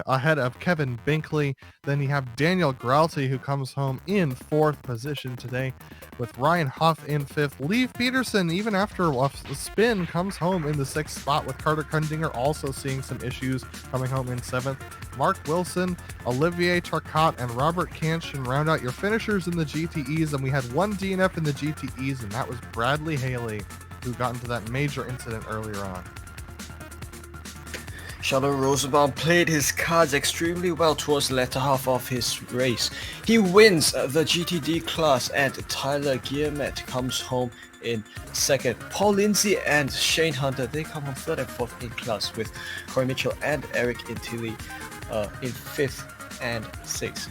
B: ahead of Kevin Binkley. Then you have Daniel Gralty, who comes home in 4th position today, with Ryan Huff in 5th. Leif Peterson, even after a spin, comes home in the 6th spot, with Carter Kundinger also seeing some issues, coming home in 7th. Mark Wilson, Olivier Tarcott, and Robert Kanshin round out your finishers in the GTEs, and we had one DNF in the GTEs, and that was Bradley Haley, who got into that major incident earlier on.
C: Charlotte Rosenbaum played his cards extremely well towards the latter half of his race. He wins the GTD class, and Tyler Guillemette comes home in 2nd. Paul Lindsay and Shane Hunter, they come home 3rd and 4th in class, with Corey Mitchell and Eric Intilli in 5th and 6th.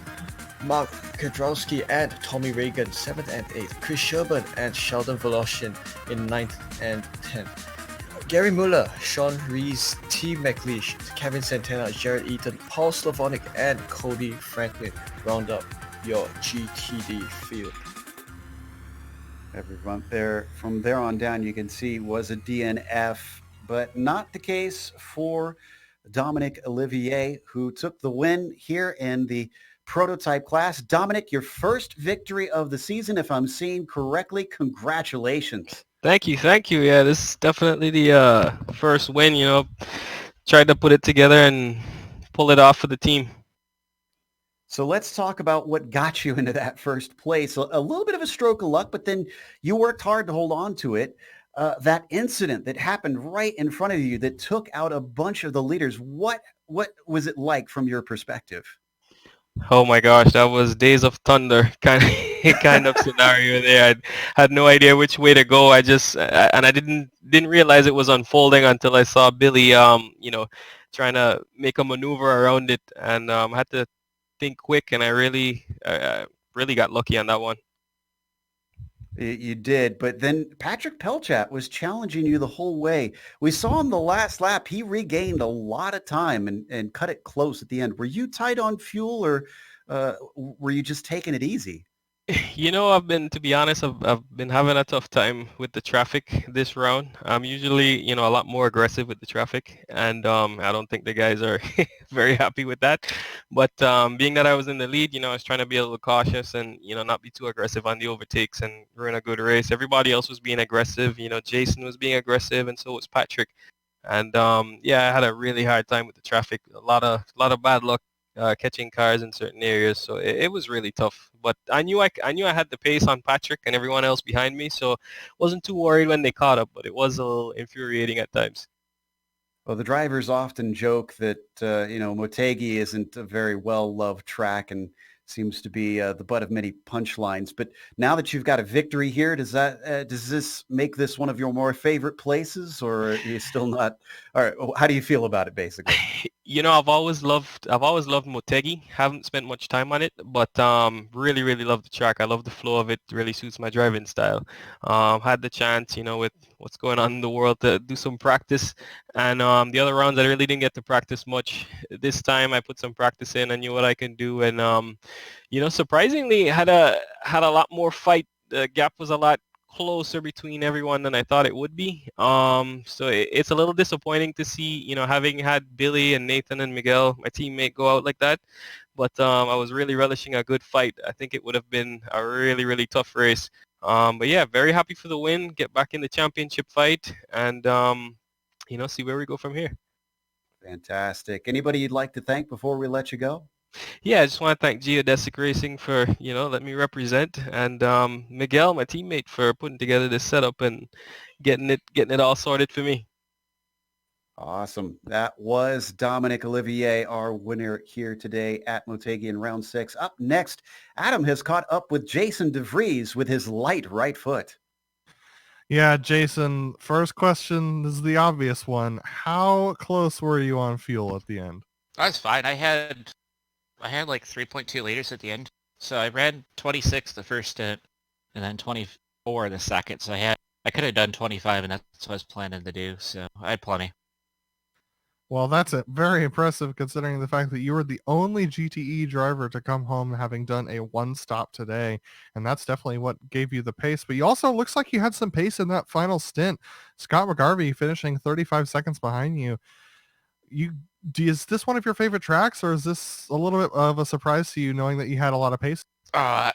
C: Mark Kedrowski and Tommy Reagan 7th and 8th. Chris Sherburn and Sheldon Voloshin in 9th and 10th. Gary Muller, Sean Rees, T. McLeish, Kevin Santana, Jared Eaton, Paul Slavonic, and Cody Franklin round up your GTD field.
A: Everyone there, from there on down, you can see was a DNF, but not the case for Dominic Olivier, who took the win here in the prototype class. Dominic, your first victory of the season, if I'm seeing correctly. Congratulations.
D: Thank you. Yeah, this is definitely the first win, tried to put it together and pull it off for the team.
A: So let's talk about what got you into that first place. A little bit of a stroke of luck, but then you worked hard to hold on to it. That incident that happened right in front of you that took out a bunch of the leaders, what was it like from your perspective?
D: Oh my gosh, that was Days of Thunder kind of scenario there. I had no idea which way to go. I didn't realize it was unfolding until I saw Billy, trying to make a maneuver around it, and had to think quick, and I really got lucky on that one.
A: You did, but then Patrick Pelchat was challenging you the whole way. We saw in the last lap, he regained a lot of time and cut it close at the end. Were you tight on fuel, or were you just taking it easy?
D: To be honest, I've been having a tough time with the traffic this round. I'm usually, a lot more aggressive with the traffic, and I don't think the guys are very happy with that. But being that I was in the lead, I was trying to be a little cautious and, not be too aggressive on the overtakes and ruin a good race. Everybody else was being aggressive. Jason was being aggressive, and so was Patrick. And I had a really hard time with the traffic. A lot of bad luck catching cars in certain areas, so it was really tough. But I knew I had the pace on Patrick and everyone else behind me, so wasn't too worried when they caught up. But it was a little infuriating at times.
A: Well, the drivers often joke that Motegi isn't a very well-loved track and seems to be the butt of many punchlines. But now that you've got a victory here, does this make this one of your more favorite places, or are you still not? All right, how do you feel about it, basically?
D: I've always loved Motegi. Haven't spent much time on it, but really, really love the track. I love the flow of it. Really suits my driving style. Had the chance, with what's going on in the world, to do some practice, and the other rounds I really didn't get to practice much. This time I put some practice in. I knew what I can do, and surprisingly had a lot more fight. The gap was a lot closer between everyone than I thought it would be. So it's a little disappointing to see, having had Billy and Nathan and Miguel, my teammate, go out like that. But I was really relishing a good fight. I think it would have been a really, really tough race. But yeah, very happy for the win, get back in the championship fight, and, see where we go from here.
A: Fantastic. Anybody you'd like to thank before we let you go?
D: Yeah, I just want to thank Geodesic Racing for, letting me represent, and Miguel, my teammate, for putting together this setup and getting it all sorted for me.
A: Awesome. That was Dominic Olivier, our winner here today at Motegi in round 6. Up next, Adam has caught up with Jason DeVries with his light right foot.
B: Yeah, Jason, first question is the obvious one. How close were you on fuel at the end?
E: I was fine. I had like 3.2 liters at the end. So I ran 26 the first stint and then 24 the second. So I could have done 25, and that's what I was planning to do. So I had plenty.
B: Well, that's very impressive considering the fact that you were the only GTE driver to come home having done a one stop today. And that's definitely what gave you the pace. But you also looks like you had some pace in that final stint. Scott McGarvey finishing 35 seconds behind you. Is this one of your favorite tracks, or is this a little bit of a surprise to you knowing that you had a lot of pace?
E: I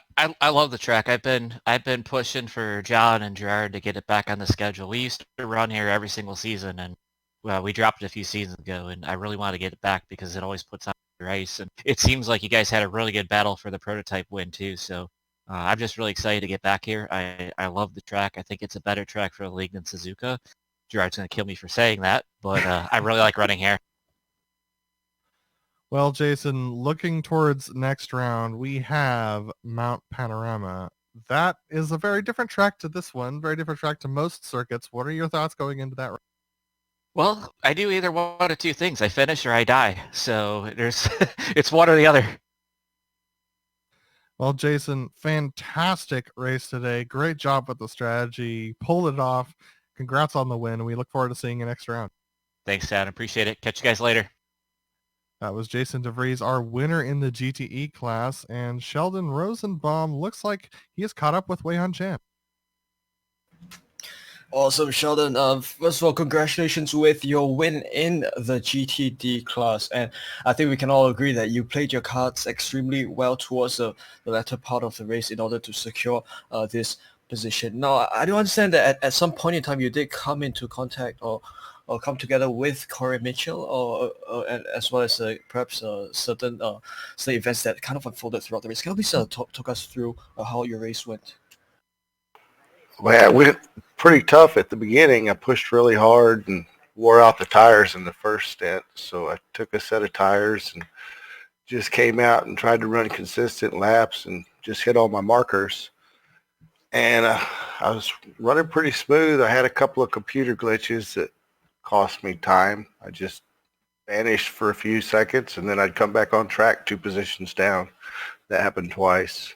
E: love the track. I've been pushing for John and Gerard to get it back on the schedule. We used to run here every single season, and well, we dropped it a few seasons ago, and I really want to get it back because it always puts on the race. And it seems like you guys had a really good battle for the prototype win too. So I'm just really excited to get back here. I love the track. I think it's a better track for the league than Suzuka. Gerard's going to kill me for saying that, but I really like running here.
B: Well, Jason, looking towards next round, we have Mount Panorama. That is a very different track to this one, very different track to most circuits. What are your thoughts going into that round?
E: Well, I do either one of two things. I finish or I die. So there's it's one or the other.
B: Well, Jason, fantastic race today. Great job with the strategy. Pulled it off. Congrats on the win. We look forward to seeing you next round.
E: Thanks, Dad. Appreciate it. Catch you guys later.
B: That was Jason DeVries, our winner in the GTE class. And Sheldon Rosenbaum looks like he is caught up with Wei-Han Chan.
C: Awesome, Sheldon. First of all, congratulations with your win in the GTD class. And I think we can all agree that you played your cards extremely well towards the latter part of the race in order to secure this position. Now, I do understand that at some point in time you did come into contact or come together with Corey Mitchell, or as well as perhaps certain events that kind of unfolded throughout the race. Can you please talk us through how your race went?
F: Well, it went pretty tough at the beginning. I pushed really hard and wore out the tires in the first stint. So I took a set of tires and just came out and tried to run consistent laps and just hit all my markers. And I was running pretty smooth. I had a couple of computer glitches that cost me time. I just vanished for a few seconds, and then I'd come back on track 2 positions down. That happened twice.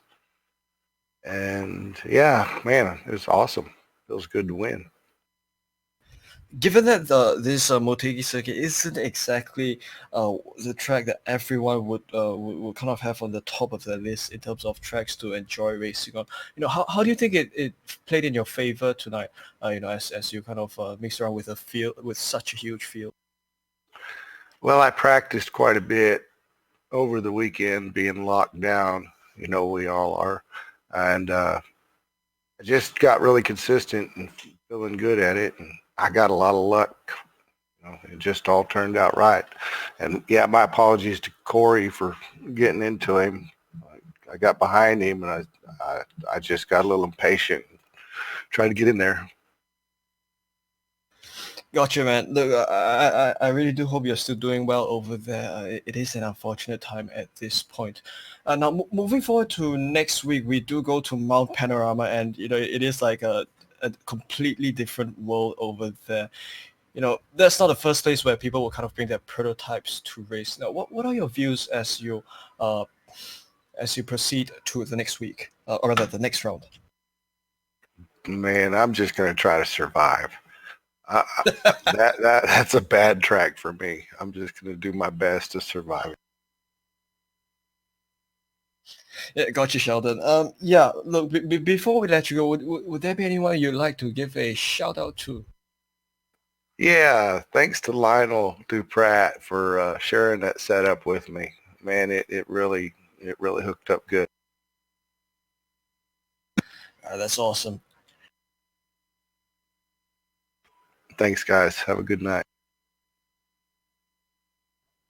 F: And yeah, man, it was awesome. Feels good to win.
C: Given that this Motegi circuit isn't exactly the track that everyone would kind of have on the top of their list in terms of tracks to enjoy racing on, how do you think it played in your favor tonight? As you kind of mixed around with a field, with such a huge field.
F: Well, I practiced quite a bit over the weekend, being locked down. We all are. And I just got really consistent and feeling good at it. And I got a lot of luck. It just all turned out right. And yeah, my apologies to Corey for getting into him. I got behind him, and I just got a little impatient, trying to get in there.
C: Gotcha, man. Look, I really do hope you're still doing well over there. It is an unfortunate time at this point. Now, moving forward to next week, we do go to Mount Panorama, and it is like a completely different world over there. that's not the first place where people will kind of bring their prototypes to race. Now, what are your views as you proceed to the next week, or rather the next round?
F: Man, I'm just going to try to survive. That's a bad track for me. I'm just going to do my best to survive.
C: Yeah, got you, Sheldon. Look, before we let you go, would there be anyone you'd like to give a shout out to?
F: Yeah, thanks to Lionel Duprat for sharing that setup with me. Man, it really hooked up good.
C: That's awesome.
F: Thanks, guys. Have a good night.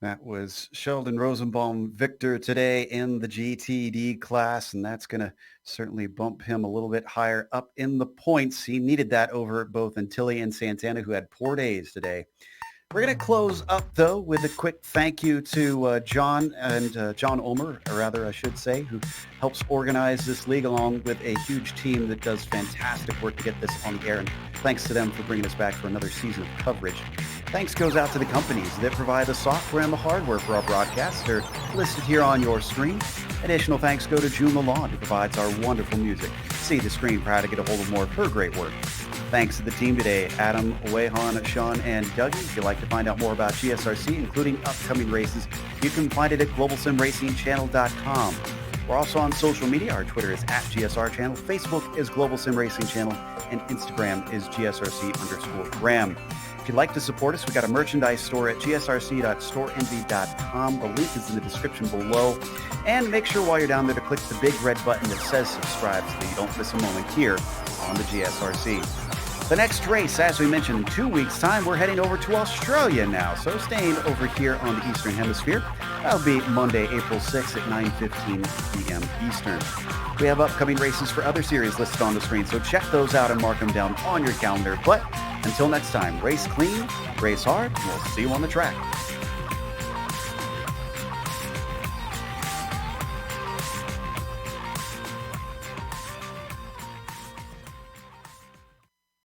A: That was Sheldon Rosenbaum, victor today in the GTD class, and that's going to certainly bump him a little bit higher up in the points. He needed that over both Antilli and Santana, who had poor days today. We're going to close up, though, with a quick thank you to John and John Ulmer, or rather, I should say, who helps organize this league along with a huge team that does fantastic work to get this on the air. And thanks to them for bringing us back for another season of coverage. Thanks goes out to the companies that provide the software and the hardware for our broadcasts. They're listed here on your screen. Additional thanks go to June Lalonde, who provides our wonderful music. See the screen prior to get a hold of more of her great work. Thanks to the team today, Adam, Wehan, Sean, and Dougie. If you'd like to find out more about GSRC, including upcoming races, you can find it at globalsimracingchannel.com. We're also on social media. Our Twitter is @GSR Channel, Facebook is Global Sim Racing Channel, and Instagram is GSRC_Graham. If you'd like to support us, we've got a merchandise store at gsrc.storeenvy.com. The link is in the description below. And make sure while you're down there to click the big red button that says subscribe so that you don't miss a moment here on the GSRC. The next race, as we mentioned, in 2 weeks' time, we're heading over to Australia now. So staying over here on the Eastern Hemisphere, that'll be Monday, April 6th at 9:15 p.m. Eastern. We have upcoming races for other series listed on the screen, so check those out and mark them down on your calendar. But until next time, race clean, race hard, and we'll see you on the track.